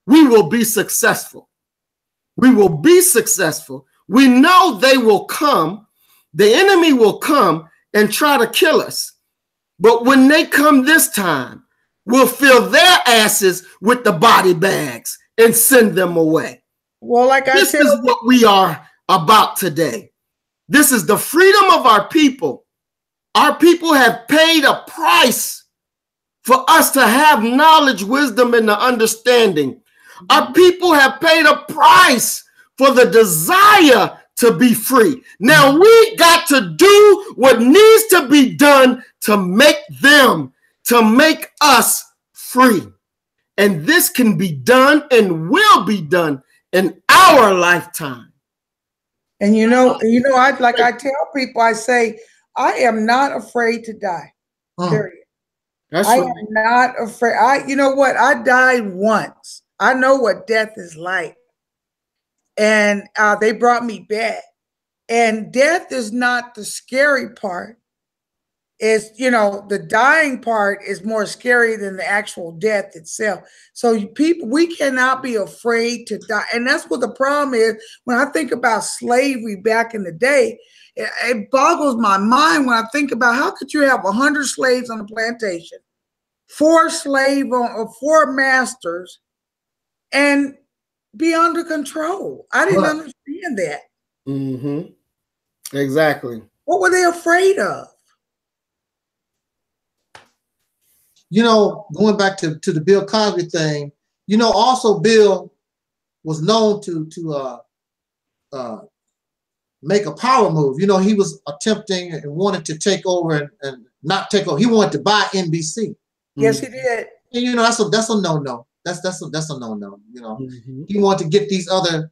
we will be successful. We will be successful. We know they will come. The enemy will come and try to kill us. But when they come this time, we'll fill their asses with the body bags and send them away. Well, like I said, this is what we are about today. This is the freedom of our people. Our people have paid a price for us to have knowledge, wisdom, and the understanding. Our people have paid a price for the desire to be free. Now we got to do what needs to be done to make us free. And this can be done and will be done in our lifetime. And you know, I tell people, I say, I am not afraid to die. Period. I am not afraid. You know what? I died once. I know what death is like. And they brought me back. And death is not the scary part. It's, the dying part is more scary than the actual death itself. So people, we cannot be afraid to die. And that's what the problem is. When I think about slavery back in the day, it boggles my mind when I think about how could you have 100 slaves on a plantation, 4 masters, and be under control. I didn't understand that. Mm-hmm. Exactly. What were they afraid of? You know, going back to the Bill Cosby thing, you know, also Bill was known to make a power move. You know, he was attempting and wanted to take over and not take over. He wanted to buy NBC. Yes, he did. And you know, that's a no-no. That's a no-no. You know, he wanted to get these other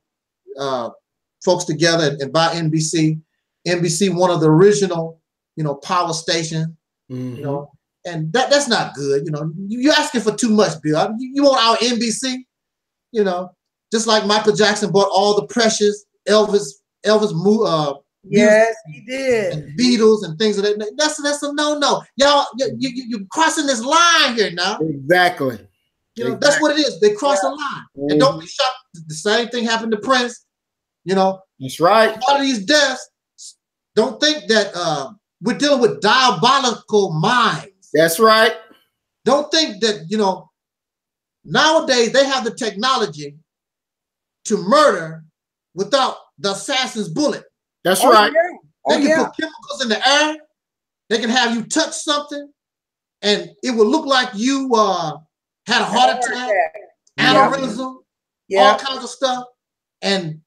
folks together and buy NBC. NBC, one of the original, you know, power stations. You know, and that's not good. You know, you're asking for too much, Bill. You want our NBC? You know, just like Michael Jackson bought all the precious Elvis yes, he did. And Beatles and things of that. That's a no-no. Y'all, you're crossing this line here now. Exactly. You know, that's what it is. They cross the line. And don't be shocked. The same thing happened to Prince. You know, that's right. A lot of these deaths, don't think that we're dealing with diabolical minds. That's right. Don't think that, you know, nowadays they have the technology to murder without the assassin's bullet. That's right. Yeah. They can put chemicals in the air. They can have you touch something, and it will look like you had a heart attack, aneurysm, all kinds of stuff. And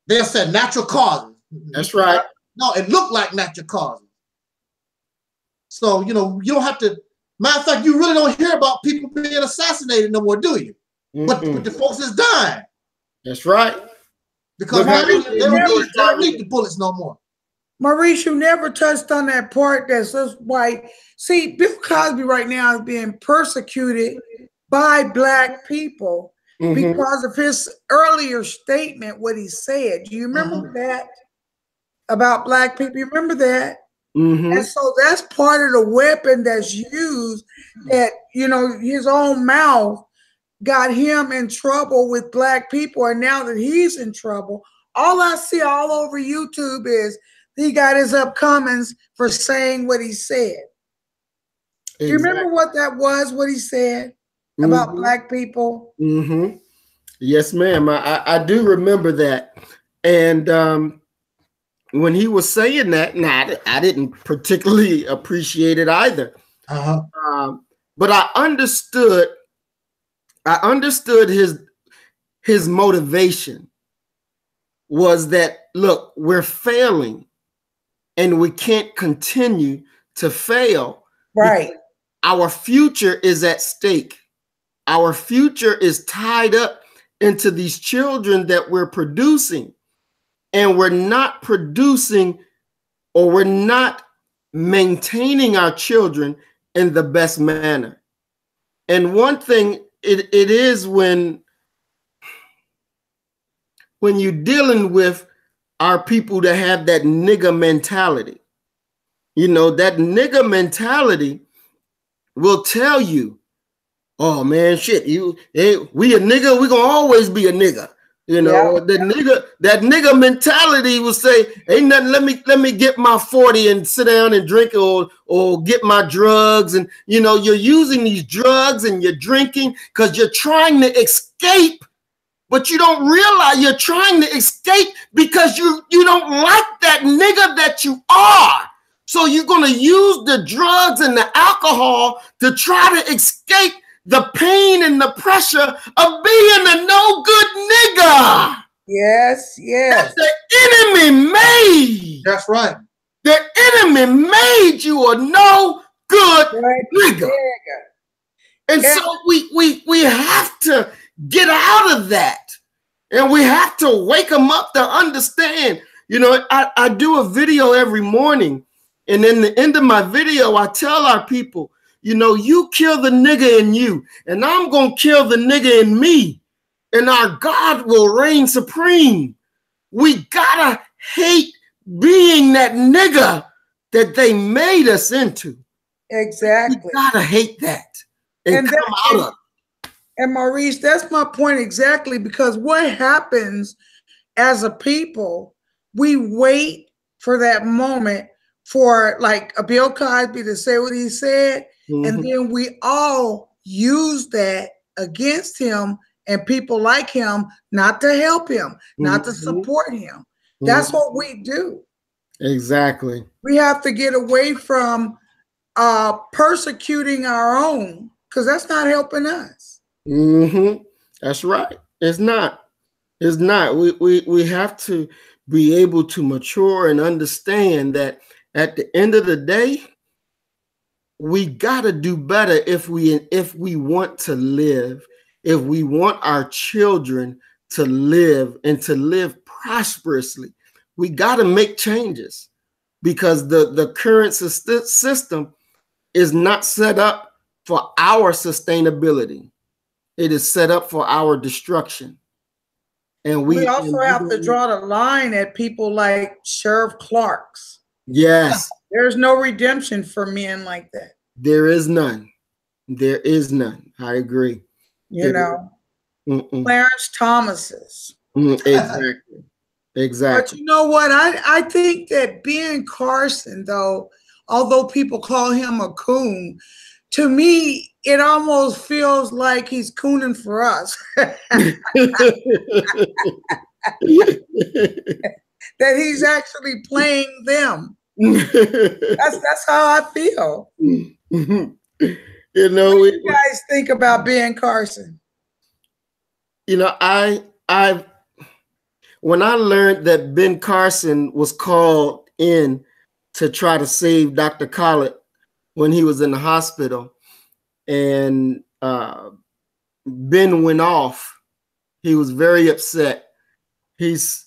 they'll say natural causes. That's right. No, it looked like natural causes. So, you know, you don't have to. Matter of fact, you really don't hear about people being assassinated no more, do you? But the folks is dying. That's right. Because they don't need the bullets no more. Maurice, you never touched on that part. That's why. See, Bill Cosby right now is being persecuted by Black people because of his earlier statement, what he said. Do you remember that about Black people? You remember that? And so that's part of the weapon that's used, that, you know, his own mouth got him in trouble with Black people. And now that he's in trouble, all I see all over YouTube is he got his upcomings for saying what he said. Do you remember what that was, what he said about Black people? Yes, ma'am. I do remember that. And when he was saying that, I didn't particularly appreciate it either. But I understood his motivation was that, look, we're failing and we can't continue to fail. Right. Our future is at stake. Our future is tied up into these children that we're producing. And we're not producing, or we're not maintaining our children in the best manner. And one thing it is when you're dealing with our people that have that nigger mentality, you know, that nigger mentality will tell you, oh man, shit, we a nigga, we gonna always be a nigga. You know, that nigga mentality will say, ain't nothing, let me get my 40 and sit down and drink or get my drugs. And, you know, you're using these drugs and you're drinking because you're trying to escape, but you don't realize you're trying to escape because you don't like that nigga that you are. So you're going to use the drugs and the alcohol to try to escape the pain and the pressure of being a no good nigga. Yes, yes. That's the enemy made. That's right. The enemy made you a no good nigga. And so we have to get out of that. And we have to wake them up to understand. You know, I do a video every morning. And in the end of my video, I tell our people, you know, you kill the nigga in you, and I'm going to kill the nigga in me, and our God will reign supreme. We got to hate being that nigga that they made us into. Exactly. We got to hate that and come out of it. And Maurice, that's my point exactly, because what happens as a people, we wait for that moment for like a Bill Cosby to say what he said, and then we all use that against him and people like him not to help him, not to support him. That's what we do. Exactly. We have to get away from persecuting our own, because that's not helping us. That's right. It's not. It's not. We have to be able to mature and understand that at the end of the day, we got to do better if we want to live, if we want our children to live and to live prosperously. We got to make changes, because the current system is not set up for our sustainability. It is set up for our destruction. And we also have to draw the line at people like Sheriff Clark's. Yes. There's no redemption for men like that. There is none. There is none. I agree. You know, Clarence Thomas's. Exactly. Exactly. But you know what? I think that Ben Carson, though, although people call him a coon, to me, it almost feels like he's cooning for us. That he's actually playing them. That's how I feel. You what know, do you guys think about Ben Carson? You know, when I learned that Ben Carson was called in to try to save Dr. Khaled when he was in the hospital, and Ben went off, he was very upset.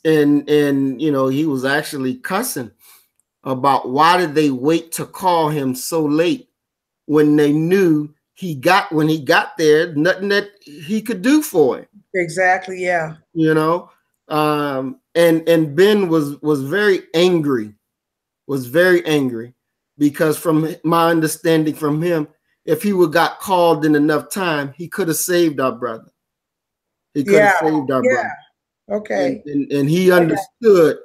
And you know, he was actually cussing about why did they wait to call him so late when they knew when he got there, nothing that he could do for him. Exactly, yeah. You know, and Ben was very angry, because from my understanding from him, if he would got called in enough time, he could have saved our brother. He could have saved our brother. Okay. And he understood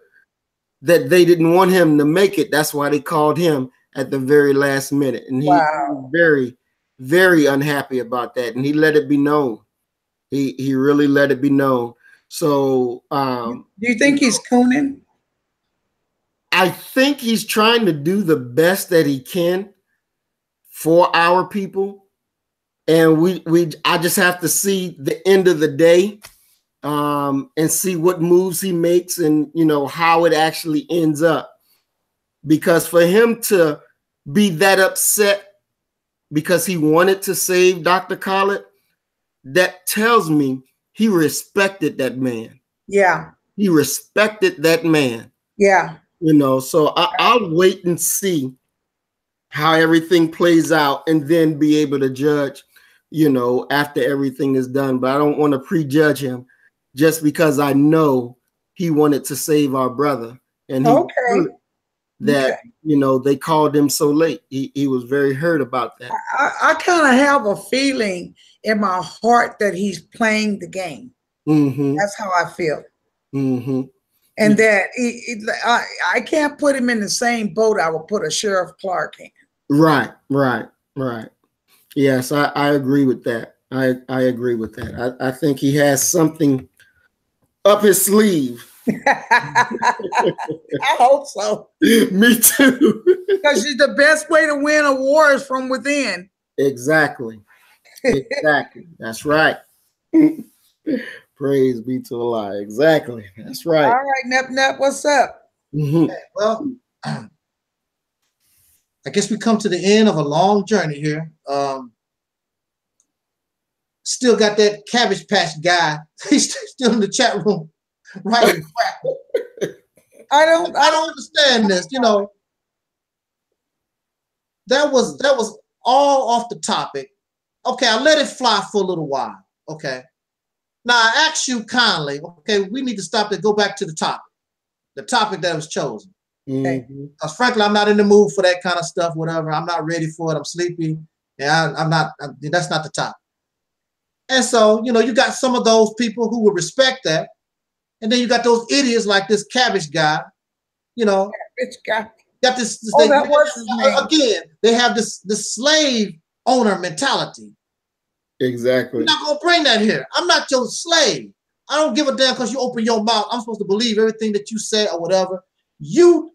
that they didn't want him to make it. That's why they called him at the very last minute. And he was very, very unhappy about that. And he let it be known. He really let it be known. So do you think he's cooning? I think he's trying to do the best that he can for our people. And I just have to see the end of the day, and see what moves he makes, and you know how it actually ends up. Because for him to be that upset because he wanted to save Dr. Khaled, that tells me he respected that man. Yeah. He respected that man. Yeah. You know, so I'll wait and see how everything plays out, and then be able to judge, you know, after everything is done. But I don't want to prejudge him just because I know he wanted to save our brother. And he hurt that, you know, they called him so late. He was very hurt about that. I kind of have a feeling in my heart that he's playing the game. That's how I feel. And that I can't put him in the same boat I would put a Sheriff Clark in. Right. Yes, I agree with that. I agree with that. I think he has something up his sleeve. I hope so. Me too. Because the best way to win a war is from within. Exactly. That's right. Praise be to Allah. Exactly. That's right. All right, Nep, what's up? Well, I guess we come to the end of a long journey here. Still got that Cabbage Patch guy. He's still in the chat room writing crap. I don't understand this. You know, that was all off the topic. Okay, I let it fly for a little while. Okay. Now I ask you kindly, okay, we need to stop and go back to the topic that was chosen. Because frankly, I'm not in the mood for that kind of stuff, whatever. I'm not ready for it. I'm sleepy. Yeah, that's not the topic. And so, you know, you got some of those people who will respect that. And then you got those idiots like this Cabbage guy, you know. Cabbage guy. Got this that was his name. Again, they have this slave owner mentality. Exactly. You're not gonna bring that here. I'm not your slave. I don't give a damn because you open your mouth. I'm supposed to believe everything that you say or whatever. You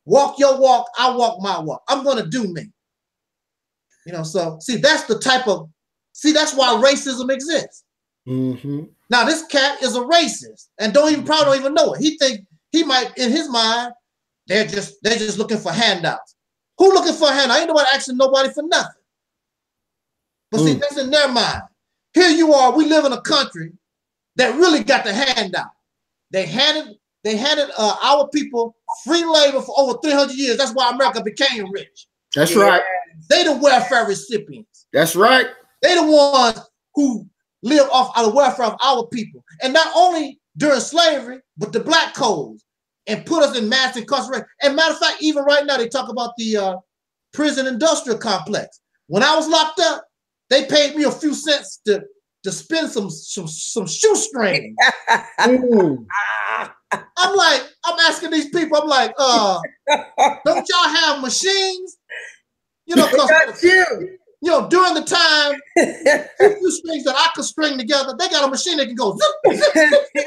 walk your walk, I walk my walk. I'm gonna do me. You know, so see, that's the type of, see, that's why racism exists. Now, this cat is a racist and probably don't even know it. He think he might, in his mind, they're just looking for handouts. Who looking for a handout? Ain't nobody asking nobody for nothing. But see, that's in their mind. Here you are, we live in a country that really got the handout. They handed our people free labor for over 300 years. That's why America became rich. That's right. They the welfare recipients. That's right. They the ones who live off of the welfare of our people. And not only during slavery, but the black codes and put us in mass incarceration. And matter of fact, even right now, they talk about the prison industrial complex. When I was locked up, they paid me a few cents to spin some shoestrings. I'm asking these people, I'm like, don't y'all have machines? You know, because you know, during the time, few strings that I could string together, they got a machine that can go zip, zip, zip, zip.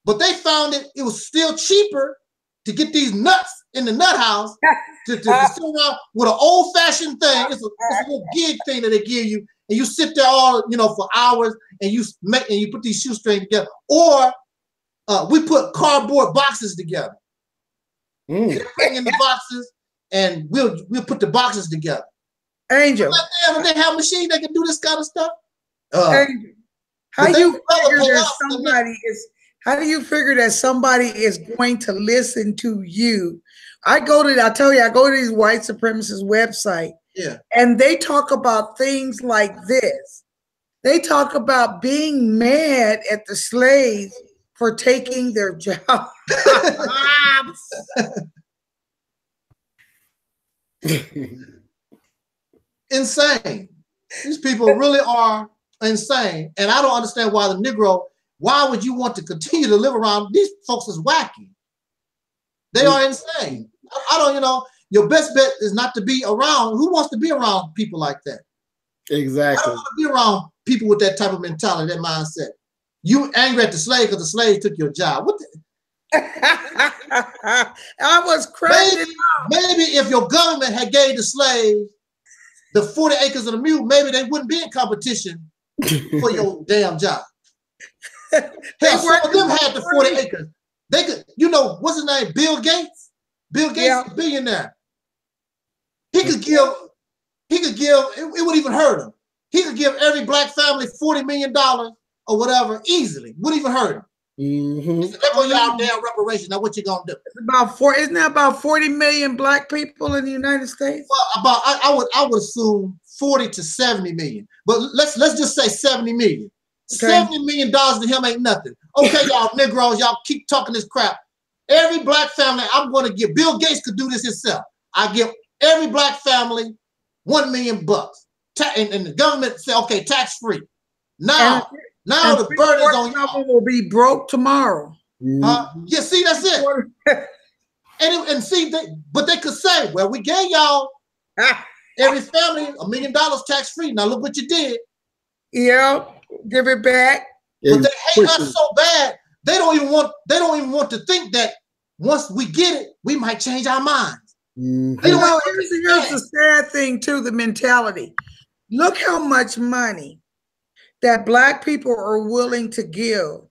But they found it was still cheaper to get these nuts in the nut house to sit around with an old-fashioned thing. It's a little gig thing that they give you, and you sit there all, you know, for hours, and you put these shoestrings together. Or we put cardboard boxes together. Bring in the boxes, and we'll put the boxes together. Angel, they have machines that can do this kind of stuff. Angel, how do you figure that somebody is going to listen to you? I tell you, I go to these white supremacist website, and they talk about things like this. They talk about being mad at the slaves for taking their jobs. Insane. These people really are insane. And I don't understand why the Negro, why would you want to continue to live around? These folks is wacky. They are insane. I don't, you know, your best bet is not to be around. Who wants to be around people like that? Exactly. I don't want to be around people with that type of mentality, that mindset. You angry at the slave because the slave took your job. What the? I was crazy. Maybe if your government had gave the slaves the 40 acres of the mule, maybe they wouldn't be in competition for your damn job. Hell, some of them had the 40 acres. They could, you know, what's his name? Bill Gates. Bill Gates is a billionaire. He could give, it wouldn't even hurt him. He could give every black family $40 million or whatever easily. Wouldn't even hurt him. They're going y'all damn reparations. Now what you gonna do? Isn't that about 40 million black people in the United States? Well, I would assume 40 to 70 million. But let's just say 70 million. Okay. $70 million to him ain't nothing. Okay, y'all Negroes, y'all keep talking this crap. Every black family, I'm going to give. Bill Gates could do this himself. I give every black family $1 million. And the government say, okay, tax free. Now the burden is on y'all. Will be broke tomorrow. Yeah, see, that's it. and see, but they could say, well, we gave y'all every family $1 million tax free. Now look what you did. Yeah, give it back. But they hate us so bad. They don't even want to think that once we get it, we might change our minds. Here's the sad thing too, the mentality. Look how much money that black people are willing to give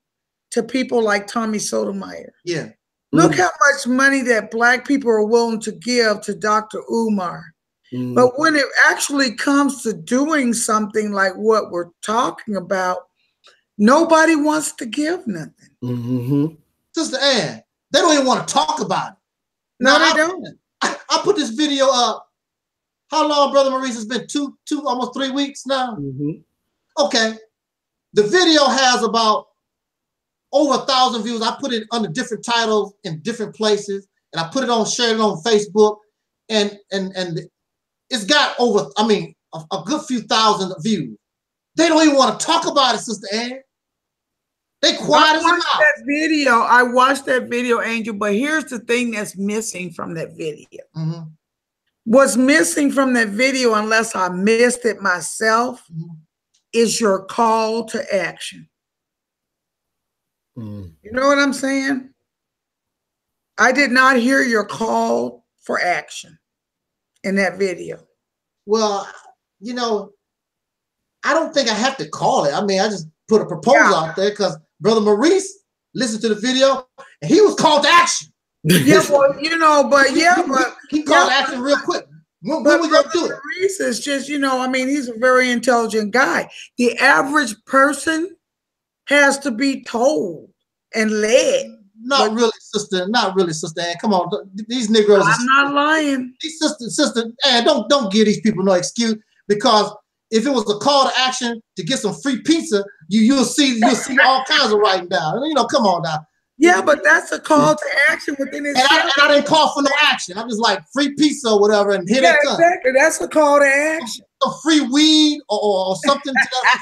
to people like Tommy Sotomayor. Yeah. Look how much money that black people are willing to give to Dr. Umar. But when it actually comes to doing something like what we're talking about, nobody wants to give nothing. Sister Ann, they don't even want to talk about it. No, they don't. I put this video up. How long, Brother Maurice? It's been almost 3 weeks now. Okay. The video has about over 1,000 views. I put it under different titles in different places, and I shared it on Facebook, and it's got over, I mean, a good few thousand views. They don't even want to talk about it, Sister Ann. They quiet as a mouse. I watched that video, Angel, but here's the thing that's missing from that video. What's missing from that video, unless I missed it myself, is your call to action. You know what I'm saying? I did not hear your call for action in that video. Well, you know, I don't think I have to call it. I mean, I just put a proposal out there because Brother Maurice listened to the video and he was called to action. Yeah, well, you know, but he called action real quick. When we gonna do it? Maurice is just, you know, I mean, he's a very intelligent guy. The average person has to be told and led. Not really, sister. Not really, sister Ann. Come on, these Negroes. I'm not lying. These sister Ann, don't give these people no excuse, because if it was a call to action to get some free pizza, you'll see all kinds of writing down. You know, come on now. Yeah, but that's a call to action within itself. And I didn't call for no action. I'm just like free pizza or whatever, and here they come. Exactly. That's a call to action. Some free weed or something,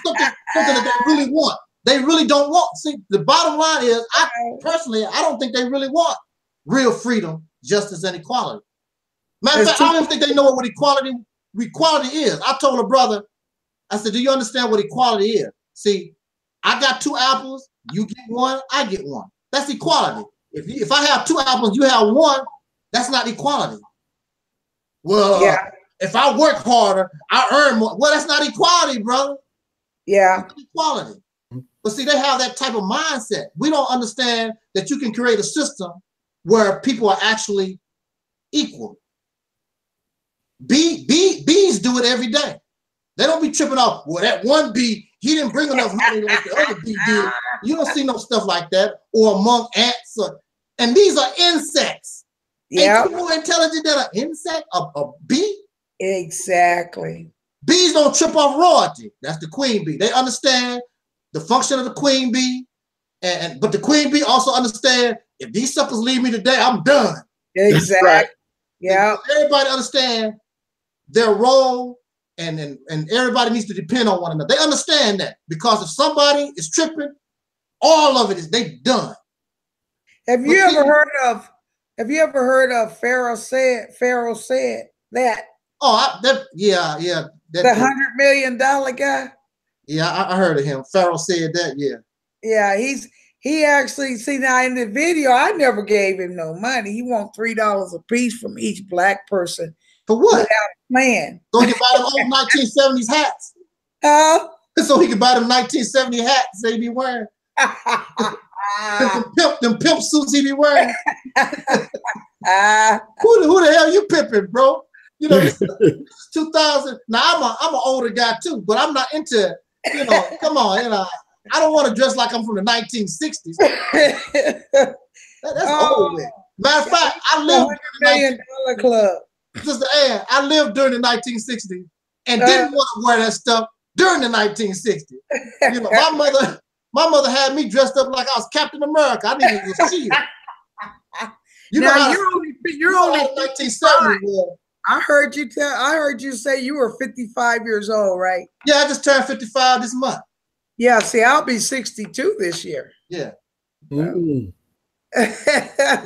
something that they really want. They really don't want. See, the bottom line is, I don't think they really want real freedom, justice, and equality. Matter of fact, I don't even think they know what equality is. I told a brother, I said, do you understand what equality is? See, I got 2 apples, you get 1, I get 1. That's equality. If I have 2 apples, you have 1, that's not equality. Well, if I work harder, I earn more. Well, that's not equality, brother. Yeah. That's equality. But see, they have that type of mindset. We don't understand that you can create a system where people are actually equal. Bees do it every day. They don't be tripping off, well, that one bee, he didn't bring enough money like the other bee did. You don't see no stuff like that. Or among ants. And these are insects. Yeah. Ain't you more intelligent than an insect? A bee? Exactly. Bees don't trip off royalty. That's the queen bee. They understand the function of the queen bee. But the queen bee also understand, if these suckers leave me today, I'm done. Exactly. Right. Yeah. Everybody understand their role, and everybody needs to depend on one another. They understand that, because if somebody is tripping, all of it is they done. Have you ever heard of Pharaoh said that? Oh, yeah. The $100 million guy. Yeah, I heard of him. Pharaoh said that. Yeah. Yeah, he actually, see, now in the video, I never gave him no money. He wants $3 a piece from each black person. For what? Without a plan. So he could buy them old 1970s hats. So he could buy them 1970 hats they be wearing. them pimp suits he be wearing. Who the hell you pimping, bro? You know, this 2000. Now I'm an older guy too, but I'm not into, you know, come on, you know, I don't want to dress like I'm from the 1960s. That's old with. Matter of fact, I lived $100 million club. Sister Ann, I lived during the 1960s and didn't want to wear that stuff during the 1960s. You know, my mother had me dressed up like I was Captain America. I needed to see it. You know, you're only 1970. I heard you say you were 55 years old, right? Yeah, I just turned 55 this month. Yeah, see, I'll be 62 this year. Yeah. You're not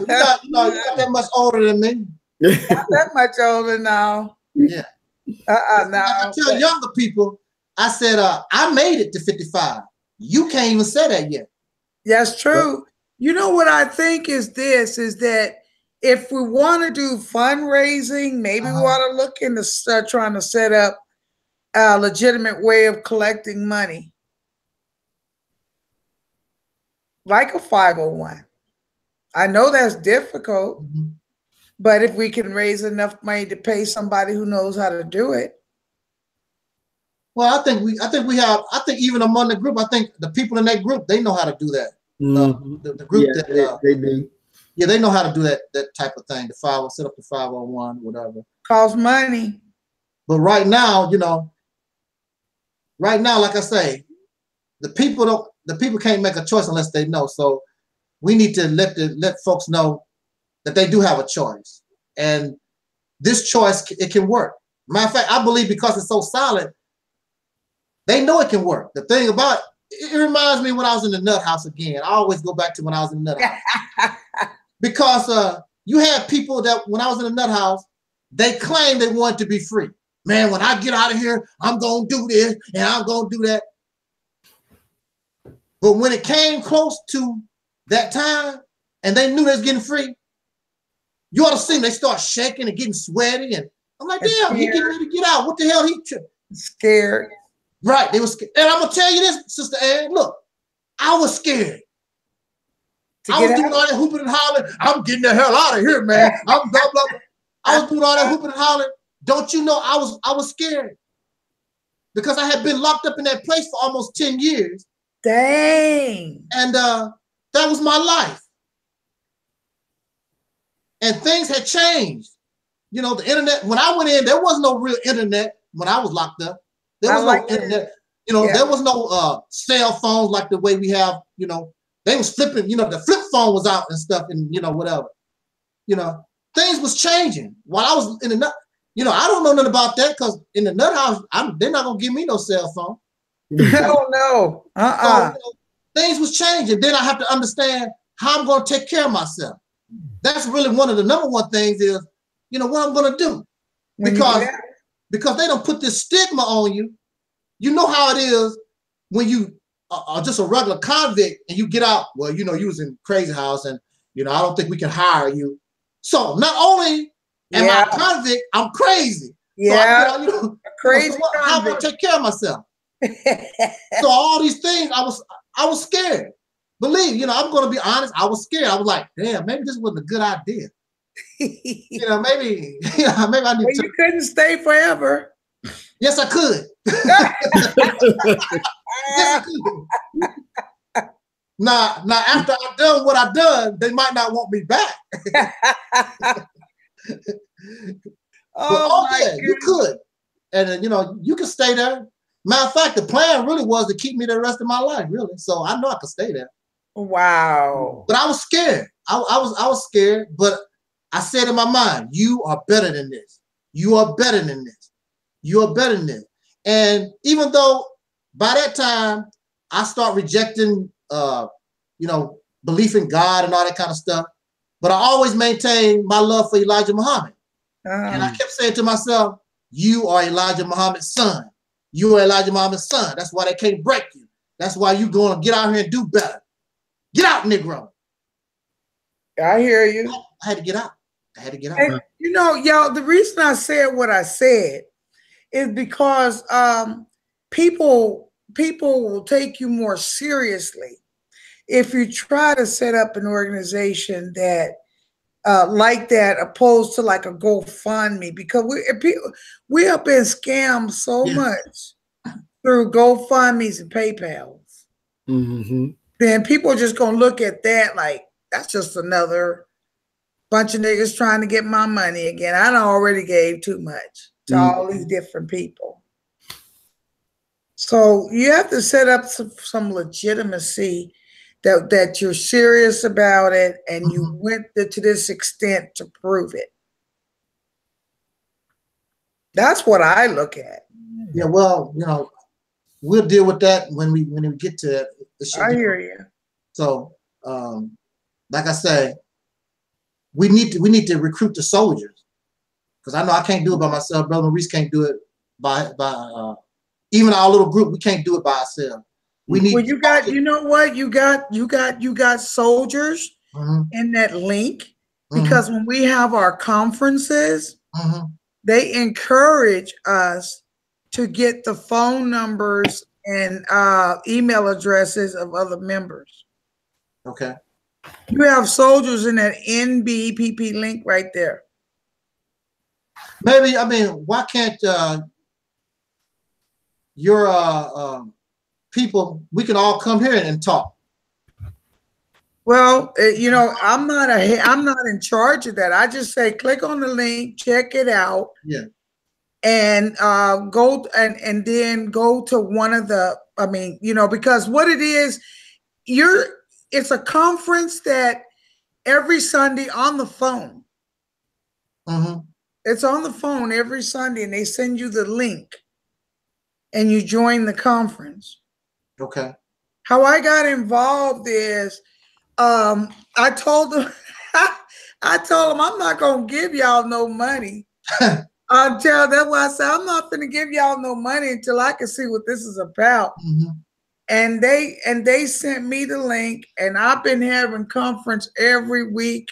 that much older than me. Not that much older now. Yeah. No. I tell younger people, I said, I made it to 55. You can't even say that yet. That's true. You know what I think is that if we want to do fundraising, maybe we want to look into trying to set up a legitimate way of collecting money. Like a 501. I know that's difficult, but if we can raise enough money to pay somebody who knows how to do it. Well, I think even among the group, I think the people in that group, they know how to do that. The group they do. Yeah, they know how to do that type of thing. Set up the 501, whatever. Costs money. But right now, you know, like I say, the people can't make a choice unless they know. So we need to let folks know that they do have a choice, and this choice, it can work. Matter of fact, I believe because it's so solid, they know it can work. The thing about it reminds me when I was in the nut house again. I always go back to when I was in the nut house. Because you had people that when I was in the nut house, they claimed they wanted to be free. Man, when I get out of here, I'm going to do this and I'm going to do that. But when it came close to that time and they knew they was getting free, you ought to see them. They start shaking and getting sweaty. And I'm like, damn, he getting ready to get out. What the hell? He scared. Right. They were scared. And I'm going to tell you this, Sister Ann. Look, I was scared. I was doing all that hooping and hollering. I'm getting the hell out of here, man. I'm blah, blah, blah. I was doing all that hooping and hollering. Don't you know I was scared? Because I had been locked up in that place for almost 10 years. Dang. And that was my life. And things had changed. You know, the internet, when I went in, there was no real internet when I was locked up. There was no internet. You know, there was no cell phones like the way we have, you know. They was flipping, you know, the flip phone was out and stuff and, you know, whatever. You know, things was changing. While I was in the nut, you know, I don't know nothing about that because in the nut house, they're not going to give me no cell phone. Oh, no. So, you know, things was changing. Then I have to understand how I'm going to take care of myself. That's really one of the number one things is, you know, what I'm going to do. Because they don't put this stigma on you. You know how it is when you are just a regular convict and you get out. Well, you know, you was in crazy house and, you know, I don't think we can hire you. So not only am I a convict, I'm crazy. Yeah. So, you know, crazy. So how am I going to take care of myself? So all these things, I was scared. Believe, you know, I'm going to be honest. I was scared. I was like, damn, maybe this wasn't a good idea. You know, maybe I need to. You couldn't stay forever. Yes, I could. Yes, I could. Now, after I've done what I've done, they might not want me back. Yeah, you could. And, you know, you can stay there. Matter of fact, the plan really was to keep me the rest of my life, really. So I know I could stay there. Wow. But I was scared. I was scared, but I said in my mind, you are better than this. You are better than this. You are better than this. And even though by that time I start rejecting, you know, belief in God and all that kind of stuff, but I always maintained my love for Elijah Muhammad. And I kept saying to myself, you are Elijah Muhammad's son. You are Elijah Muhammad's son. That's why they can't break you. That's why you're going to get out here and do better. Get out, Negro. I hear you. I had to get out. I had to get out. And, you know, y'all, the reason I said what I said is because people will take you more seriously if you try to set up an organization that like that, opposed to like a GoFundMe, because we have been scammed so much through GoFundMes and PayPals. Then people are just gonna look at that like that's just another bunch of niggas trying to get my money again. I done already gave too much to all these different people. So you have to set up some legitimacy that you're serious about it and you went to this extent to prove it. That's what I look at. Yeah, well, you know, we'll deal with that when we get to it. I hear you. So, like I say, we need to recruit the soldiers, because I know I can't do it by myself. Brother Maurice can't do it by even our little group. We can't do it by ourselves. We need. Well, you got, you know what? You got soldiers in that link, because when we have our conferences, they encourage us to get the phone numbers and email addresses of other members. Okay. You have soldiers in that NBPP link right there. Maybe, I mean, why can't your people, we can all come here and talk? Well, you know, I'm not in charge of that. I just say click on the link, check it out. Yeah. And go and then go to one of the, I mean, you know, because what it is, it's a conference that every Sunday on the phone. It's on the phone every Sunday, and they send you the link and you join the conference. Okay. How I got involved is I told them I'm not gonna give y'all no money. That's why I said I'm not gonna give y'all no money until I can see what this is about. And they sent me the link, and I've been having conference every week,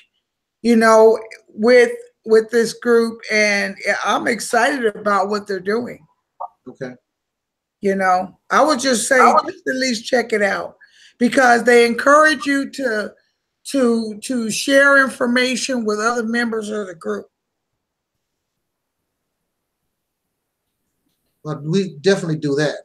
you know, with this group, and I'm excited about what they're doing. Okay. You know, I would just say just at least check it out, because they encourage you to share information with other members of the group. But we definitely do that.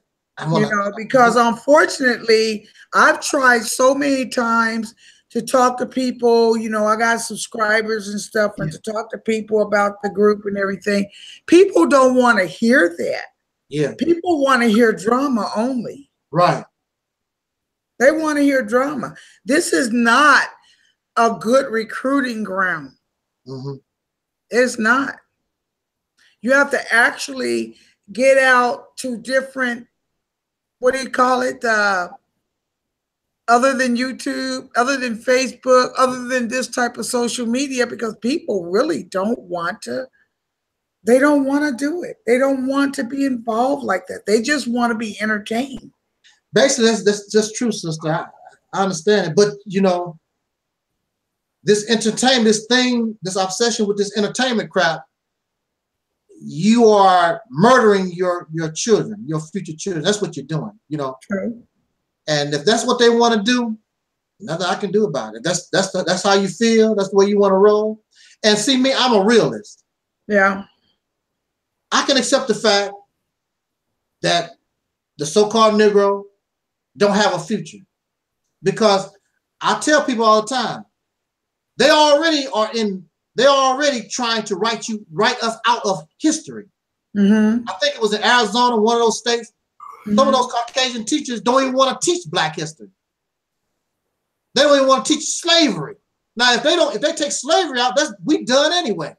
You know, because unfortunately, I've tried so many times to talk to people. You know, I got subscribers and stuff, and to talk to people about the group and everything. People don't want to hear that. Yeah. People want to hear drama only. Right. They want to hear drama. This is not a good recruiting ground. Mm-hmm. It's not. You have to actually get out to different, what do you call it? Other than YouTube, other than Facebook, other than this type of social media, because people really don't want to. They don't want to do it. They don't want to be involved like that. They just want to be entertained. Basically, that's just true, sister. I understand it. But, you know, this entertainment, this thing, this obsession with this entertainment crap, you are murdering your children, your future children. That's what you're doing, you know. True. And if that's what they want to do, nothing I can do about it. That's how you feel. That's the way you want to roll. And see me, I'm a realist. Yeah. I can accept the fact that the so-called Negro don't have a future, because I tell people all the time, they already trying to write us out of history. Mm-hmm. I think it was in Arizona, one of those states. Mm-hmm. Some of those Caucasian teachers don't even want to teach Black history. They don't even want to teach slavery. Now, if they take slavery out, we done anyway.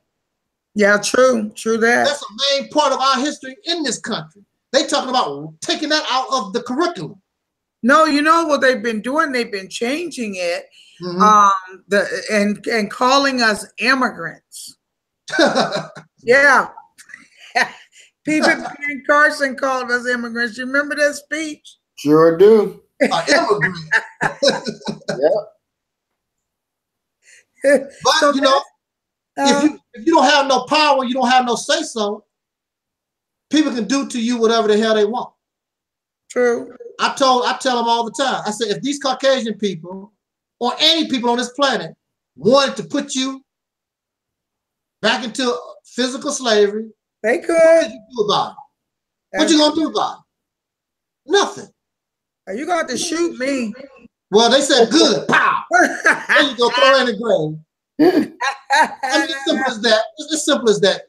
Yeah, true that. That's a main part of our history in this country. They talking about taking that out of the curriculum. No, you know what they've been doing? They've been changing it, and calling us immigrants. Yeah. P.J. Carson called us immigrants. You remember that speech? Sure do. Immigrant. Yeah. But so you know, if you don't have no power, you don't have no say so, people can do to you whatever the hell they want. True. I tell them all the time. I said, if these Caucasian people or any people on this planet wanted to put you back into physical slavery, they could. What you do about it? What you gonna do about it? Nothing. Are you going to shoot me? Well, they said good. Pow. There you go. Throw in the grave. I mean, it's simple as that. It's as simple as that.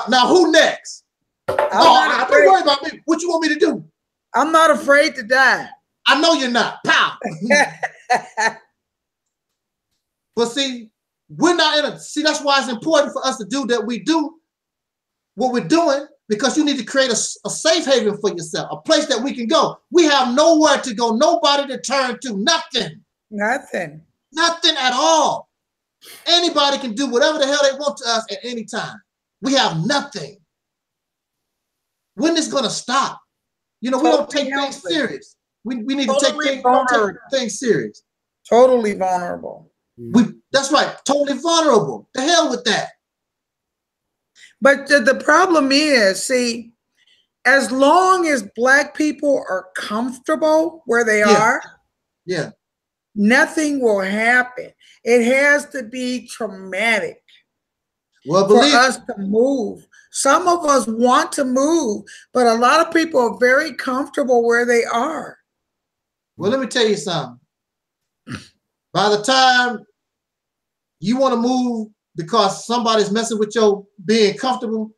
Now, who next? Don't worry about me. What you want me to do? I'm not afraid to die. I know you're not. Pow. But see, we're not in a. See, that's why it's important for us to do that. We do what we're doing, because you need to create a safe haven for yourself, a place that we can go. We have nowhere to go, nobody to turn to, nothing. Nothing. Nothing at all. Anybody can do whatever the hell they want to us at any time. We have nothing. When is going to stop? You know, we don't take things serious. We need to take things serious. Totally vulnerable. That's right. Totally vulnerable. The hell with that. But the problem is, see, as long as Black people are comfortable where they are, nothing will happen. It has to be traumatic for us to move. Some of us want to move, but a lot of people are very comfortable where they are. Well, let me tell you something. By the time you want to move because somebody's messing with your being comfortable,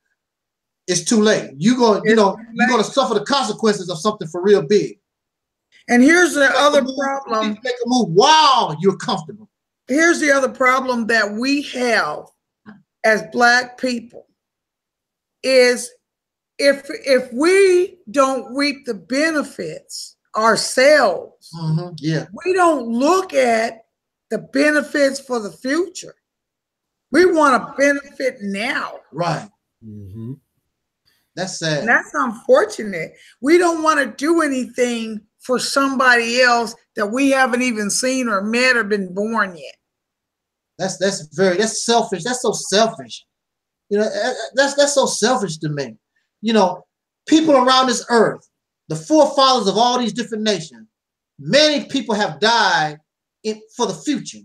it's too late. You're going to suffer the consequences of something for real big. And here's the other problem. Make a move while you're comfortable. Here's the other problem that we have as Black people is if we don't reap the benefits ourselves, we don't look at the benefits for the future. We want to benefit now. Right. That's sad. And that's unfortunate. We don't want to do anything for somebody else that we haven't even seen or met or been born yet. That's selfish. That's so selfish. You know, that's so selfish to me. You know, people around this earth, the forefathers of all these different nations, many people have died for the future.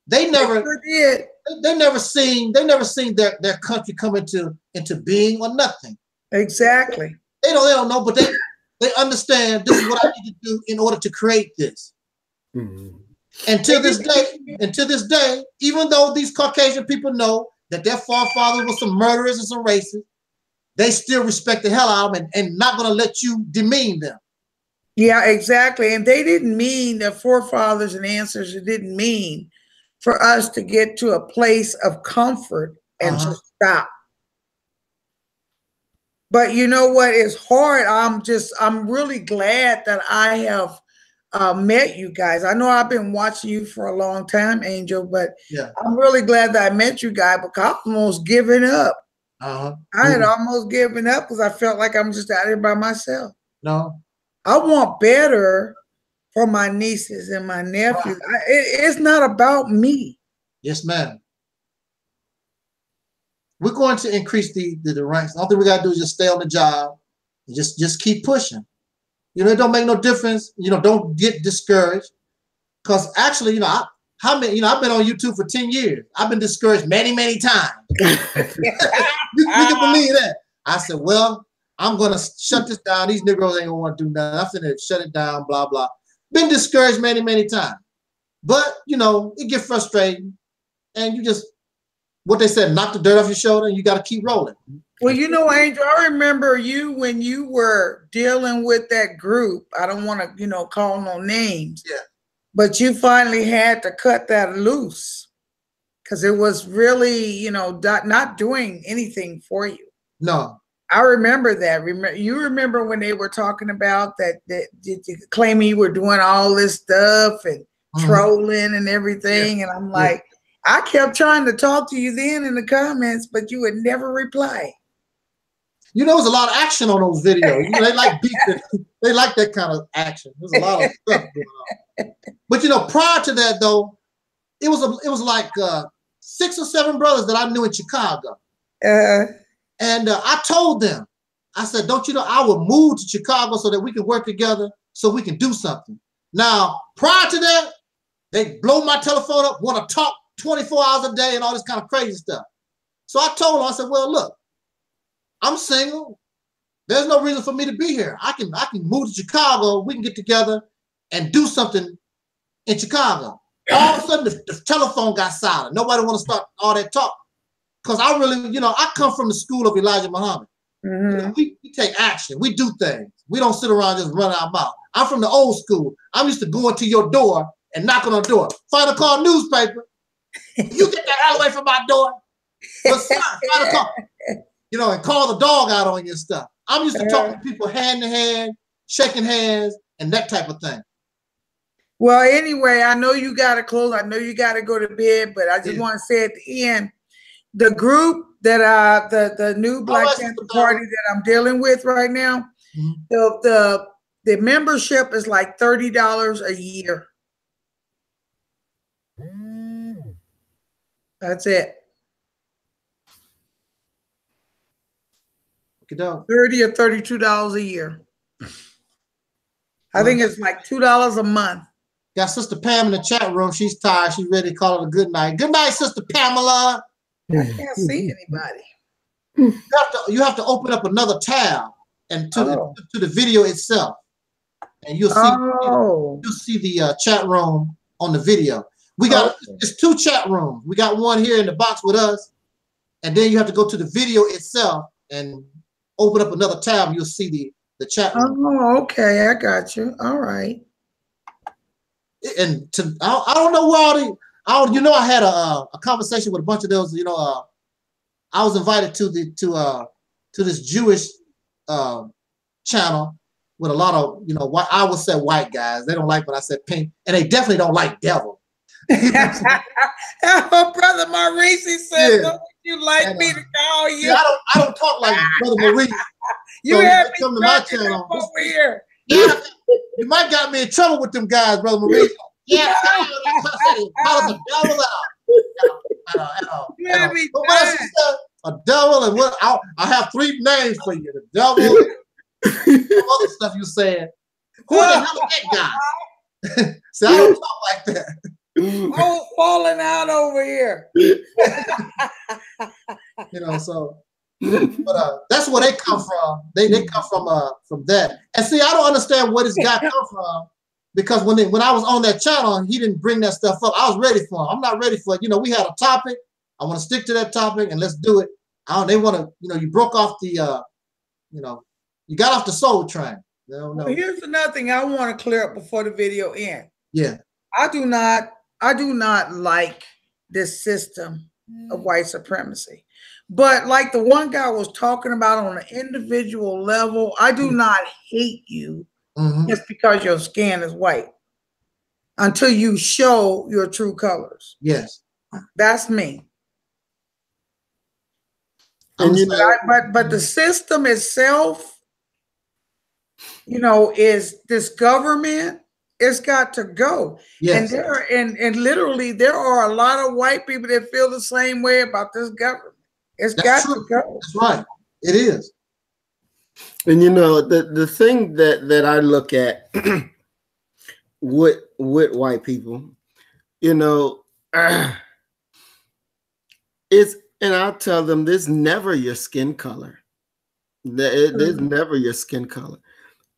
They never did. They never seen their country come into being or nothing. Exactly. They don't know, but they understand this is what I need to do in order to create this. Mm-hmm. And to this day, even though these Caucasian people know that their forefathers were some murderers and some racists, they still respect the hell out of them and not going to let you demean them. Yeah, exactly. And they didn't mean, their forefathers and ancestors didn't mean for us to get to a place of comfort and to stop. But you know what? It's hard. I'm really glad that I have met you guys. I know I've been watching you for a long time, Angel, but yeah, I'm really glad that I met you guys because I was almost giving up. I had almost given up because I felt like I'm just out here by myself. No. I want better for my nieces and my nephews. It's not about me. Yes, ma'am. We're going to increase the ranks. All thing we got to do is just stay on the job and just keep pushing. You know, it don't make no difference. You know, don't get discouraged. Because actually, you know, I've been on YouTube for 10 years. I've been discouraged many, many times. You can believe that. I said, well, I'm going to shut this down. These Negroes ain't going to want to do nothing. I'm finna shut it down, blah, blah. Been discouraged many, many times. But, you know, it gets frustrating. And you just, what they said, knock the dirt off your shoulder and you got to keep rolling. Well, you know, Angel, I remember you when you were dealing with that group. I don't want to, you know, call no names. Yeah. But you finally had to cut that loose because it was really, you know, not doing anything for you. No. I remember that. You remember when they were talking about that claiming you were doing all this stuff and trolling and everything. Yeah. And I'm like, I kept trying to talk to you then in the comments, but you would never reply. You know, there's a lot of action on those videos. You know, they like beefing. They like that kind of action. There's a lot of stuff going on. But you know, prior to that though, it was like 6 or 7 brothers that I knew in Chicago. And I told them, I said, don't you know, I would move to Chicago so that we can work together so we can do something. Now, prior to that, they blow my telephone up, want to talk 24 hours a day and all this kind of crazy stuff. So I told them, I said, well, look, I'm single. There's no reason for me to be here. I can move to Chicago. We can get together and do something in Chicago. All of a sudden, the telephone got silent. Nobody want to start all that talk. Because I really, you know, I come from the school of Elijah Muhammad. You know, we take action. We do things. We don't sit around just running our mouth. I'm from the old school. I'm used to going to your door and knocking on the door. Final call newspaper. You get that out away from my door. But final call. You know, and call the dog out on your stuff. I'm used to talking to people hand to hand, shaking hands, and that type of thing. Well, anyway, I know you got to close. I know you got to go to bed, but I just want to say at the end, the group that the new Black Panther Party that I'm dealing with right now, the membership is like $30 a year. That's it. $30 or $32 a year. I think it's like $2 a month. Got Sister Pam in the chat room. She's tired. She's ready to call it a good night. Good night, Sister Pamela. I can't see anybody. You have to open up another tab and to the video itself, and you'll see the chat room on the video. We got it's 2 chat rooms. We got one here in the box with us, and then you have to go to the video itself and open up another tab. And you'll see the chat room. Oh, okay, I got you. All right. And I don't know where all the. You know, I had a conversation with a bunch of those. You know, I was invited to this Jewish channel with a lot of, you know, what I would say white guys. They don't like when I said pink, and they definitely don't like devil. Brother Maurice said, "Don't you like me to call you?" I don't talk like Brother Maurice. You So had you me come to my cracking channel. up over here. Yeah, you might got me in trouble with them guys, Brother Maurice. Yeah, call the devil out. You had me But what else you said? A devil and what? I have 3 names for you. The devil, some other stuff you said. Who the hell is that guy? See, I don't talk like that. I was falling out over here. You know, so but that's where they come from. They come from that. And see, I don't understand where this guy come from, because when I was on that channel, he didn't bring that stuff up. I was ready for him. I'm not ready for it. You know, we had a topic. I want to stick to that topic and let's do it. They want to, you know, you broke off the, you know, you got off the soul train. Well, here's another thing I want to clear up before the video ends. Yeah. I do not like this system of white supremacy. But like the one guy was talking about on an individual level, I do not hate you just because your skin is white until you show your true colors. Yes. That's me. And but the system itself, you know, is this government. It's got to go. Yes. And literally there are a lot of white people that feel the same way about this government. It's got to go. That's right. It is. And you know, the thing that I look at with white people, you know, it's, and I'll tell them, there's never your skin color. There's never your skin color.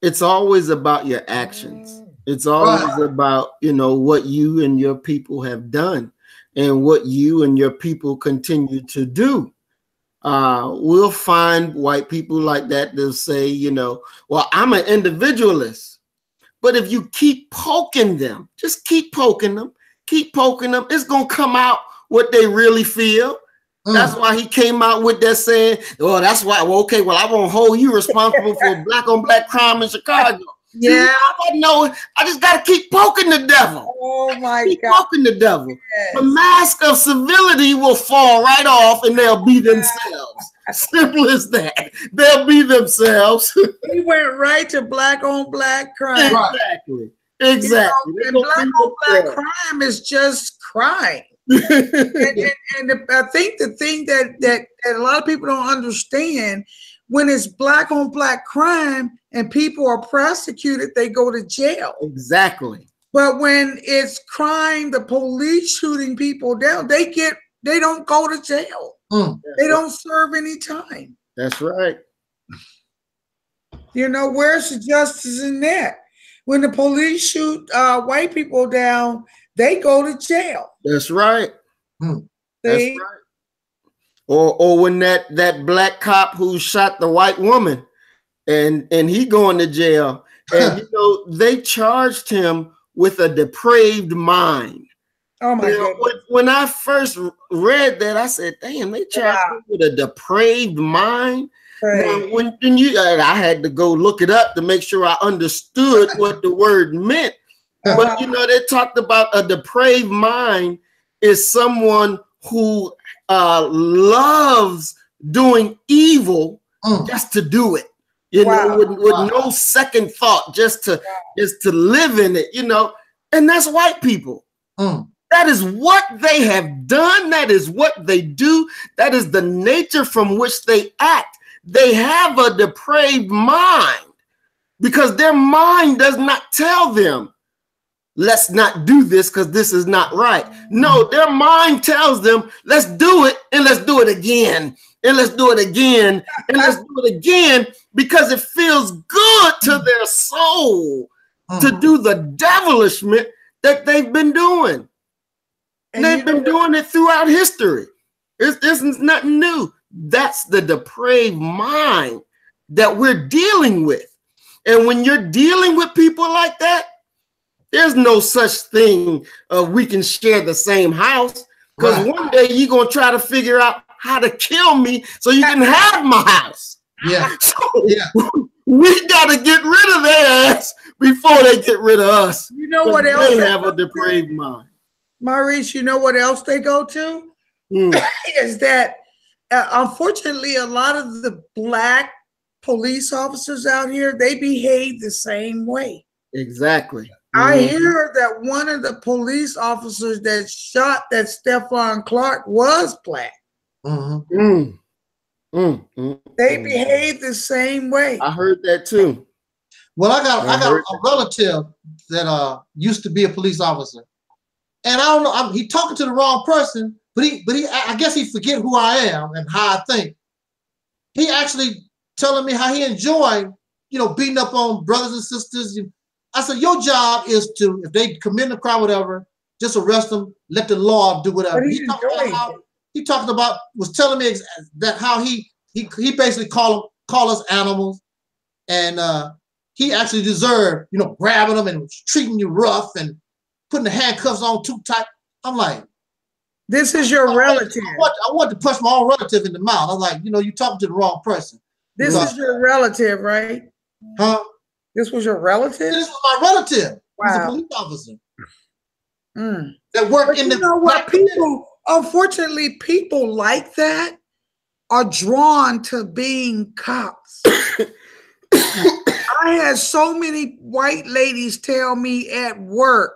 It's always about your actions. It's always about, you know, what you and your people have done and what you and your people continue to do. We'll find white people like that. They'll say, you know, well, I'm an individualist. But if you keep poking them, just keep poking them, it's going to come out what they really feel. That's why he came out with that saying, well, that's why, well, okay, well, I won't hold you responsible for black on black crime in Chicago. Yeah. I know, I just got to keep poking the devil. Oh my keep God. Poking the devil. Yes. The mask of civility will fall right off and they'll be themselves. Simple as that. They'll be themselves. He went right to black on black crime. Exactly. You know, and black on black crime is just crime. and I think the thing that a lot of people don't understand, when it's black on black crime and people are prosecuted, they go to jail. Exactly. But when it's crime, the police shooting people down, they don't go to jail. They don't serve any time. That's right. You know, where's the justice in that? When the police shoot white people down, they go to jail. That's right. That's right. Or when that black cop who shot the white woman and he going to jail, and you know, they charged him with a depraved mind. Oh my God. When I first read that, I said, damn, they charged him with a depraved mind. Now, when I had to go look it up to make sure I understood what the word meant. But you know, they talked about a depraved mind is someone who loves doing evil just to do it, you know, with no second thought, just to live in it, you know. And that's white people. That is what they have done. That is what they do. That is the nature from which they act. They have a depraved mind because their mind does not tell them, let's not do this because this is not right. No, their mind tells them, let's do it and let's do it again. And let's do it again. And let's do it again because it feels good to their soul to do the devilishment that they've been doing. And they've been doing it throughout history. This is nothing new. That's the depraved mind that we're dealing with. And when you're dealing with people like that, there's no such thing we can share the same house, because one day you're going to try to figure out how to kill me so you can have my house. Yeah. So we got to get rid of their ass before they get rid of us. You know what else? They have a depraved mind. Maurice, you know what else they go to? Is that unfortunately a lot of the black police officers out here, they behave the same way. Exactly. I hear that one of the police officers that shot that Stephon Clark was black. They behave the same way. I heard that too. Well, I got a relative that used to be a police officer, and I don't know. He talking to the wrong person, but I guess he forget who I am and how I think. He actually telling me how he enjoyed, beating up on brothers and sisters. I said, your job is to, if they commit a crime, whatever, just arrest them, let the law do whatever. He was telling me that how he basically call us animals, and he actually deserved, grabbing them and treating you rough and putting the handcuffs on too tight. I'm like, this is your relative. I want to punch my own relative in the mouth. I'm like, you're talking to the wrong person. This is your relative, right? Huh? This was your relative? This was my relative. Wow. He's a police officer. That work in the. You know what? Unfortunately, people like that are drawn to being cops. I had so many white ladies tell me at work,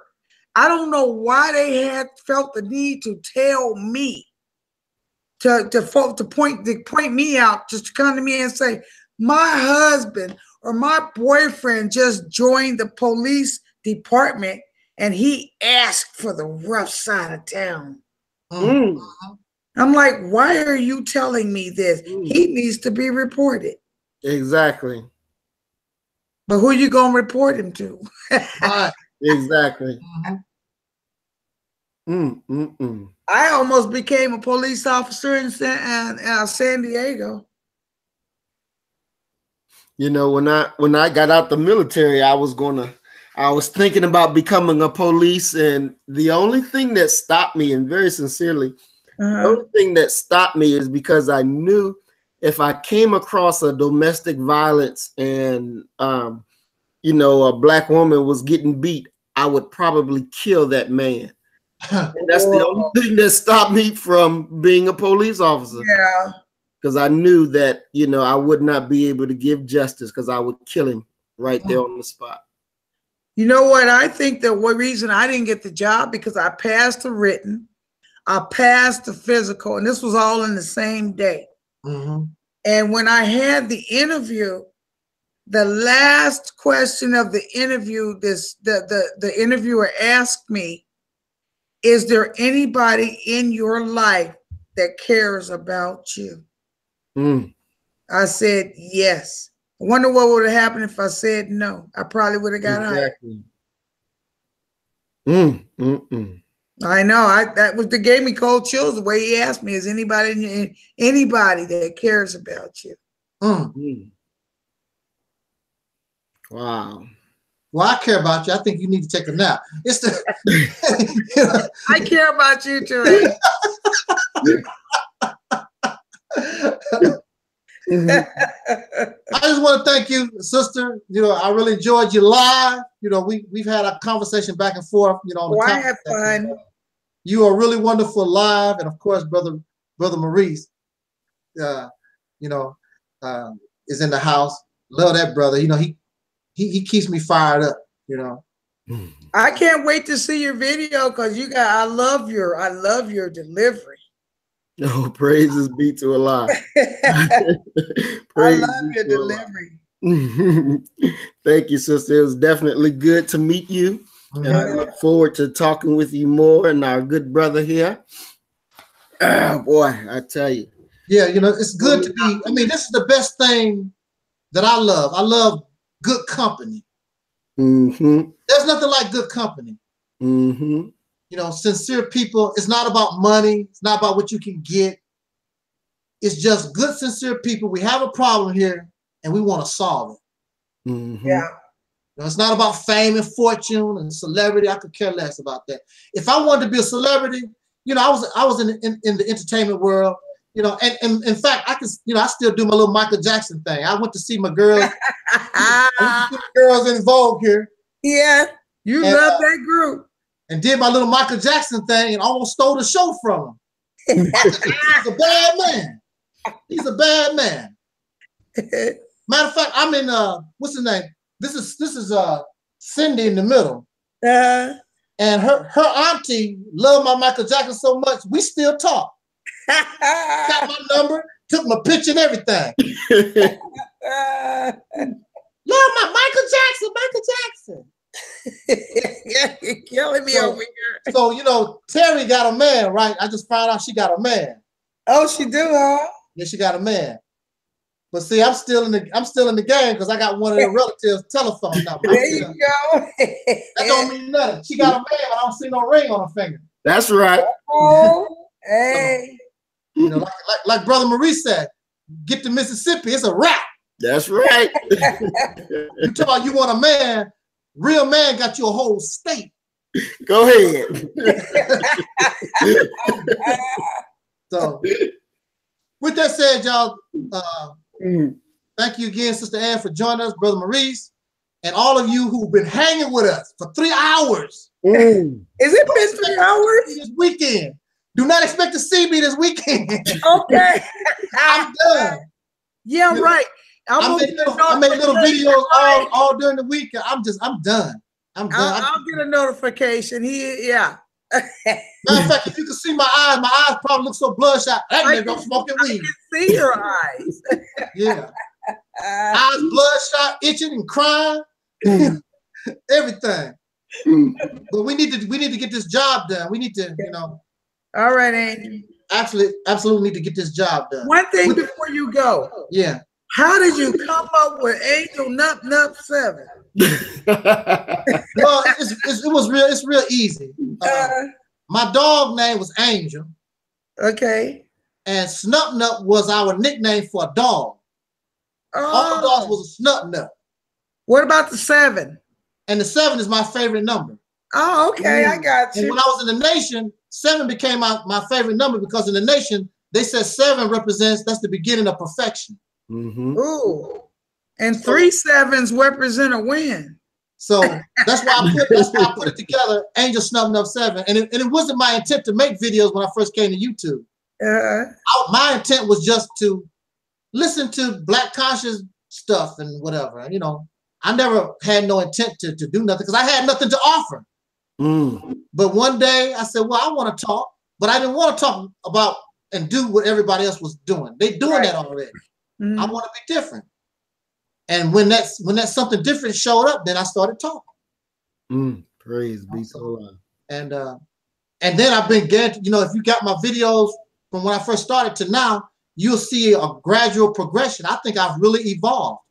I don't know why they had felt the need to tell me, to point me out, just to come to me and say, my husband or my boyfriend just joined the police department and he asked for the rough side of town. I'm like, why are you telling me this? He needs to be reported. Exactly. But who you gonna report him to? Exactly. I almost became a police officer in San Diego. When I got out the military, I was thinking about becoming a police, and the only thing that stopped me, and very sincerely, the only thing that stopped me is because I knew if I came across a domestic violence and a black woman was getting beat, I would probably kill that man. And that's the only thing that stopped me from being a police officer. Yeah. Because I knew that, I would not be able to give justice because I would kill him right there on the spot. You know what? I think the reason I didn't get the job, because I passed the written, I passed the physical, and this was all in the same day. And when I had the interview, the last question of the interview, the interviewer asked me, is there anybody in your life that cares about you? I said, yes. I wonder what would have happened if I said no. I probably would have got hired. I know. That gave me cold chills the way he asked me, is anybody that cares about you? Wow. Well, I care about you. I think you need to take a nap. I care about you too. I just want to thank you, sister. I really enjoyed you live. We've had a conversation back and forth. On the I had fun. You are really wonderful live, and of course, brother Maurice, is in the house. Love that brother. He keeps me fired up. I can't wait to see your video because I love your delivery. Oh, praises be to Allah. I love your delivery. Thank you, sister. It was definitely good to meet you. And I look forward to talking with you more and our good brother here. Boy, I tell you. Yeah, it's good to be. This is the best thing that I love. I love good company. There's nothing like good company. Sincere people. It's not about money. It's not about what you can get. It's just good, sincere people. We have a problem here, and we want to solve it. Yeah. It's not about fame and fortune and celebrity. I could care less about that. If I wanted to be a celebrity, I was in the entertainment world. And in fact, I still do my little Michael Jackson thing. I went to see my girls, girls in Vogue here. Yeah, you love that group. And did my little Michael Jackson thing and almost stole the show from him. He's a bad man. He's a bad man. Matter of fact, I'm in what's his name? This is Cindy in the middle. And her auntie loved my Michael Jackson so much, we still talk. Got my number, took my picture and everything. Love my Michael Jackson. Yeah, you're killing me over here. So you know, Terry got a man, right? I just found out she got a man. Oh, she do, huh? Yeah, she got a man. But see, I'm still in the game because I got one of their relatives' telephone number. There you go. That don't mean nothing. She got a man, but I don't see no ring on her finger. That's right. Oh, hey. You know, like Brother Maurice said, get to Mississippi, it's a wrap. That's right. You talk about you want a man, real man got you a whole state. Go ahead. So, with that said, y'all, thank you again, Sister Ann, for joining us, Brother Maurice, and all of you who've been hanging with us for 3 hours. Is it been 3 hours? This weekend. Do not expect to see me this weekend. Okay. I'm done. Yeah, right. I made little videos all during the week. I'm done. I'm done. I'll get a notification. Matter of fact, if you can see my eyes probably look so bloodshot. That nigga smoking weed. I can see your eyes. Yeah. Eyes bloodshot, itching and crying. Everything. But we need to get this job done. We need to, you know. All right, Angel. Absolutely need to get this job done. One thing before you go. Yeah. How did you come up with Angel Nup Nup 7? Well, it's real easy. My dog name was Angel. Okay. And Snup Nup was our nickname for a dog. All the dogs was a Snup Nup. What about the 7? And the 7 is my favorite number. Oh, okay, I got you. And when I was in the nation, 7 became my favorite number because in the nation, they said 7 represents, that's the beginning of perfection. Ooh. And 3 7s represent a win. So that's why I put it together, Angel Snup Nup 7. And it wasn't my intent to make videos when I first came to YouTube. My intent was just to listen to Black conscious stuff and whatever. You know, I never had no intent to do nothing because I had nothing to offer. But one day I said, well, I want to talk, but I didn't want to talk about and do what everybody else was doing. They're doing that already. I want to be different. And when that something different showed up, then I started talking. Praise be to Allah. And then I've been getting, you know, if you got my videos from when I first started to now, you'll see a gradual progression. I think I've really evolved.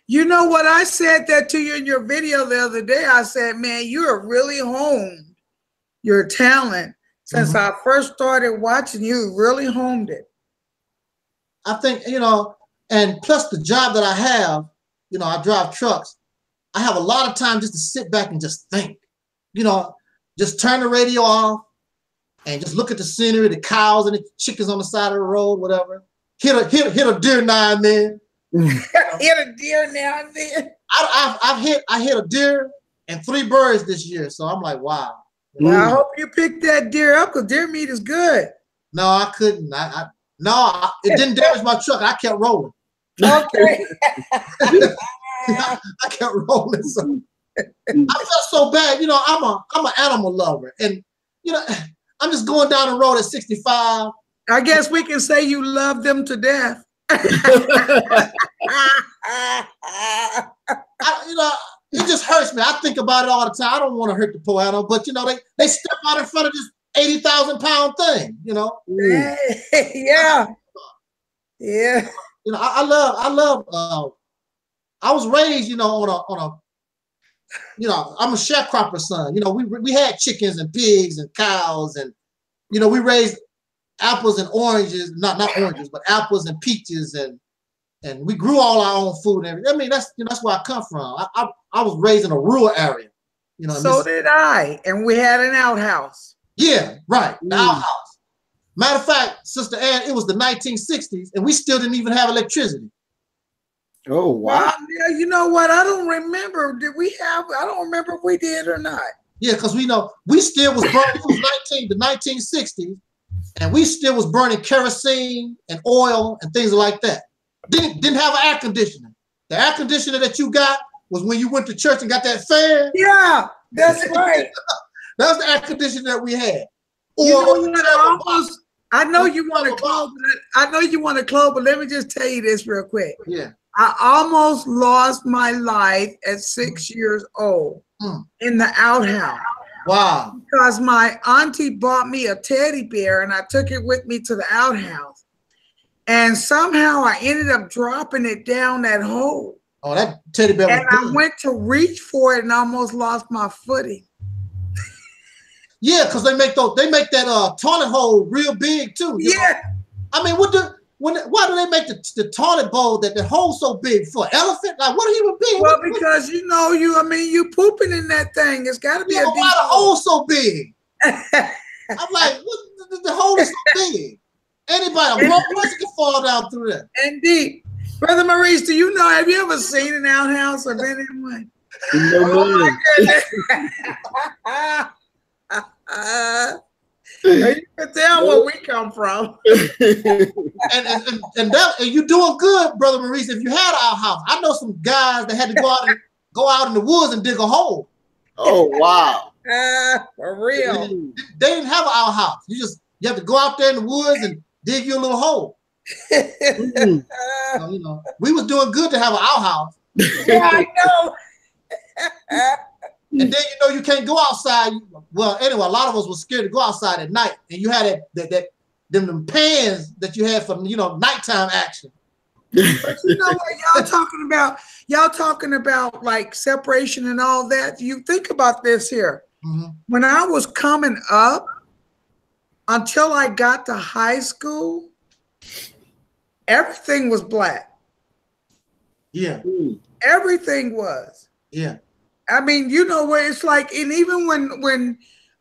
You know what? I said that to you in your video the other day. I said, man, you are really honed your talent. Since I first started watching you, really honed it. I think, you know, and plus the job that I have, you know, I drive trucks. I have a lot of time just to sit back and just think, you know, just turn the radio off and just look at the scenery, the cows and the chickens on the side of the road, whatever. Hit a deer now and then. Hit a deer now and then. I hit a deer and 3 birds this year. So I'm like, wow. Well, I hope you picked that deer up because deer meat is good. No, I couldn't. It didn't damage my truck. I kept rolling. Okay. I kept rolling. So I felt so bad. You know, I'm an animal lover, and you know, I'm just going down the road at 65. I guess we can say you love them to death. You know, it just hurts me. I think about it all the time. I don't want to hurt the poor animal, but you know, they step out in front of this 80,000-pound thing. You know. Yeah. Yeah. You know, I love. I was raised, you know, on a. You know, I'm a sharecropper son. You know, we had chickens and pigs and cows, and you know, we raised apples and oranges, not oranges, but apples and peaches, and we grew all our own food and everything. I mean, that's where I come from. I was raised in a rural area. You know. So did I, and we had an outhouse. Yeah, right, the outhouse. Matter of fact, Sister Ann, it was the 1960s, and we still didn't even have electricity. Oh, wow. Well, yeah, you know what? I don't remember. Did we have? I don't remember if we did or not. Yeah, because we know we still was burning. It was the 1960s, and we still was burning kerosene and oil and things like that. Didn't have an air conditioner. The air conditioner that you got was when you went to church and got that fan. Yeah, that's right. That was the air conditioner that we had. Or You know what, I know you want to close. I know you want to close, but let me just tell you this real quick. Yeah. I almost lost my life at 6 years old in the outhouse. Wow. Because my auntie bought me a teddy bear and I took it with me to the outhouse. And somehow I ended up dropping it down that hole. Oh, that teddy bear was And I went to reach for it and almost lost my footing. Yeah, because they make that toilet hole real big too. Yeah. I mean, why do they make the toilet bowl that the hole's so big for? Elephant? Like, what are human beings? Well, because you pooping in that thing. It's got to be why the hole so big? I'm like, the hole is so big. Anybody, a grown person can fall down through that. Indeed. Brother Maurice, do you know, have you ever seen an outhouse or been in one? No, You can tell where we come from. and you doing good, Brother Maurice, if you had an outhouse. I know some guys that had to go out in the woods and dig a hole. Oh, wow. For real. They didn't have an outhouse. You have to go out there in the woods and dig you a little hole. So, we was doing good to have an outhouse. Yeah, I know. And then you can't go outside. Well, anyway, a lot of us were scared to go outside at night, and you had them pans that you had for nighttime action. But you know what y'all talking about like separation and all that. You think about this here. When I was coming up, until I got to high school, everything was black. Yeah. Everything was. Yeah. I mean, you know what it's like, and even when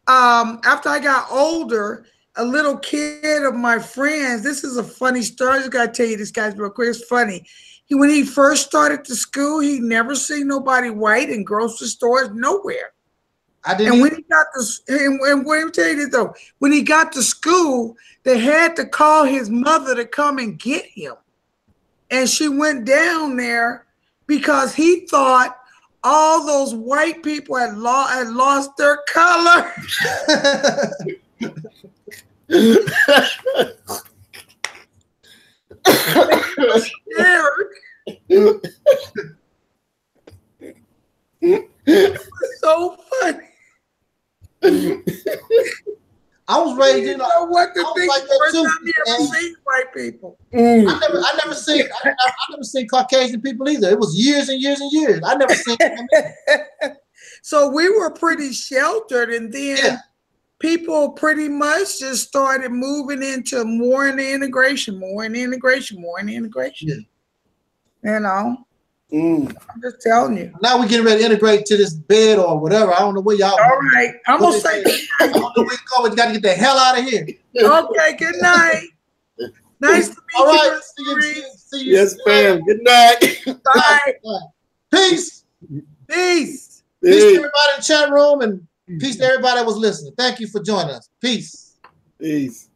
after I got older, a little kid of my friends, this is a funny story. I just gotta tell you this, guys, real quick. It's funny. When he first started to school, he never seen nobody white in grocery stores, nowhere. And when he got to, and let me tell you this though, when he got to school, they had to call his mother to come and get him. And she went down there because he thought all those white people had lost their color. It was so funny. I was raised, you know what to think like the first time you ever seen white people. I never seen Caucasian people either. It was years and years and years. I never seen them. So we were pretty sheltered, and then people pretty much just started moving into more in the integration. Yeah. I'm just telling you. Now we're getting ready to integrate to this bed or whatever. I don't know where y'all. All right, I'm gonna say. I don't know where you're going. You got to get the hell out of here. Okay. Good night. Nice to meet you. All right. See you. Yes, ma'am. Good night. Bye. Peace. Peace. Peace to everybody in the chat room, and peace to everybody that was listening. Thank you for joining us. Peace. Peace.